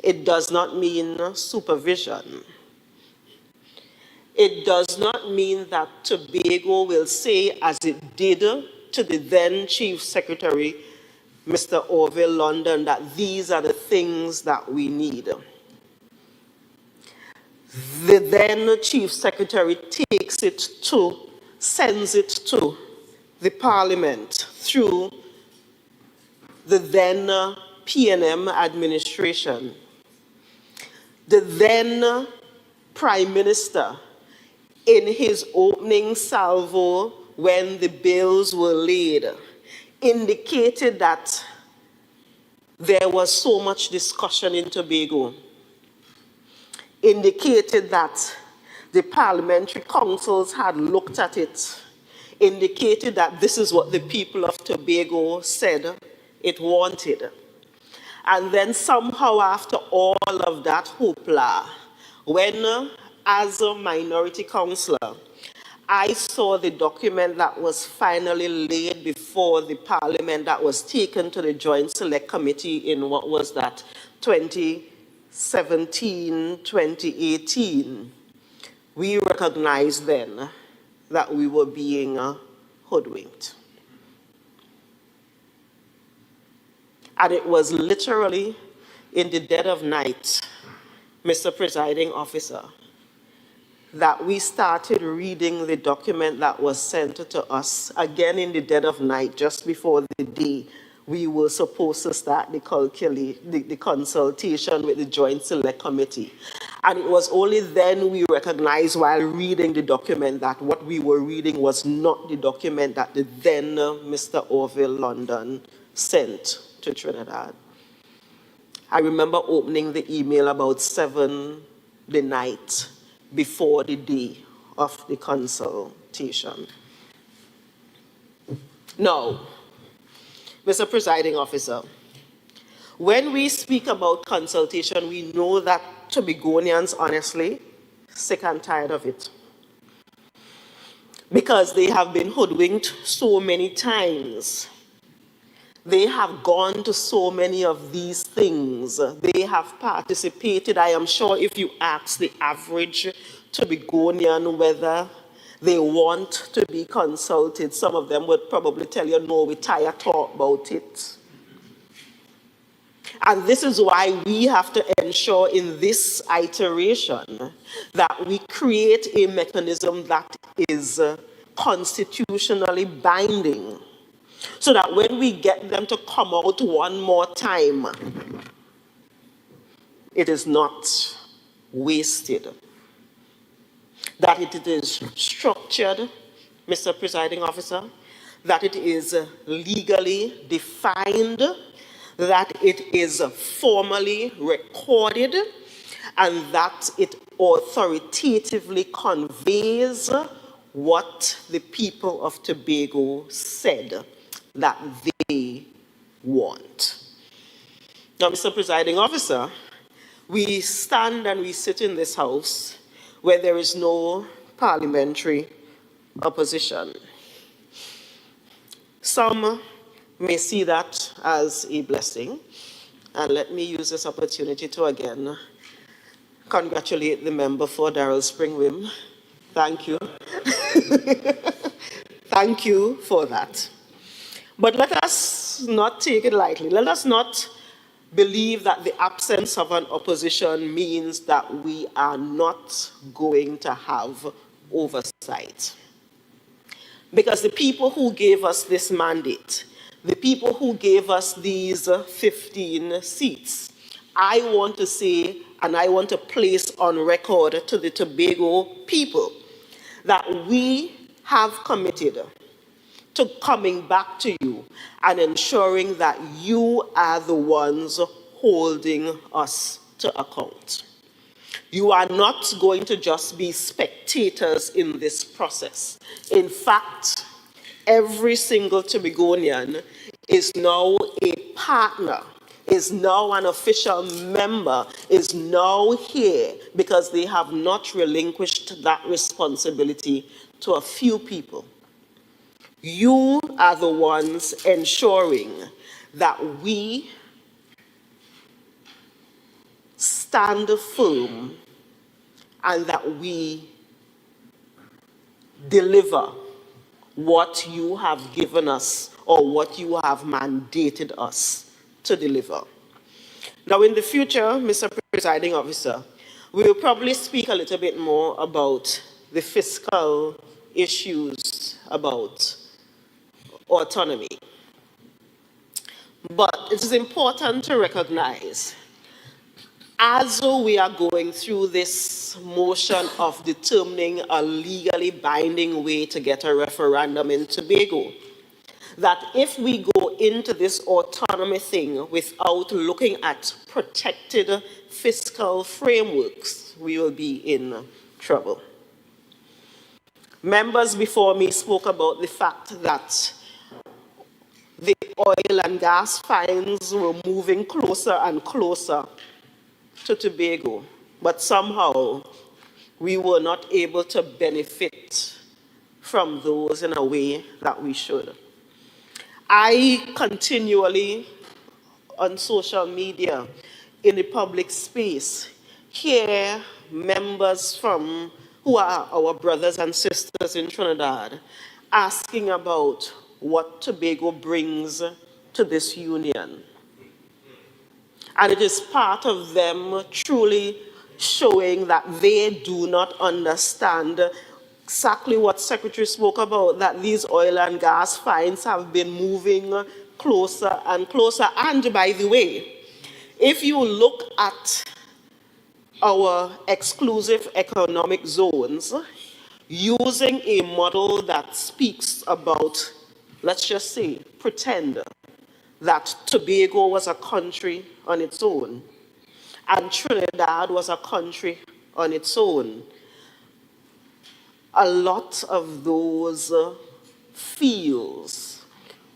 It does not mean supervision. It does not mean that Tobago will say, as it did to the then Chief Secretary, Mr. Orville London, that these are the things that we need. The then Chief Secretary sends it to the Parliament through the then PNM administration. The then Prime Minister, in his opening salvo when the bills were laid, indicated that there was so much discussion in Tobago, indicated that the parliamentary councils had looked at it, indicated that this is what the people of Tobago said it wanted. And then somehow after all of that hoopla, when as a minority councillor, I saw the document that was finally laid before the Parliament that was taken to the Joint Select Committee in what was that, 2017, 2018, we recognized then that we were being hoodwinked. And it was literally in the dead of night, Mr. Presiding Officer, that we started reading the document that was sent to us, again in the dead of night, just before the day we were supposed to start the consultation with the Joint Select Committee. And it was only then we recognized while reading the document that what we were reading was not the document that the then Mr. Orville London sent to Trinidad. I remember opening the email about 7 the night before the day of the consultation. Now, Mr. Presiding Officer, when we speak about consultation, we know that Tobagonians, honestly, sick and tired of it. Because they have been hoodwinked so many times. They have gone to so many of these things. They have participated. I am sure if you ask the average Tobagonian whether they want to be consulted, some of them would probably tell you, no, we're tired talk about it. And this is why we have to ensure in this iteration that we create a mechanism that is constitutionally binding, so that when we get them to come out one more time, it is not wasted. That it is structured, Mr. Presiding Officer, that it is legally defined, that it is formally recorded, and that it authoritatively conveys what the people of Tobago said that they want. Now, Mr. Presiding Officer, we stand and we sit in this house where there is no parliamentary opposition. Some may see that as a blessing, and let me use this opportunity to again congratulate the member for Darrell Springwim. Thank you. Thank you for that. But let us us not take it lightly. Let us not believe that the absence of an opposition means that we are not going to have oversight. Because the people who gave us this mandate, the people who gave us these 15 seats, I want to say, and I want to place on record to the Tobago people, that we have committed to coming back to you and ensuring that you are the ones holding us to account. You are not going to just be spectators in this process. In fact, every single Tobagonian is now a partner, is now an official member, is now here because they have not relinquished that responsibility to a few people. You are the ones ensuring that we stand firm and that we deliver what you have given us or what you have mandated us to deliver. Now, in the future, Mr. Presiding Officer, we will probably speak a little bit more about the fiscal issues about autonomy. But it is important to recognize, as we are going through this motion of determining a legally binding way to get a referendum in Tobago, that if we go into this autonomy thing without looking at protected fiscal frameworks, we will be in trouble. Members before me spoke about the fact that the oil and gas finds were moving closer and closer to Tobago, but somehow we were not able to benefit from those in a way that we should. I continually, on social media, in the public space, hear members from who are our brothers and sisters in Trinidad asking about what Tobago brings to this union. And it is part of them truly showing that they do not understand exactly what Secretary spoke about, that these oil and gas finds have been moving closer and closer. And by the way, if you look at our exclusive economic zones, using a model that speaks about, let's just say, pretend that Tobago was a country on its own and Trinidad was a country on its own, a lot of those fields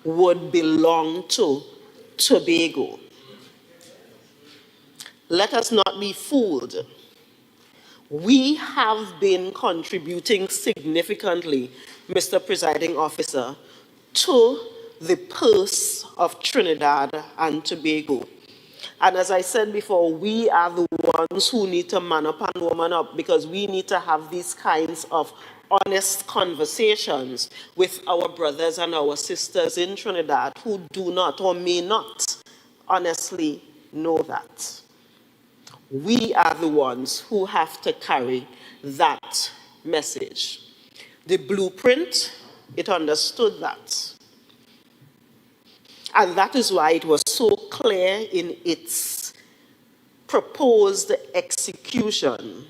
would belong to Tobago. Let us not be fooled. We have been contributing significantly, Mr. Presiding Officer, to the purse of Trinidad and Tobago. And as I said before, we are the ones who need to man up and woman up, because we need to have these kinds of honest conversations with our brothers and our sisters in Trinidad who do not or may not honestly know that. We are the ones who have to carry that message. The blueprint, it understood that. And that is why it was so clear in its proposed execution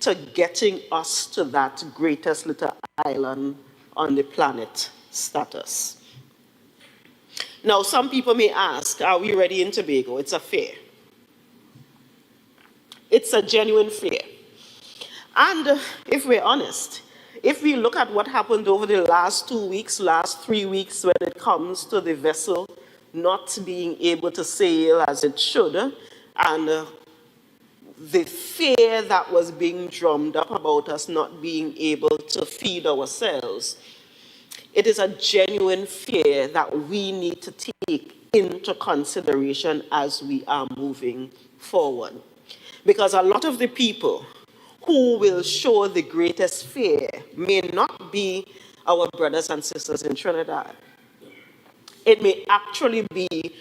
to getting us to that greatest little island on the planet status. Now, some people may ask, are we ready in Tobago? It's a fear. It's a genuine fear. And if we're honest, if we look at what happened over the last 2 weeks, last 3 weeks, when it comes to the vessel not being able to sail as it should, and the fear that was being drummed up about us not being able to feed ourselves, it is a genuine fear that we need to take into consideration as we are moving forward. Because a lot of the people who will show the greatest fear may not be our brothers and sisters in Trinidad. It may actually be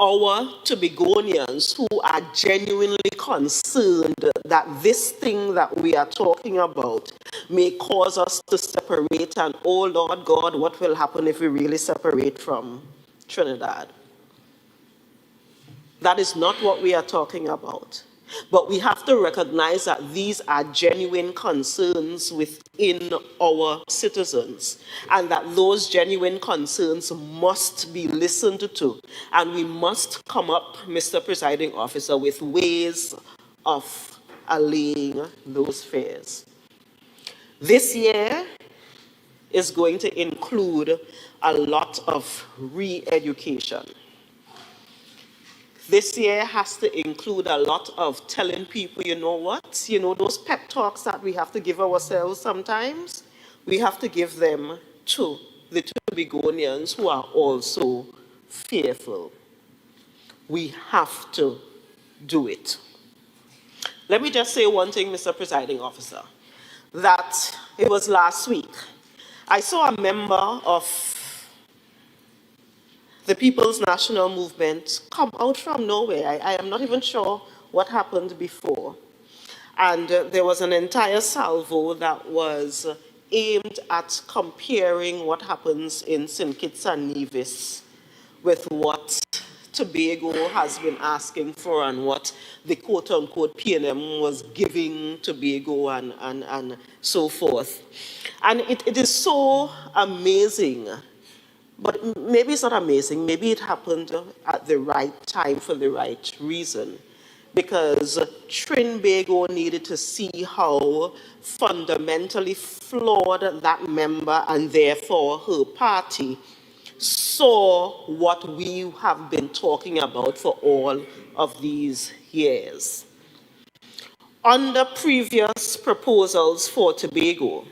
our Tobagonians who are genuinely concerned that this thing that we are talking about may cause us to separate, and oh Lord God, what will happen if we really separate from Trinidad? That is not what we are talking about. But we have to recognize that these are genuine concerns within our citizens, and that those genuine concerns must be listened to. And we must come up, Mr. Presiding Officer, with ways of allaying those fears. This year is going to include a lot of re-education. This year has to include a lot of telling people, you know what? You know, those pep talks that we have to give ourselves sometimes, we have to give them to the Tobagonians who are also fearful. We have to do it. Let me just say one thing, Mr. Presiding Officer, that it was last week. I saw a member of the People's National Movement come out from nowhere. I am not even sure what happened before. And there was an entire salvo that was aimed at comparing what happens in St. Kitts and Nevis with what Tobago has been asking for and what the quote-unquote PNM was giving Tobago and so forth. And it is so amazing. But maybe it's not amazing. Maybe it happened at the right time for the right reason. Because Trinbago needed to see how fundamentally flawed that member and therefore her party saw what we have been talking about for all of these years. Under previous proposals for Tobago,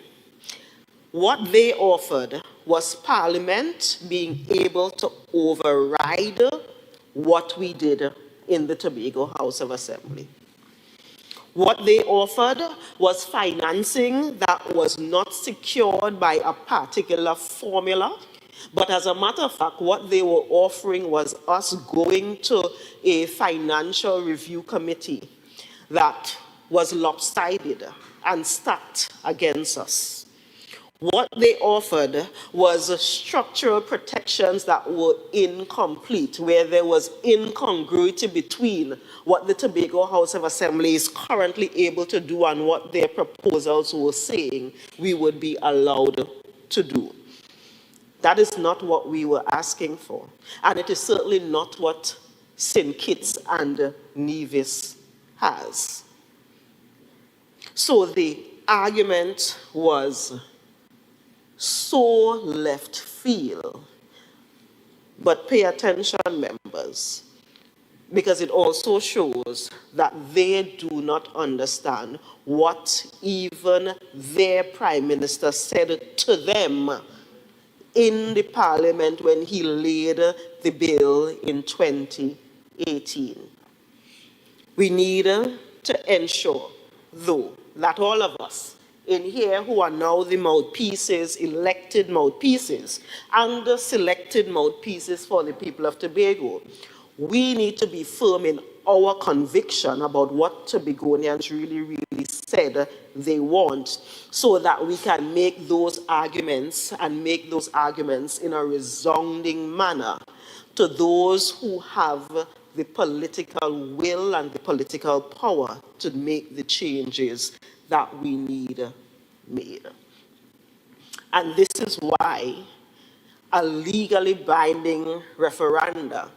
what they offered was Parliament being able to override what we did in the Tobago House of Assembly. What they offered was financing that was not secured by a particular formula, but as a matter of fact, what they were offering was us going to a financial review committee that was lopsided and stacked against us. What they offered was structural protections that were incomplete, where there was incongruity between what the Tobago House of Assembly is currently able to do and what their proposals were saying we would be allowed to do. That is not what we were asking for. And it is certainly not what St. Kitts and Nevis has. So the argument was so left field. But pay attention, members, because it also shows that they do not understand what even their Prime Minister said to them in the Parliament when he laid the bill in 2018. We need to ensure, though, that all of us in here who are now the mouthpieces, elected mouthpieces, and the selected mouthpieces for the people of Tobago, we need to be firm in our conviction about what Tobagonians really said they want, so that we can make those arguments and make those arguments in a resounding manner to those who have the political will and the political power to make the changes that we need made. And this is why a legally binding referenda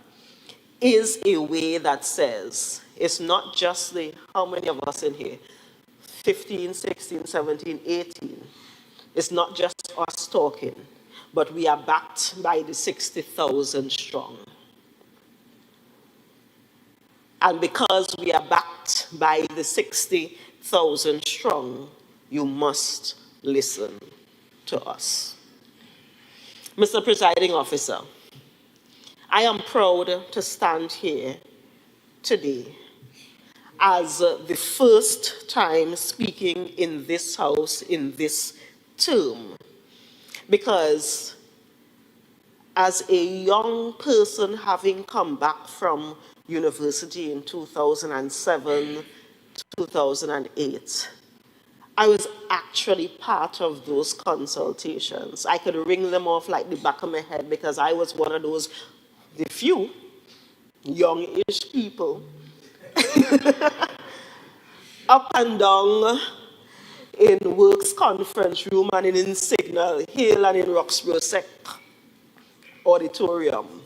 is a way that says it's not just the, how many of us in here, 15, 16, 17, 18. It's not just us talking, but we are backed by the 60,000 strong. And because we are backed by the 60,000 strong, you must listen to us. Mr. Presiding Officer, I am proud to stand here today as the first time speaking in this House in this term, because as a young person having come back from university in 2007, 2008, I was actually part of those consultations. I could ring them off like the back of my head because I was one of those, the few young-ish people up and down in Works Conference Room and in Signal Hill and in Roxborough Sec Auditorium.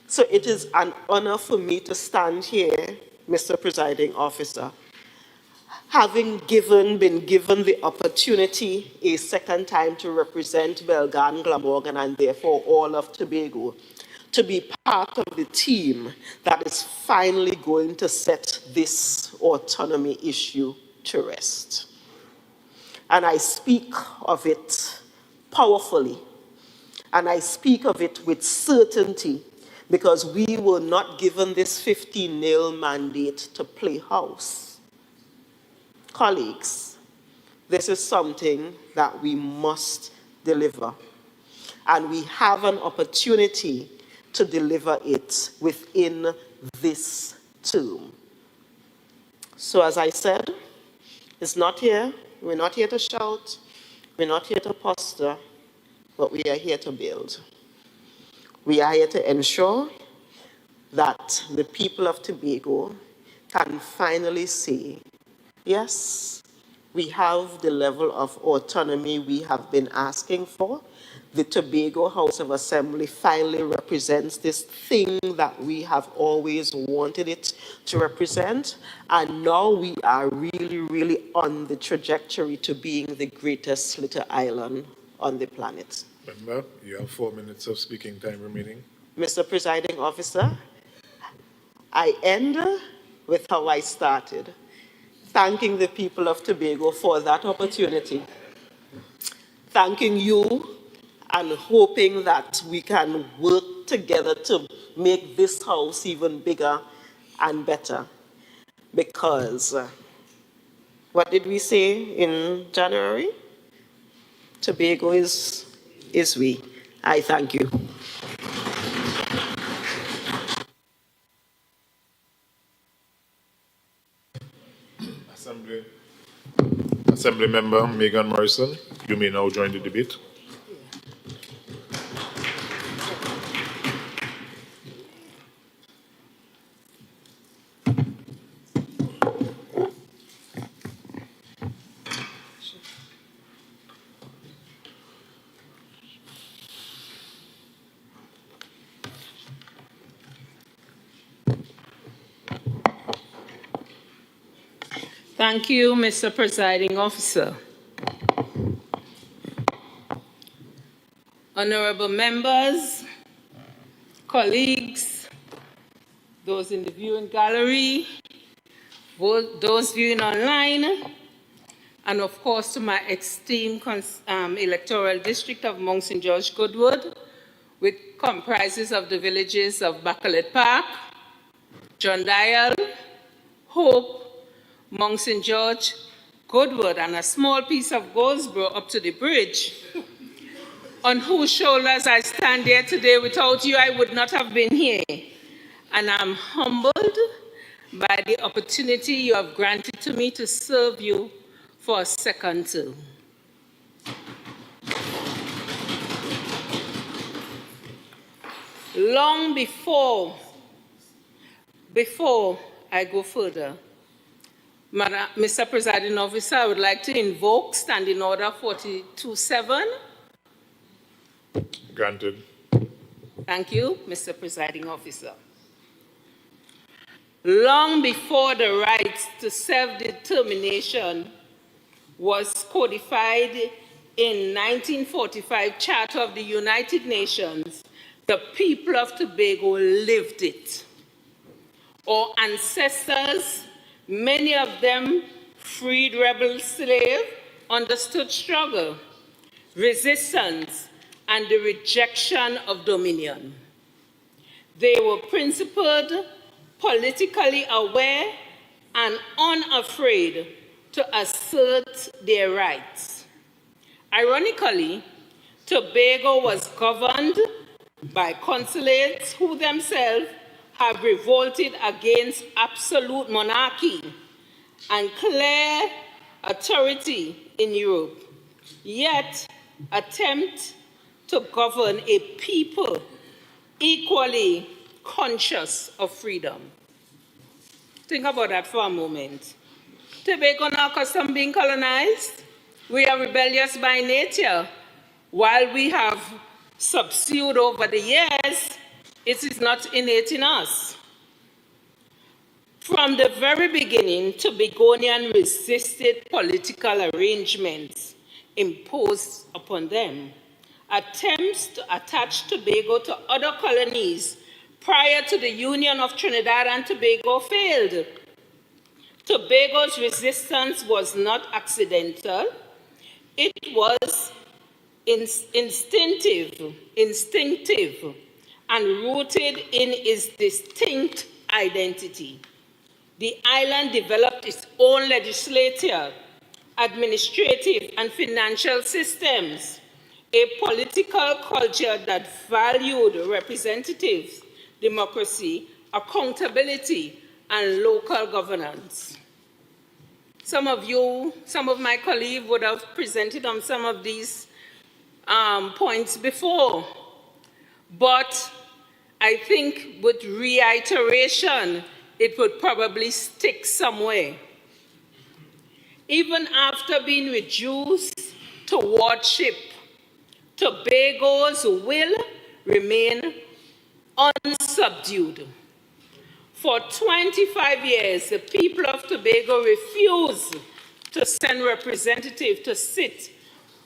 So it is an honor for me to stand here, Mr. Presiding Officer, having been given the opportunity a second time to represent Belgan, Glamorgan, and therefore all of Tobago, to be part of the team that is finally going to set this autonomy issue to rest. And I speak of it powerfully, and I speak of it with certainty, because we were not given this 15-0 mandate to play house. Colleagues, this is something that we must deliver, and we have an opportunity to deliver it within this term. So as I said, it's not here. We're not here to shout. We're not here to posture, but we are here to build. We are here to ensure that the people of Tobago can finally say, yes, we have the level of autonomy we have been asking for. The Tobago House of Assembly finally represents this thing that we have always wanted it to represent. And now we are really, really on the trajectory to being the greatest little island on the planet. Member, you have 4 minutes of speaking time remaining. Mr. Presiding Officer, I end with how I started, thanking the people of Tobago for that opportunity, thanking you, and hoping that we can work together to make this house even bigger and better. Because what did we say in January? Tobago is we. I thank you. Assembly Member Megan Morrison, you may now join the debate. Thank you, Mr. Presiding Officer. Honorable members, colleagues, those in the viewing gallery, those viewing online, and of course to my esteemed electoral district of Mount St. George Goodwood, which comprises of the villages of Bacalet Park, John Dial, Hope, Mount St. George, Goodwood, and a small piece of Goldsboro up to the bridge, on whose shoulders I stand here today. Without you, I would not have been here. And I'm humbled by the opportunity you have granted to me to serve you for a second term. Long before I go further, Mr. Presiding Officer, I would like to invoke Standing Order 42.7. Granted. Thank you, Mr. Presiding Officer. Long before the right to self-determination was codified in 1945 Charter of the United Nations, the people of Tobago lived it. Our ancestors, many of them freed rebel slaves, understood struggle, resistance, and the rejection of dominion. They were principled, politically aware, and unafraid to assert their rights. Ironically, Tobago was governed by consulates who themselves have revolted against absolute monarchy and clear authority in Europe, yet attempt to govern a people equally conscious of freedom. Think about that for a moment. Tobago now accustomed being colonized. We are rebellious by nature. While we have subsued over the years, it is not innate in us. From the very beginning, Tobagonians resisted political arrangements imposed upon them. Attempts to attach Tobago to other colonies prior to the Union of Trinidad and Tobago failed. Tobago's resistance was not accidental. It was instinctive, and rooted in its distinct identity. The island developed its own legislature, administrative and financial systems, a political culture that valued representatives, democracy, accountability, and local governance. Some of my colleagues would have presented on some of these points before, but I think with reiteration, it would probably stick somewhere. Even after being reduced to wardship, Tobago's will remain unsubdued. For 25 years, the people of Tobago refused to send representatives to sit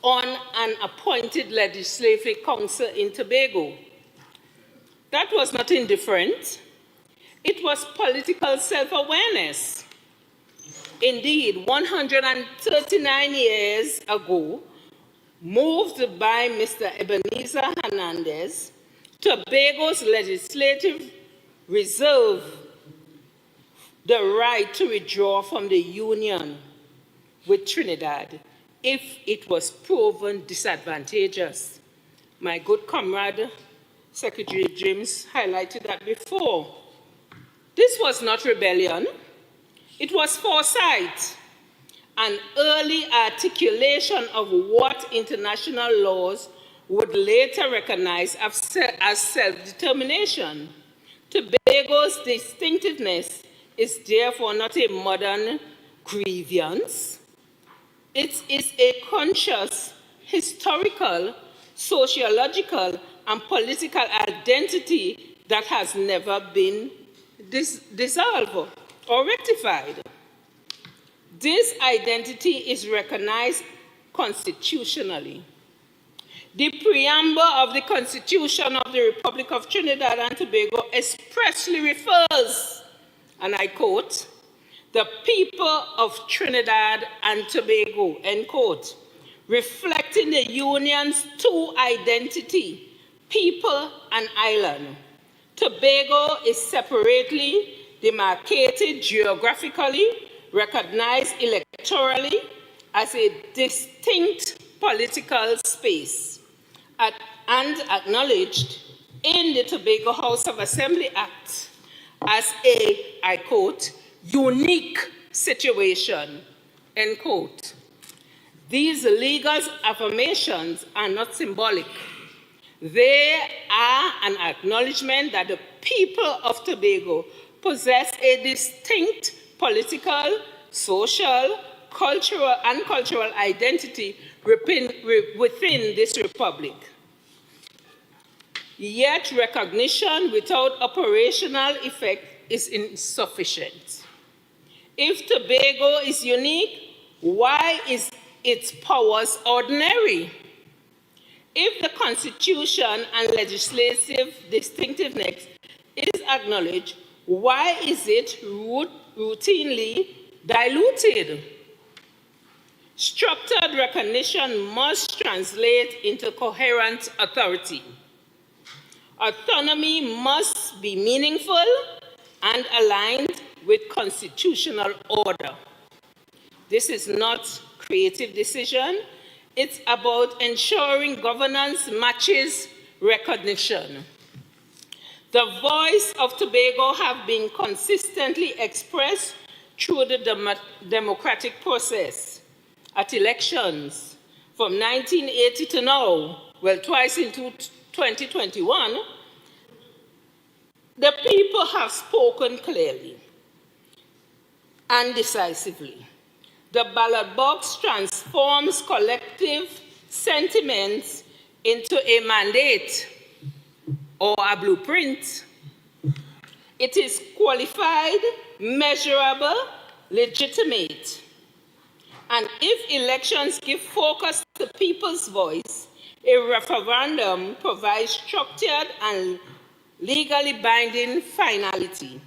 on an appointed legislative council in Tobago. That was not indifferent. It was political self-awareness. Indeed, 139 years ago, moved by Mr. Ebenezer Hernandez, Tobago's legislative reserved the right to withdraw from the union with Trinidad if it was proven disadvantageous. My good comrade, Secretary James, highlighted that before. This was not rebellion. It was foresight, an early articulation of what international laws would later recognize as self-determination. Tobago's distinctiveness is therefore not a modern grievance. It is a conscious, historical, sociological, and political identity that has never been dissolved or rectified. This identity is recognized constitutionally. The preamble of the Constitution of the Republic of Trinidad and Tobago expressly refers, and I quote, "the people of Trinidad and Tobago," end quote, reflecting the union's two identity, people and island. Tobago is separately demarcated geographically, recognized electorally as a distinct political space, and acknowledged in the Tobago House of Assembly Act as a, I quote, "unique situation," end quote. These legal affirmations are not symbolic. They are an acknowledgement that the people of Tobago possess a distinct political, social, cultural, and cultural identity within this republic. Yet recognition without operational effect is insufficient. If Tobago is unique, why is its powers ordinary? If the Constitution and legislative distinctiveness is acknowledged, why is it routinely diluted? Structured recognition must translate into coherent authority. Autonomy must be meaningful and aligned with constitutional order. This is not creative decision. It's about ensuring governance matches recognition. The voice of Tobago have been consistently expressed through the democratic process at elections from 1980 to now, well, twice in 2021, the people have spoken clearly and decisively. The ballot box transforms collective sentiments into a mandate or a blueprint. It is qualified, measurable, legitimate. And if elections give focus to people's voice, a referendum provides structured and legally binding finality.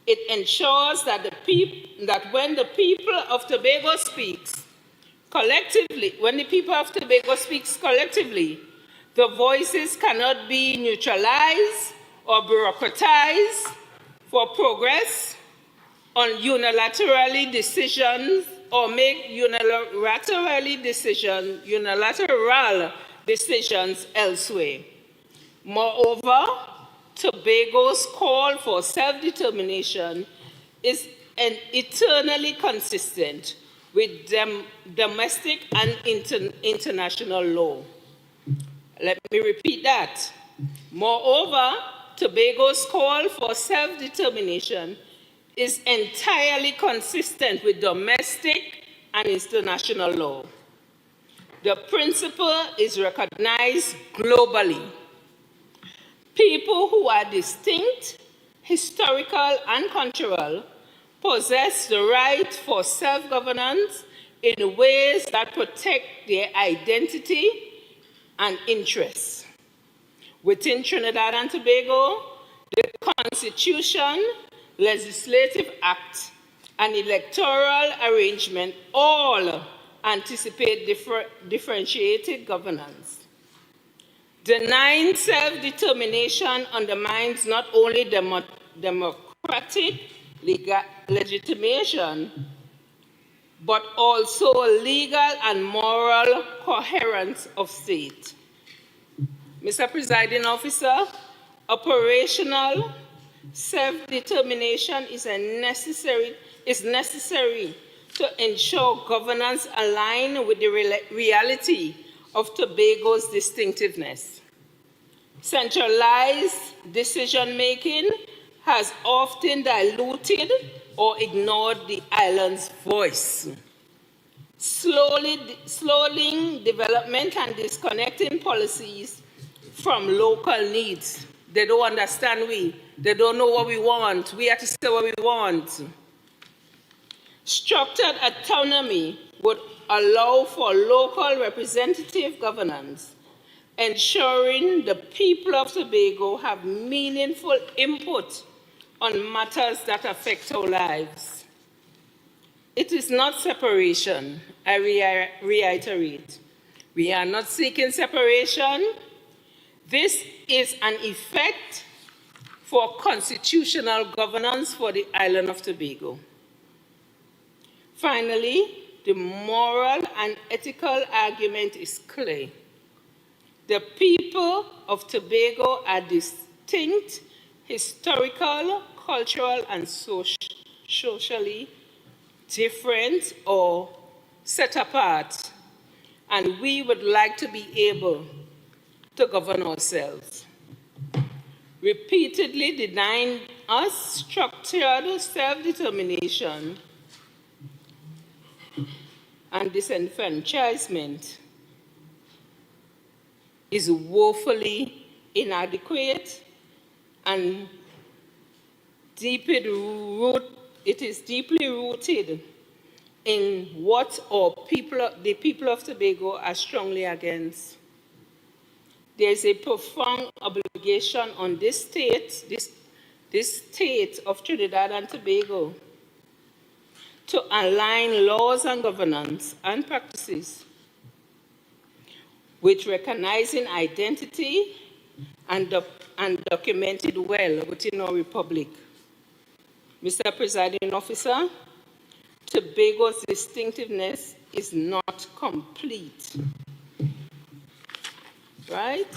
It ensures that when the people of Tobago speaks collectively, the voices cannot be neutralized or bureaucratized for progress on unilateral decisions or make unilateral decisions elsewhere. Moreover, Tobago's call for self-determination is eternally consistent with domestic and international law. Let me repeat that. Moreover, Tobago's call for self-determination is entirely consistent with domestic and international law. The principle is recognized globally. People who are distinct, historical, and cultural possess the right for self-governance in ways that protect their identity and interests. Within Trinidad and Tobago, the Constitution, Legislative Act, and electoral arrangement all anticipate differentiated governance. Denying self-determination undermines not only democratic legitimation, but also legal and moral coherence of state. Mr. Presiding Officer, operational self-determination is necessary to ensure governance align with the reality of Tobago's distinctiveness. Centralized decision-making has often diluted or ignored the island's voice, slowing development and disconnecting policies from local needs. They don't understand we. They don't know what we want. We have to say what we want. Structured autonomy would allow for local representative governance, ensuring the people of Tobago have meaningful input on matters that affect our lives. It is not separation, I reiterate. We are not seeking separation. This is an effect for constitutional governance for the island of Tobago. Finally, the moral and ethical argument is clear. The people of Tobago are distinct, historical, cultural, and socially different or set apart, and we would like to be able to govern ourselves. Repeatedly denying us structured self-determination and disenfranchisement is woefully inadequate and it is deeply rooted in what the people of Tobago are strongly against. There is a profound obligation on this state of Trinidad and Tobago to align laws and governance and practices with recognizing identity and documented well within our republic. Mr. Presiding Officer, Tobago's distinctiveness is not complete, right?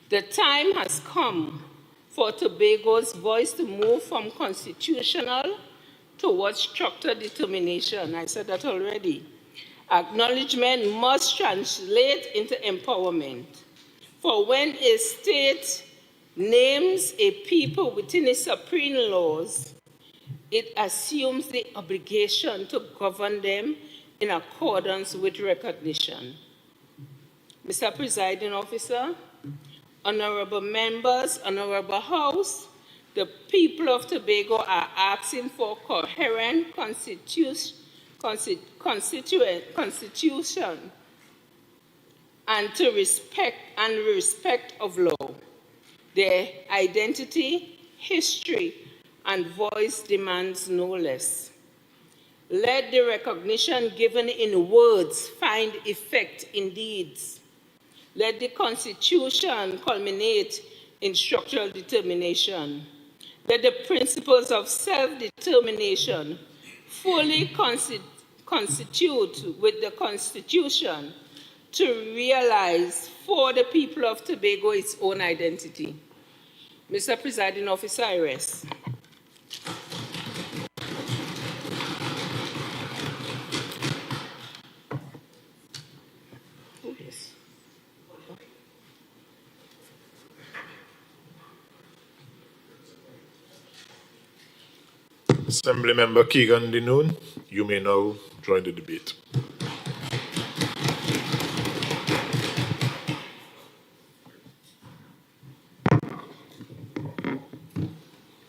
The time has come for Tobago's voice to move from constitutional towards structured determination. I said that already. Acknowledgement must translate into empowerment. For when a state names a people within its supreme laws, it assumes the obligation to govern them in accordance with recognition. Mr. Presiding Officer, honorable members, honorable House, the people of Tobago are asking for coherent constitution and to respect of law. Their identity, history, and voice demands no less. Let the recognition given in words find effect in deeds. Let the Constitution culminate in structural determination. Let the principles of self-determination fully constitute with the Constitution to realize for the people of Tobago its own identity. Mr. Presiding Officer, I rest. Assembly Member Keegan Dinoon, you may now join the debate.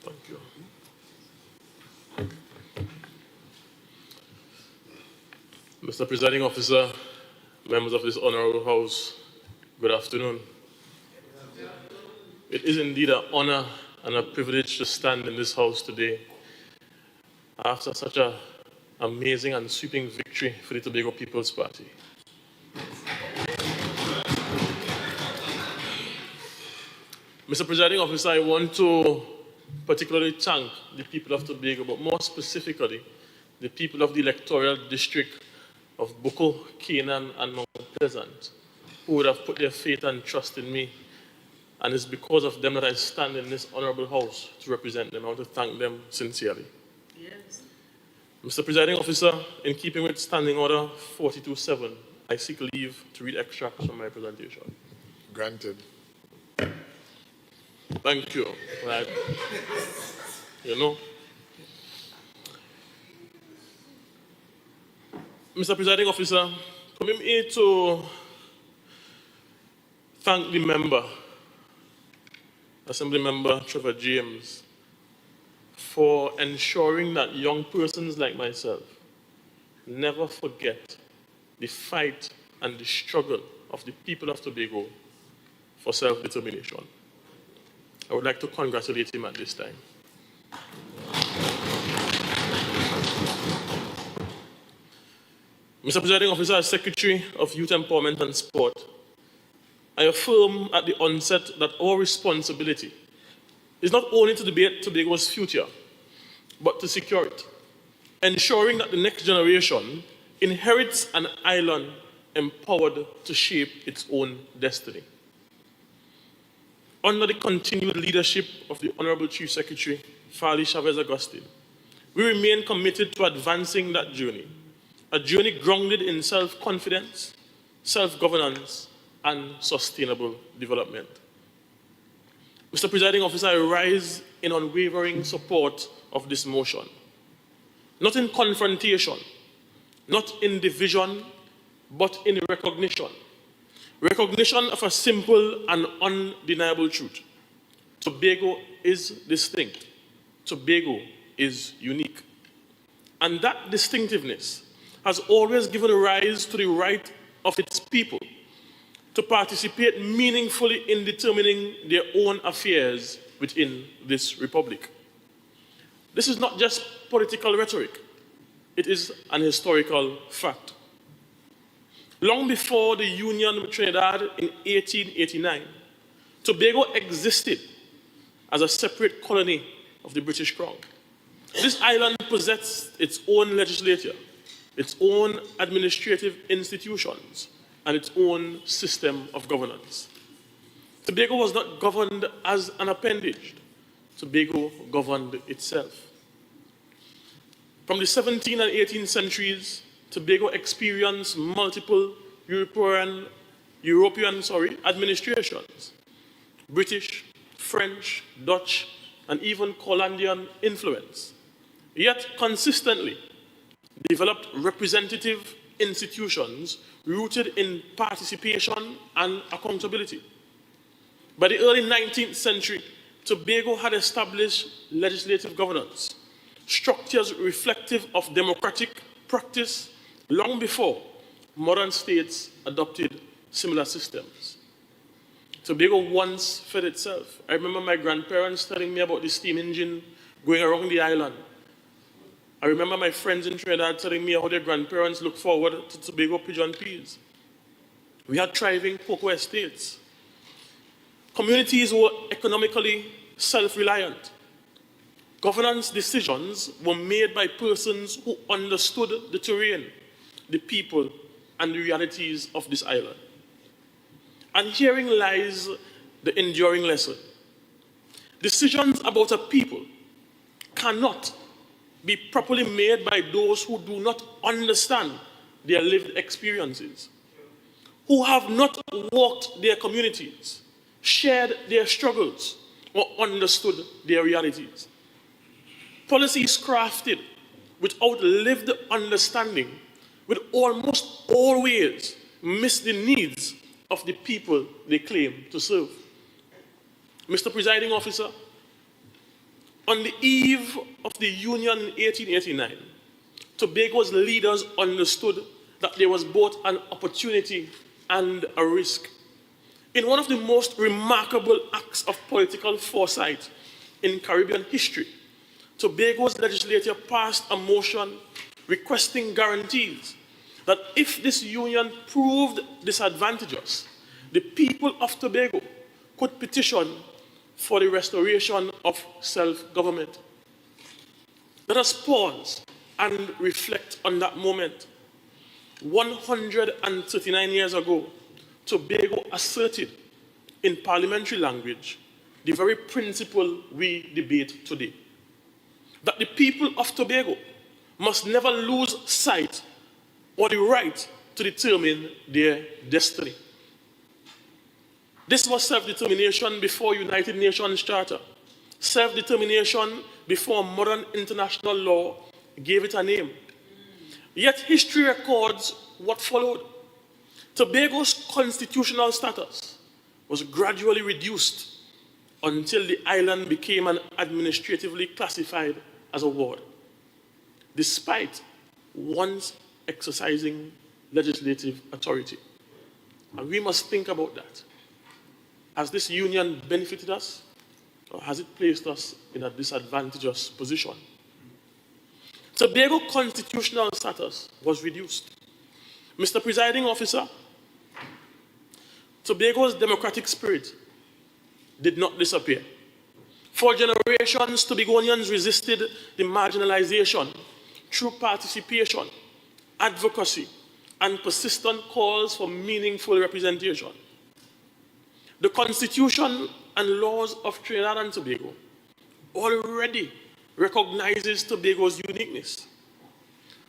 Thank you. Mr. Presiding Officer, members of this honorable House, good afternoon. It is indeed an honor and a privilege to stand in this House today after such an amazing and sweeping victory for the Tobago People's Party. Mr. Presiding Officer, I want to particularly thank the people of Tobago, but more specifically, the people of the electoral district of Bucco, Canaan, and Mount Pleasant, who would have put their faith and trust in me. And it's because of them that I stand in this honorable House to represent them. I want to thank them sincerely. Yes. Mr. Presiding Officer, in keeping with Standing Order 42.7, I seek leave to read extracts from my presentation. Granted. Thank you. Mr. Presiding Officer, permit me to thank the member, Assembly Member Trevor James, for ensuring that young persons like myself never forget the fight and the struggle of the people of Tobago for self-determination. I would like to congratulate him at this time. Mr. Presiding Officer, as Secretary of Youth Empowerment and Sport, I affirm at the onset that our responsibility is not only to debate Tobago's future, but to secure it, ensuring that the next generation inherits an island empowered to shape its own destiny. Under the continued leadership of the Honorable Chief Secretary, Farley Chavez Agustin, we remain committed to advancing that journey, a journey grounded in self-confidence, self-governance, and sustainable development. Mr. Presiding Officer, I rise in unwavering support of this motion, not in confrontation, not in division, but in recognition. Recognition of a simple and undeniable truth. Tobago is distinct. Tobago is unique. And that distinctiveness has always given rise to the right of its people to participate meaningfully in determining their own affairs within this republic. This is not just political rhetoric. It is an historical fact. Long before the union with Trinidad in 1889, Tobago existed as a separate colony of the British Crown. This island possessed its own legislature, its own administrative institutions, and its own system of governance. Tobago was not governed as an appendage. Tobago governed itself. From the 17th and 18th centuries, Tobago experienced multiple European administrations, British, French, Dutch, and even Colombian influence, yet consistently developed representative institutions rooted in participation and accountability. By the early 19th century, Tobago had established legislative governance, structures reflective of democratic practice long before modern states adopted similar systems. Tobago once fed itself. I remember my grandparents telling me about the steam engine going around the island. I remember my friends in Trinidad telling me how their grandparents looked forward to Tobago pigeon peas. We had thriving cocoa estates. Communities were economically self-reliant. Governance decisions were made by persons who understood the terrain, the people, and the realities of this island. And herein lies the enduring lesson. Decisions about a people cannot be properly made by those who do not understand their lived experiences, who have not walked their communities, shared their struggles, or understood their realities. Policies crafted without lived understanding will almost always miss the needs of the people they claim to serve. Mr. Presiding Officer, on the eve of the Union in 1889, Tobago's leaders understood that there was both an opportunity and a risk. In one of the most remarkable acts of political foresight in Caribbean history, Tobago's legislature passed a motion requesting guarantees that if this union proved disadvantageous, the people of Tobago could petition for the restoration of self-government. Let us pause and reflect on that moment. 139 years ago, Tobago asserted in parliamentary language the very principle we debate today, that the people of Tobago must never lose sight or the right to determine their destiny. This was self-determination before United Nations Charter, self-determination before modern international law gave it a name. Yet history records what followed. Tobago's constitutional status was gradually reduced until the island became administratively classified as a ward, despite once exercising legislative authority. And we must think about that. Has this union benefited us, or has it placed us in a disadvantageous position? Tobago constitutional status was reduced. Mr. Presiding Officer, Tobago's democratic spirit did not disappear. For generations, Tobagonians resisted the marginalization through participation, advocacy, and persistent calls for meaningful representation. The Constitution and laws of Trinidad and Tobago already recognizes Tobago's uniqueness.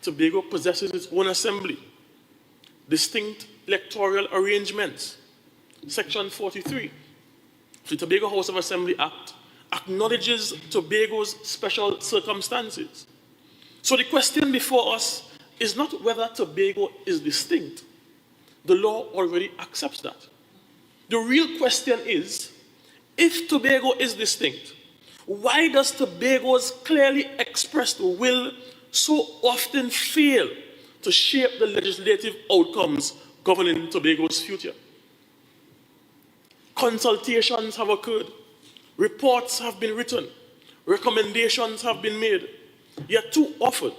Tobago possesses its own assembly, distinct electoral arrangements. Section 43 of the Tobago House of Assembly Act acknowledges Tobago's special circumstances. So the question before us is not whether Tobago is distinct. The law already accepts that. The real question is, if Tobago is distinct, why does Tobago's clearly expressed will so often fail to shape the legislative outcomes governing Tobago's future? Consultations have occurred, reports have been written, recommendations have been made, yet too often,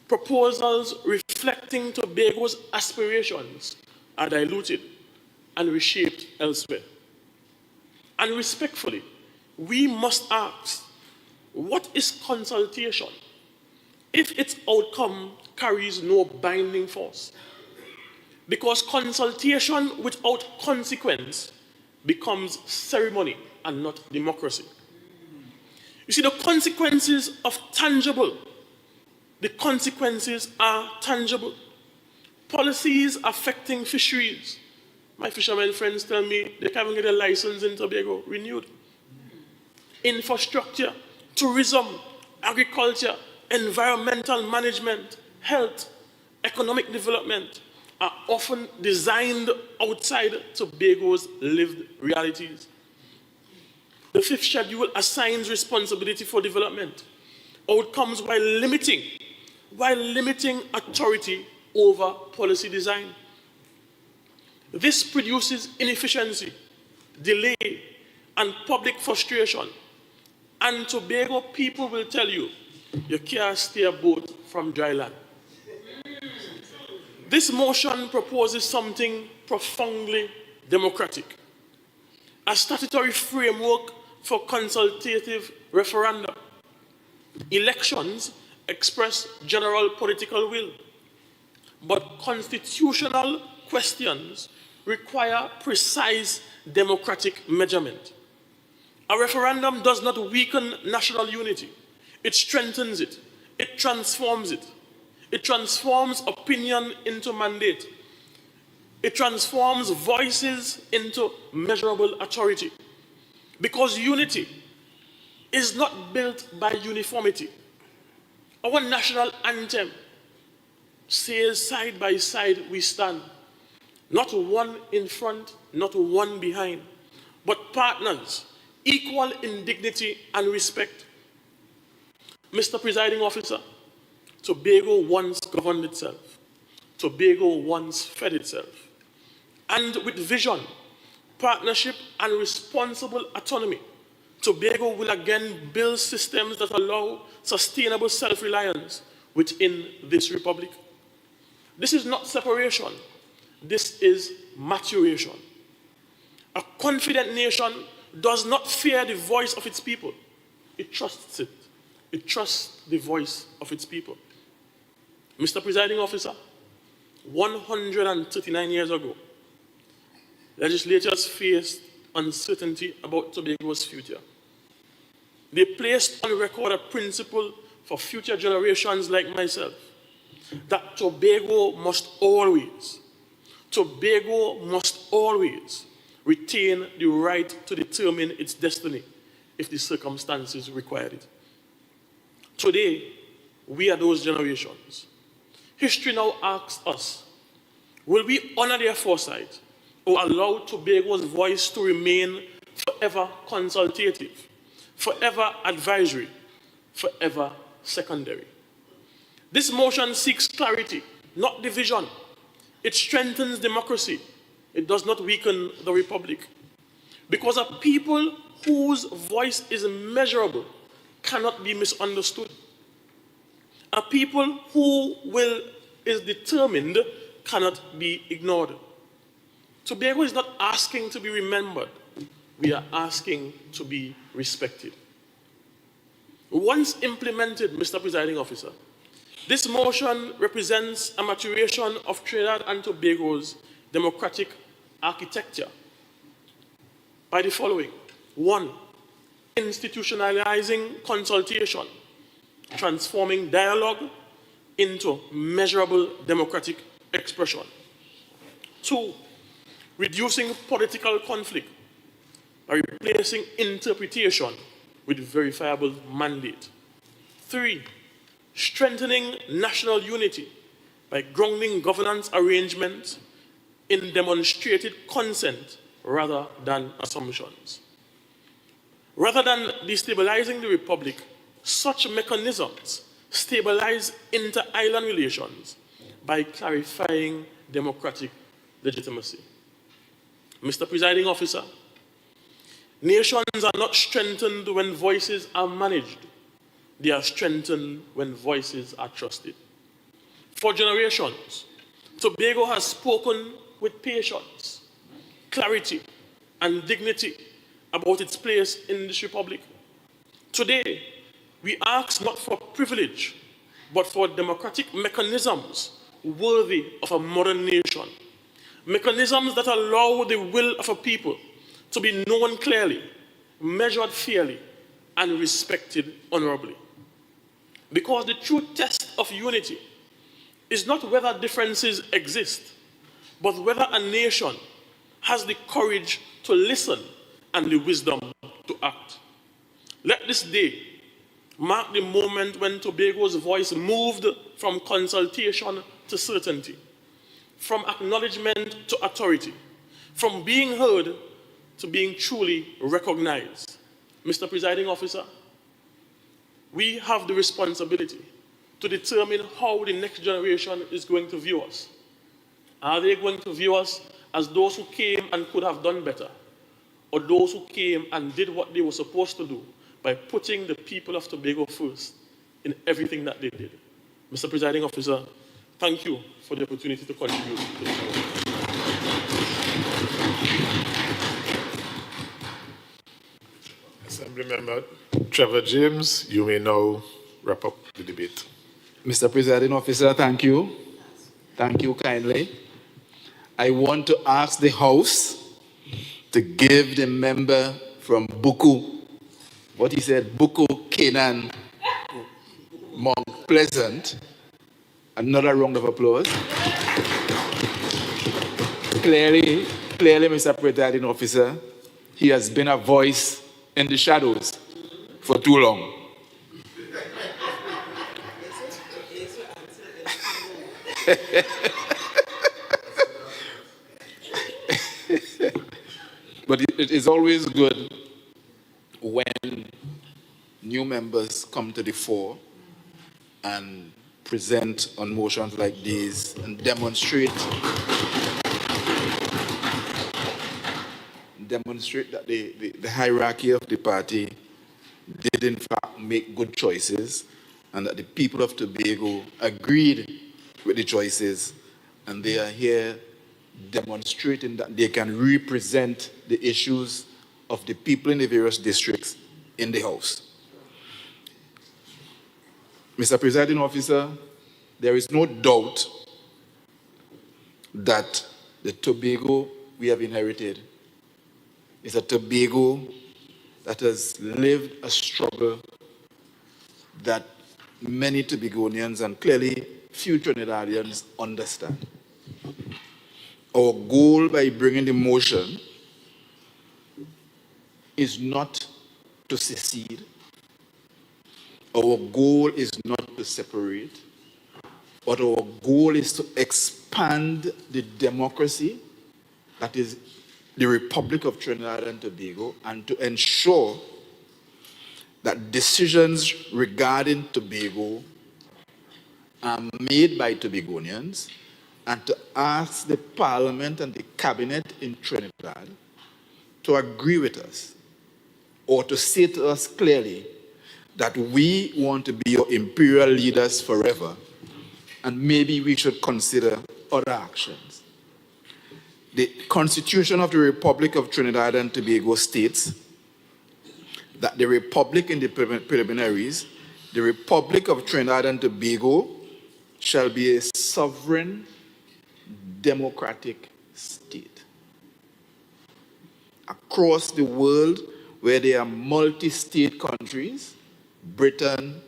proposals reflecting Tobago's aspirations are diluted and reshaped elsewhere. And respectfully, we must ask, what is consultation if its outcome carries no binding force? Because consultation without consequence becomes ceremony and not democracy. You see, the consequences are tangible. Policies affecting fisheries. My fishermen friends tell me they can't even get a license in Tobago renewed. Infrastructure, tourism, agriculture, environmental management, health, economic development are often designed outside Tobago's lived realities. The fifth schedule assigns responsibility for development outcomes while limiting authority over policy design. This produces inefficiency, delay, and public frustration. And Tobago people will tell you, you can't steer a boat from dry land. This motion proposes something profoundly democratic, a statutory framework for consultative referenda. Elections express general political will, but constitutional questions require precise democratic measurement. A referendum does not weaken national unity. It strengthens it. It transforms it. It transforms opinion into mandate. It transforms voices into measurable authority. Because unity is not built by uniformity. Our national anthem says, side by side we stand. Not one in front, not one behind, but partners, equal in dignity and respect. Mr. Presiding Officer, Tobago once governed itself. Tobago once fed itself. And with vision, partnership, and responsible autonomy, Tobago will again build systems that allow sustainable self-reliance within this republic. This is not separation. This is maturation. A confident nation does not fear the voice of its people. It trusts it. It trusts the voice of its people. Mr. Presiding Officer, 139 years ago, legislators faced uncertainty about Tobago's future. They placed on record a principle for future generations like myself, that Tobago must always retain the right to determine its destiny if the circumstances required it. Today, we are those generations. History now asks us, will we honor their foresight or allow Tobago's voice to remain forever consultative, forever advisory, forever secondary? This motion seeks clarity, not division. It strengthens democracy. It does not weaken the republic. Because a people whose voice is measurable cannot be misunderstood. A people who is determined cannot be ignored. Tobago is not asking to be remembered. We are asking to be respected. Once implemented, Mr. Presiding Officer, this motion represents a maturation of Trinidad and Tobago's democratic architecture by the following. 1, institutionalizing consultation, transforming dialogue into measurable democratic expression. 2, reducing political conflict by replacing interpretation with verifiable mandate. 3, strengthening national unity by grounding governance arrangements in demonstrated consent rather than assumptions. Rather than destabilizing the republic, such mechanisms stabilize inter-island relations by clarifying democratic legitimacy. Mr. Presiding Officer, nations are not strengthened when voices are managed. They are strengthened when voices are trusted. For generations, Tobago has spoken with patience, clarity, and dignity about its place in this republic. Today, we ask not for privilege, but for democratic mechanisms worthy of a modern nation. Mechanisms that allow the will of a people to be known clearly, measured fairly, and respected honorably. Because the true test of unity is not whether differences exist, but whether a nation has the courage to listen and the wisdom to act. Let this day mark the moment when Tobago's voice moved from consultation to certainty, from acknowledgement to authority, from being heard to being truly recognized. Mr. Presiding Officer, we have the responsibility to determine how the next generation is going to view us. Are they going to view us as those who came and could have done better, or those who came and did what they were supposed to do by putting the people of Tobago first in everything that they did? Mr. Presiding Officer, thank you for the opportunity to contribute to this. Assembly Member Trevor James, you may now wrap up the debate. Mr. Presiding Officer, thank you. Thank you kindly. I want to ask the House to give the member from Buku, what he said, Buku, Canaan, Mount Pleasant, another round of applause. Clearly, Mr. Presiding Officer, he has been a voice in the shadows for too long. But it is always good when new members come to the fore and present on motions like these and demonstrate that the hierarchy of the party did in fact make good choices, and that the people of Tobago agreed with the choices, and they are here demonstrating that they can represent the issues of the people in the various districts in the House. Mr. Presiding Officer, there is no doubt that the Tobago we have inherited is a Tobago that has lived a struggle that many Tobagonians and clearly few Trinidadians understand. Our goal by bringing the motion is not to secede. Our goal is not to separate, but our goal is to expand the democracy that is the Republic of Trinidad and Tobago, and to ensure that decisions regarding Tobago are made by Tobagonians, and to ask the Parliament and the Cabinet in Trinidad to agree with us, or to say to us clearly that we want to be your imperial leaders forever, and maybe we should consider other actions. The Constitution of the Republic of Trinidad and Tobago states that the Republic in the preliminaries, the Republic of Trinidad and Tobago shall be a sovereign, democratic state. Across the world, where there are multi-state countries, Britain,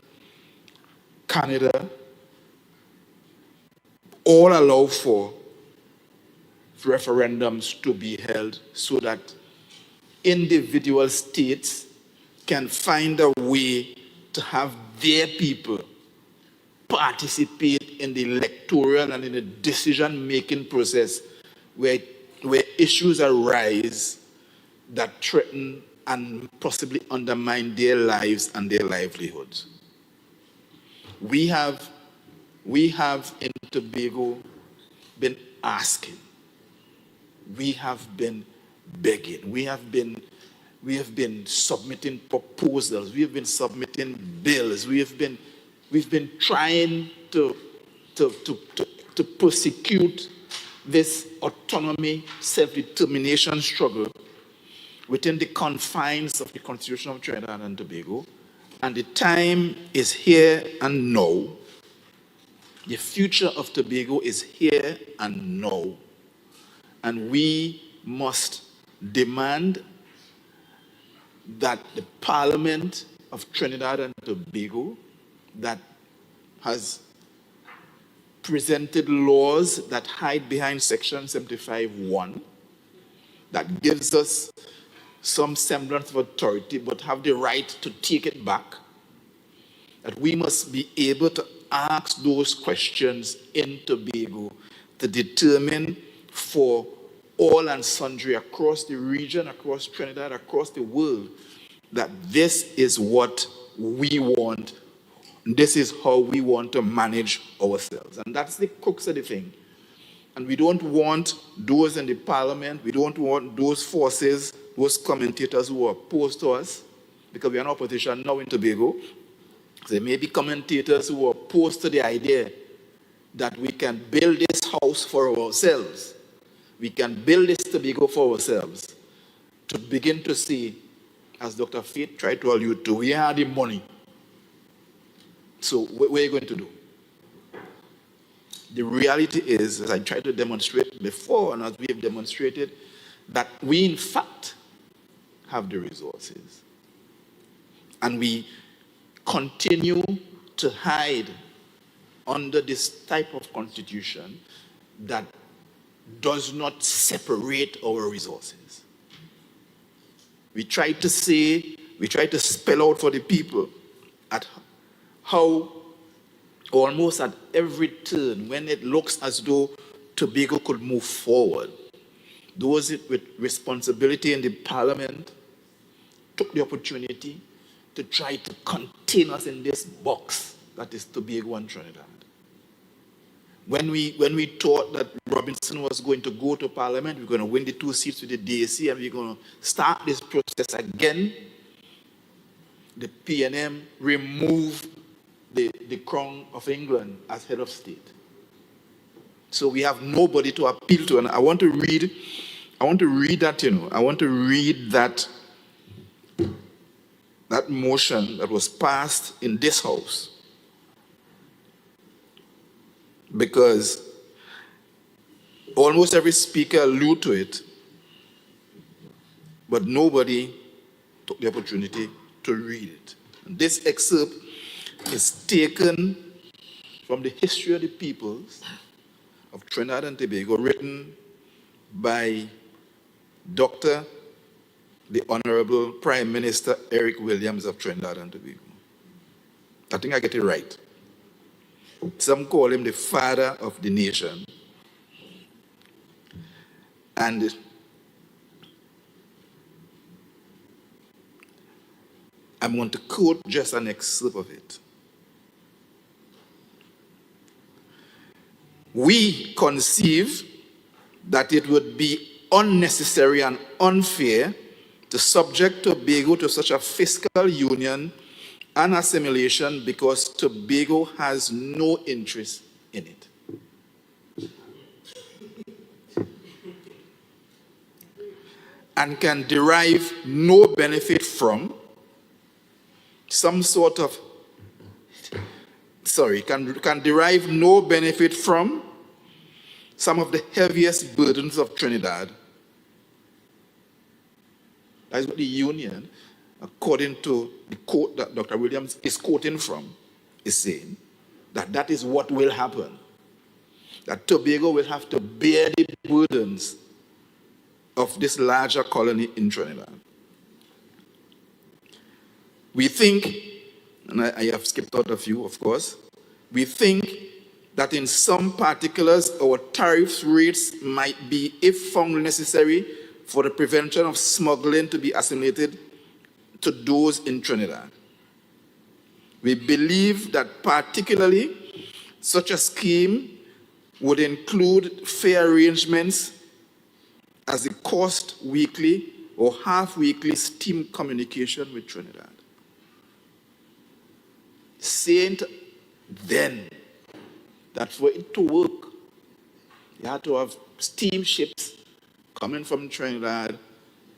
Canada, all allow for referendums to be held so that individual states can find a way to have their people participate in the electoral and in the decision-making process where issues arise that threaten and possibly undermine their lives and their livelihoods. We have in Tobago been asking, we have been begging, we have been submitting proposals, we have been submitting bills, we've been trying to prosecute this autonomy, self-determination struggle within the confines of the Constitution of Trinidad and Tobago, and the time is here and now. The future of Tobago is here and now, and we must demand that the Parliament of Trinidad and Tobago, that has presented laws that hide behind Section 75(1), that gives us some semblance of authority but have the right to take it back, that we must be able to ask those questions in Tobago to determine for all and sundry across the region, across Trinidad, across the world, that this is what we want, this is how we want to manage ourselves. And that's the crux of the thing. And we don't want those in the parliament, we don't want those forces, those commentators who are opposed to us, because we are in opposition now in Tobago. So there may be commentators who are opposed to the idea that we can build this house for ourselves. We can build this Tobago for ourselves. To begin to see, as Dr. Faith tried to allude to, we have the money. So what are you going to do? The reality is, as I tried to demonstrate before, and as we have demonstrated, that we in fact have the resources. And we continue to hide under this type of constitution that does not separate our resources. We try to say, we try to spell out for the people at how almost at every turn, when it looks as though Tobago could move forward, those with responsibility in the parliament took the opportunity to try to contain us in this box that is Tobago and Trinidad. When we thought that Robinson was going to go to parliament, we're going to win the 2 seats with the DAC, and we're going to start this process again, the PNM removed the Crown of England as head of state. So we have nobody to appeal to. And I want to read that, I want to read that motion that was passed in this house. Because almost every speaker alluded to it, but nobody took the opportunity to read it. And this excerpt is taken from the history of the peoples of Trinidad and Tobago, written by Dr. the Honorable Prime Minister Eric Williams of Trinidad and Tobago. I think I get it right. Some call him the father of the nation. And I'm going to quote just an excerpt of it. We conceive that it would be unnecessary and unfair to subject Tobago to such a fiscal union and assimilation because Tobago has no interest in it. And can derive no benefit from can derive no benefit from some of the heaviest burdens of Trinidad. That is what the union, according to the quote that Dr. Williams is quoting from, is saying, that is what will happen. That Tobago will have to bear the burdens of this larger colony in Trinidad. We think, and I have skipped out a few, of course, we think that in some particulars our tariff rates might be, if found necessary, for the prevention of smuggling to be assimilated to those in Trinidad. We believe that particularly such a scheme would include fair arrangements as the cost weekly or half-weekly steam communication with Trinidad. Saying then that for it to work, you had to have steamships coming from Trinidad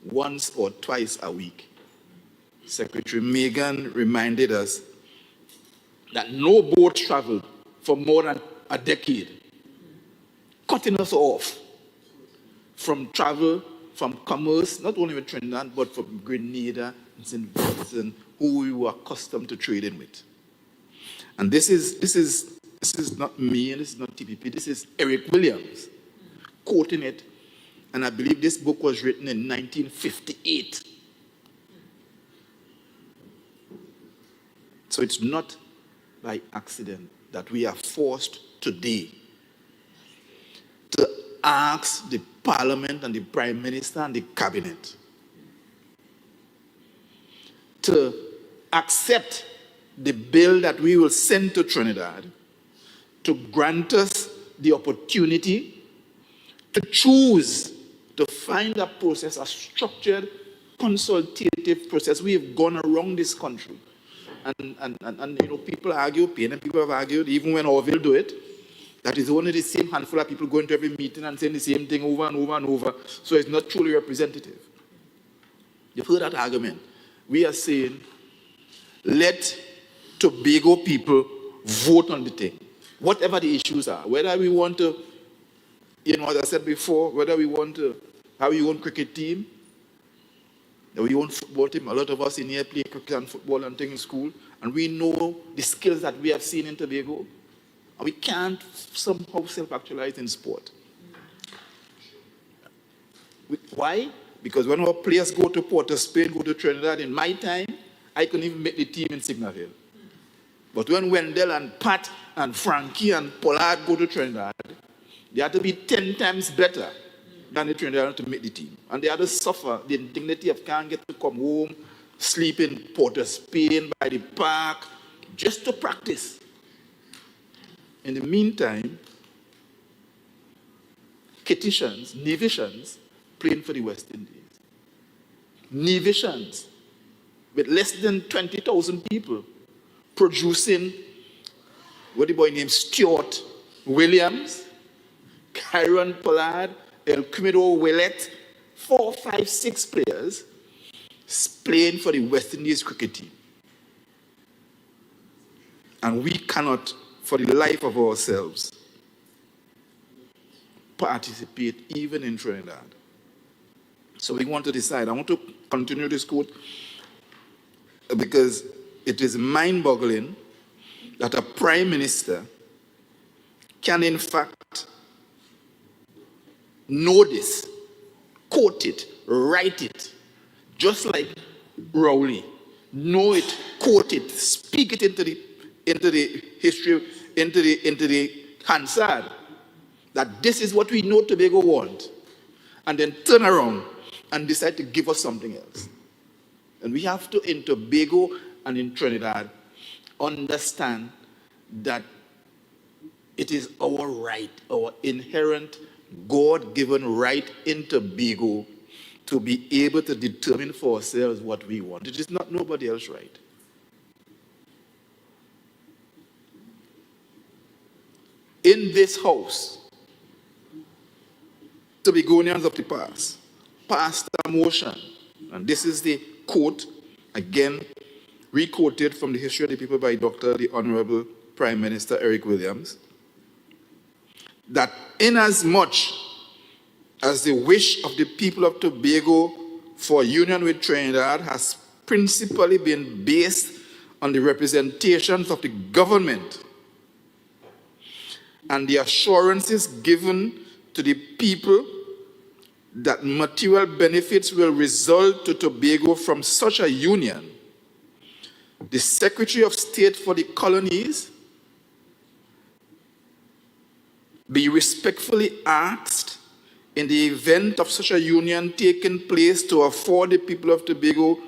once or twice a week. Secretary Megan reminded us that no boat traveled for more than a decade, cutting us off from travel from commerce, not only with Trinidad, but from Grenada and St. Vincent, who we were accustomed to trading with. And this is not me, and this is not TPP, this is Eric Williams quoting it. And I believe this book was written in 1958. So it's not by accident that we are forced today to ask the Parliament and the Prime Minister and the Cabinet to accept the bill that we will send to Trinidad to grant us the opportunity to choose to find a process, a structured, consultative process. We have gone around this country. And people argue, and people have argued, even when Orville do it, that is only the same handful of people going to every meeting and saying the same thing over and over and over. So it's not truly representative. You've heard that argument. We are saying, let Tobago people vote on the thing. Whatever the issues are. Whether we want to, as I said before, whether we want to have your own cricket team, or your own football team. A lot of us in here play cricket and football and things in school. And we know the skills that we have seen in Tobago. And we can't somehow self-actualize in sport. Why? Because when our players go to Port of Spain, go to Trinidad, in my time, I couldn't even make the team in Signal Hill. But when Wendell and Pat and Frankie and Pollard go to Trinidad, they have to be 10 times better than the Trinidad to make the team. And they have to suffer the indignity of can't get to come home, sleep in Port of Spain by the park, just to practice. In the meantime, Kitishans, Navishans, playing for the West Indies. Navishans, with less than 20,000 people, producing, what the boy named Stuart Williams, Kyron Pollard, El Cumido Willett, 4, 5, 6 players playing for the West Indies cricket team. And we cannot, for the life of ourselves, participate even in Trinidad. So we want to decide. I want to continue this quote because it is mind-boggling that a prime minister can in fact know this, quote it, write it, just like Rowley. Know it, quote it, speak it into the history, into the Hansard, that this is what we know Tobago want, and then turn around and decide to give us something else. And we have to, in Tobago and in Trinidad, understand that it is our right, our inherent God-given right in Tobago to be able to determine for ourselves what we want. It is not nobody else's right. In this house, Tobagonians of the past passed a motion, and this is the quote, again, re-quoted from the History of the People by Dr. the Honorable Prime Minister Eric Williams, that inasmuch as the wish of the people of Tobago for union with Trinidad has principally been based on the representations of the government and the assurances given to the people that material benefits will result to Tobago from such a union, the Secretary of State for the Colonies be respectfully asked, in the event of such a union taking place, to afford the people of Tobago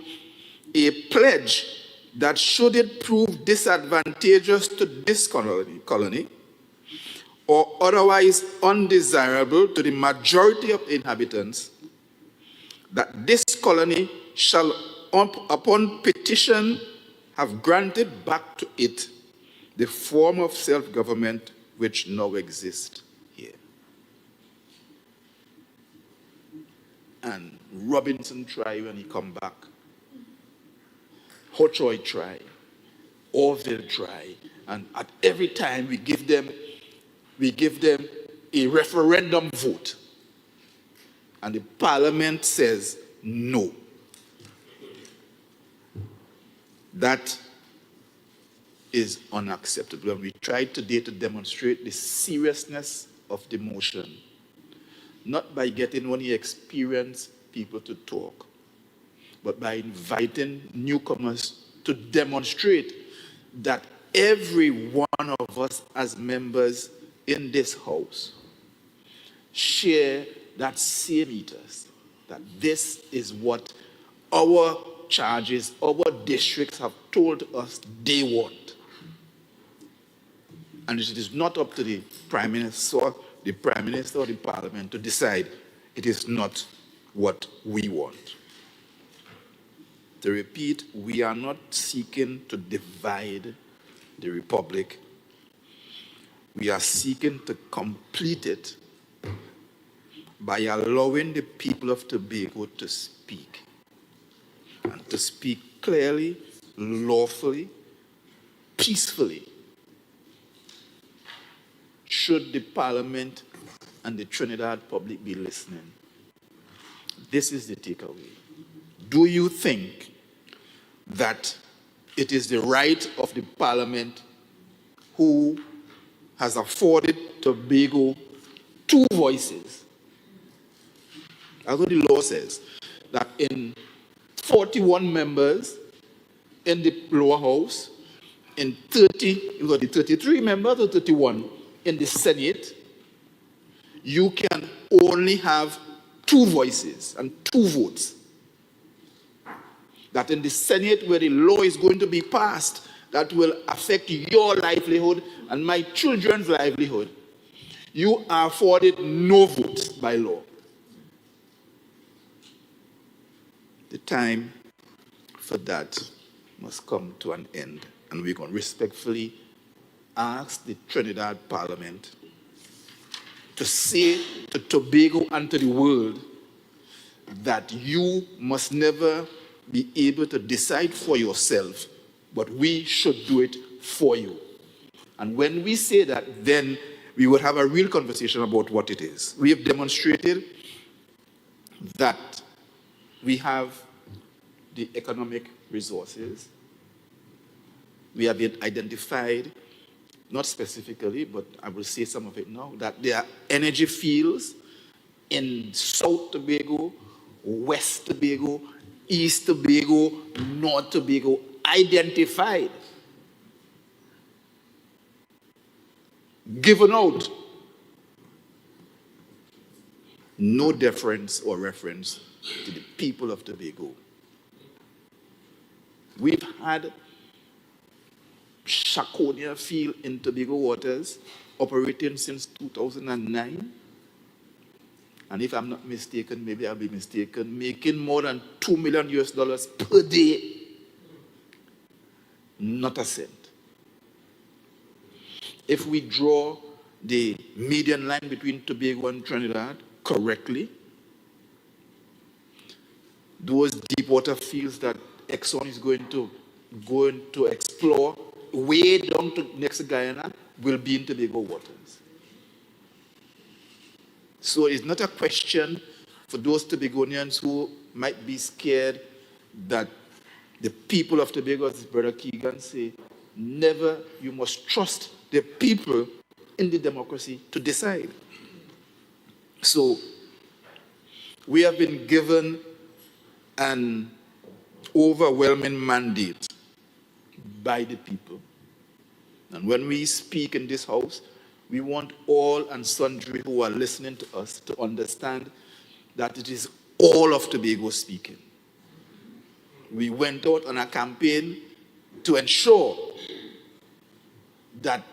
a pledge that should it prove disadvantageous to this colony or otherwise undesirable to the majority of inhabitants, that this colony shall, upon petition, have granted back to it the form of self-government which now exists here. And Robinson tried when he come back. Hochoy tried. Orville tried. And at every time we give them a referendum vote. and the Parliament says no. That is unacceptable. And we tried today to demonstrate the seriousness of the motion, not by getting only experienced people to talk, but by inviting newcomers to demonstrate that every one of us as members in this house share that same ethos, that this is what our charges, our districts have told us they want. And it is not up to the Prime Minister or the Parliament to decide it is not what we want. To repeat, we are not seeking to divide the Republic. We are seeking to complete it by allowing the people of Tobago to speak, and to speak clearly, lawfully, peacefully, should the Parliament and the Trinidad public be listening. This is the takeaway. Do you think that it is the right of the Parliament, who has afforded Tobago 2 voices? That's what the law says, that in 41 members in the lower house, in 33 members or 31 in the Senate, you can only have 2 voices and 2 votes. That in the Senate, where the law is going to be passed, that will affect your livelihood and my children's livelihood, you are afforded no votes by law. The time for that must come to an end, and we're going to respectfully ask the Trinidad Parliament to say to Tobago and to the world that you must never be able to decide for yourself, but we should do it for you. And when we say that, then we will have a real conversation about what it is. We have demonstrated that we have the economic resources. We have been identified, not specifically, but I will say some of it now, that there are energy fields in South Tobago, West Tobago, East Tobago, North Tobago, identified, given out. No deference or reference to the people of Tobago. We've had Shakonia field in Tobago waters operating since 2009. And if I'm not mistaken, maybe I'll be mistaken, making more than $2 million per day. Not a cent. If we draw the median line between Tobago and Trinidad correctly, those deep water fields that Exxon is going to explore way down to next Guyana will be in Tobago waters. So it's not a question for those Tobagonians who might be scared that the people of Tobago, as Brother Keegan say, never, you must trust the people in the democracy to decide. So we have been given an overwhelming mandate by the people. And when we speak in this house, we want all and sundry who are listening to us to understand that it is all of Tobago speaking. We went out on a campaign to ensure that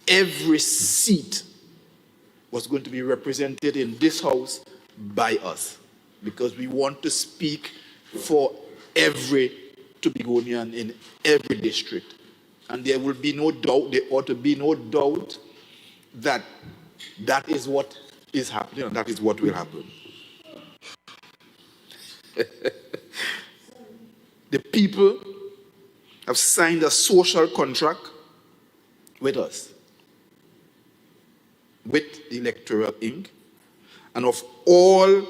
every seat was going to be represented in this house by us, because we want to speak for every Tobagonian in every district. And there will be no doubt, there ought to be no doubt that that is what is happening and that is what will happen. The people have signed a social contract with us, with the Electoral Inc., and of all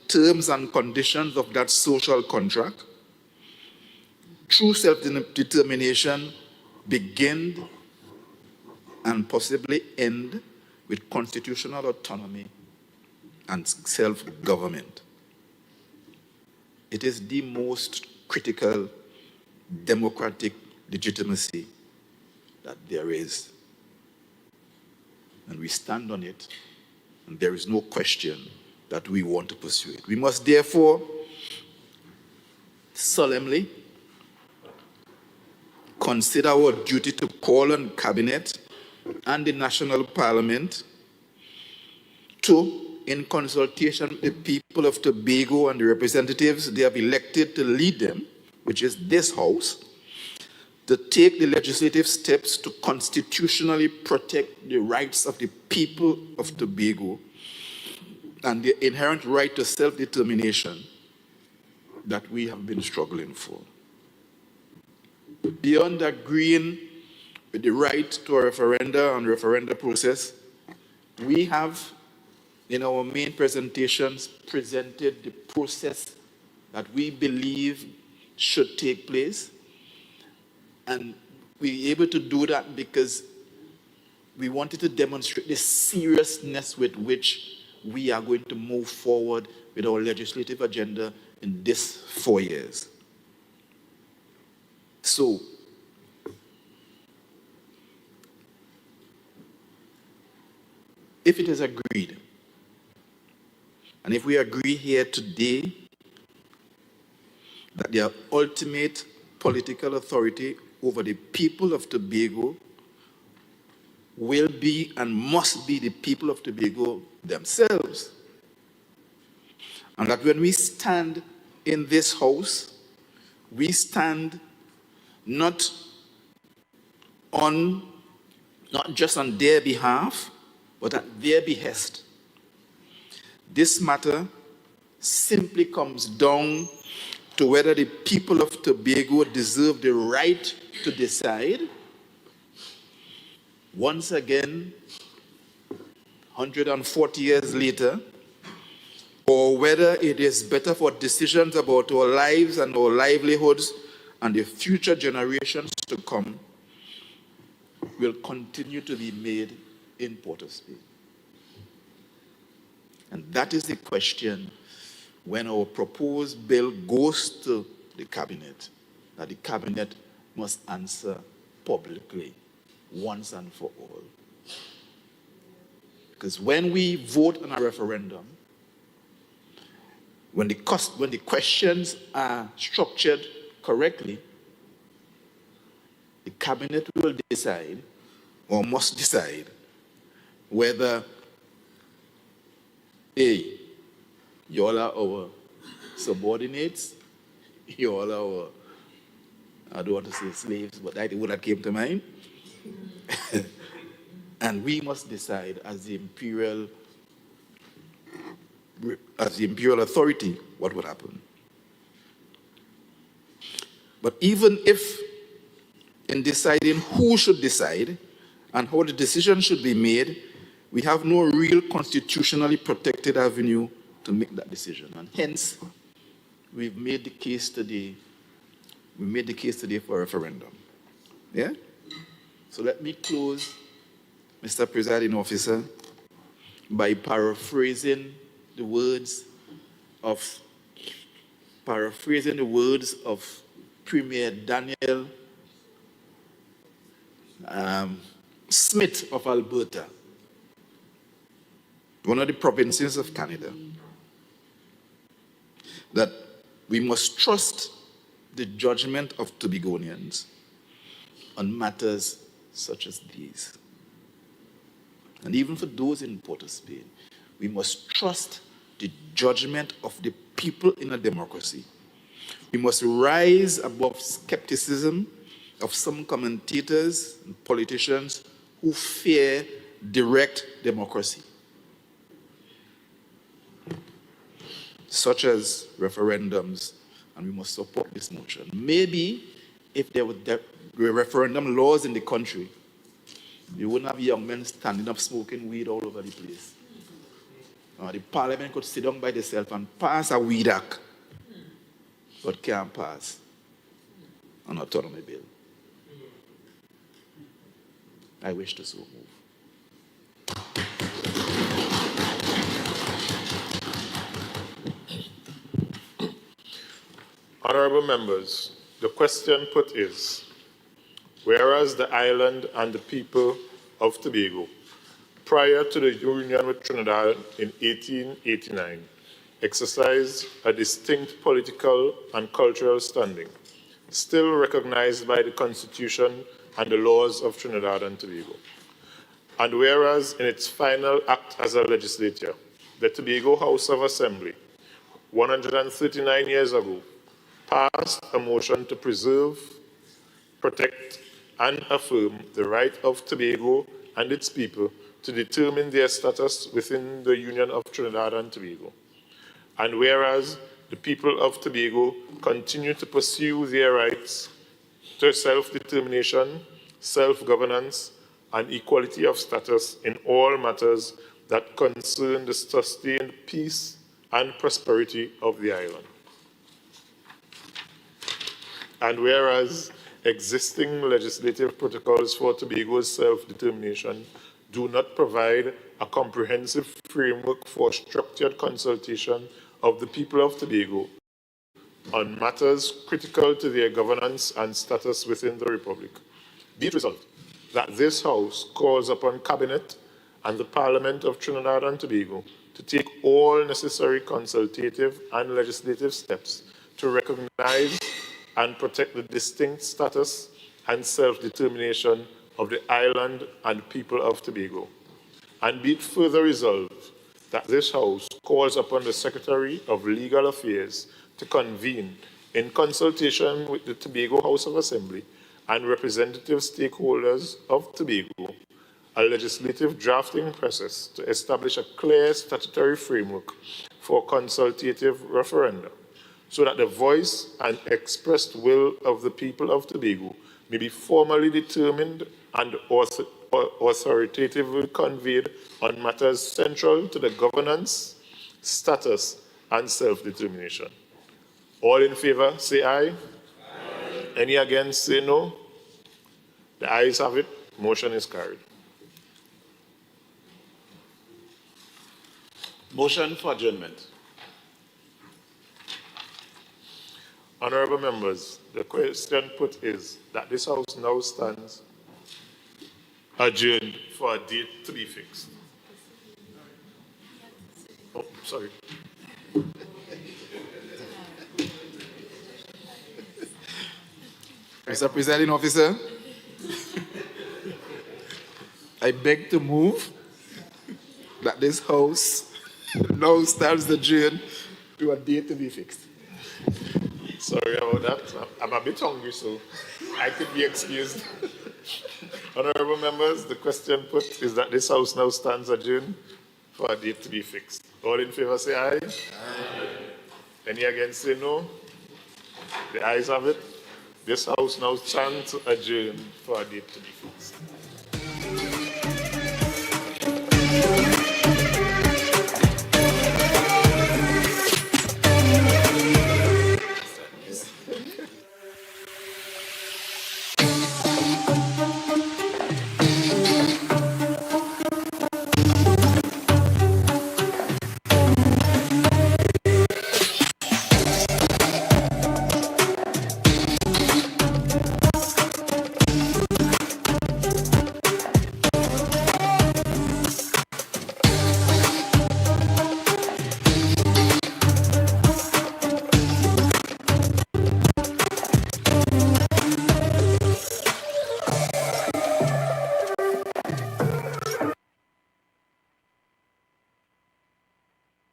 terms and conditions of that social contract, true self-determination begin and possibly end with constitutional autonomy and self-government. It is the most critical democratic legitimacy that there is. And we stand on it, and there is no question that we want to pursue it. We must therefore solemnly consider our duty to call on Cabinet and the National Parliament to, in consultation with the people of Tobago and the representatives they have elected to lead them, which is this House, to take the legislative steps to constitutionally protect the rights of the people of Tobago and the inherent right to self-determination that we have been struggling for. Beyond agreeing with the right to a referenda and referenda process, we have, in our main presentations, presented the process that we believe should take place. And we're able to do that because we wanted to demonstrate the seriousness with which we are going to move forward with our legislative agenda in this 4 years. So, if it is agreed, and if we agree here today that the ultimate political authority over the people of Tobago will be and must be the people of Tobago themselves, and that when we stand in this House, we stand not just on their behalf, but at their behest. This matter simply comes down to whether the people of Tobago deserve the right to decide, once again, 140 years later, or whether it is better for decisions about our lives and our livelihoods and the future generations to come will continue to be made in Port of Spain. And that is the question when our proposed bill goes to the Cabinet, that the Cabinet must answer publicly, once and for all. Because when we vote on a referendum, when the questions are structured correctly, the Cabinet will decide, or must decide, whether A, you all are our subordinates, you all are our, I don't want to say slaves, but that would have came to mind. And we must decide as the imperial authority what would happen. But even if in deciding who should decide and how the decision should be made, we have no real constitutionally protected avenue to make that decision. And hence, we've made the case today. We made the case today for a referendum. Yeah? So let me close, Mr. Presiding Officer, by paraphrasing the words of Premier Daniel Smith of Alberta, one of the provinces of Canada, that we must trust the judgment of Tobagonians on matters such as these. And even for those in Port of Spain, we must trust the judgment of the people in a democracy. We must rise above skepticism of some commentators and politicians who fear direct democracy, such as referendums, and we must support this motion. Maybe if there were referendum laws in the country, you wouldn't have young men standing up smoking weed all over the place. The parliament could sit down by itself and pass a weed act, but can't pass an autonomy bill. I wish to so move. Honorable members, the question put is, whereas the island and the people of Tobago, prior to the union with Trinidad in 1889, exercised a distinct political and cultural standing, still recognized by the Constitution and the laws of Trinidad and Tobago. And whereas in its final act as a legislature, the Tobago House of Assembly, 139 years ago, passed a motion to preserve, protect, and affirm the right of Tobago and its people to determine their status within the Union of Trinidad and Tobago. And whereas the people of Tobago continue to pursue their rights to self-determination, self-governance, and equality of status in all matters that concern the sustained peace and prosperity of the island. And whereas existing legislative protocols for Tobago's self-determination do not provide a comprehensive framework for structured consultation of the people of Tobago on matters critical to their governance and status within the Republic, be it resolved that this House calls upon Cabinet and the Parliament of Trinidad and Tobago to take all necessary consultative and legislative steps to recognize and protect the distinct status and self-determination of the island and people of Tobago. And be it further resolved that this House calls upon the Secretary of Legal Affairs to convene in consultation with the Tobago House of Assembly and representative stakeholders of Tobago, a legislative drafting process to establish a clear statutory framework for consultative referenda, so that the voice and expressed will of the people of Tobago may be formally determined and authoritatively conveyed on matters central to the governance, status, and self-determination. All in favor, say aye. Aye. Any against, say no. The ayes have it. Motion is carried. Motion for adjournment. Honorable members, the question put is that this House now stands adjourned for a date to be fixed. Oh, sorry. Mr. Presiding Officer, I beg to move that this House now stands adjourned to a date to be fixed. Sorry about that. I'm a bit hungry, so I could be excused. Honorable members, the question put is that this House now stands adjourned for a date to be fixed. All in favor say aye. Aye. Any against say no. The ayes have it. This House now stands adjourned for a date to be fixed.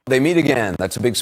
They meet again. That's a big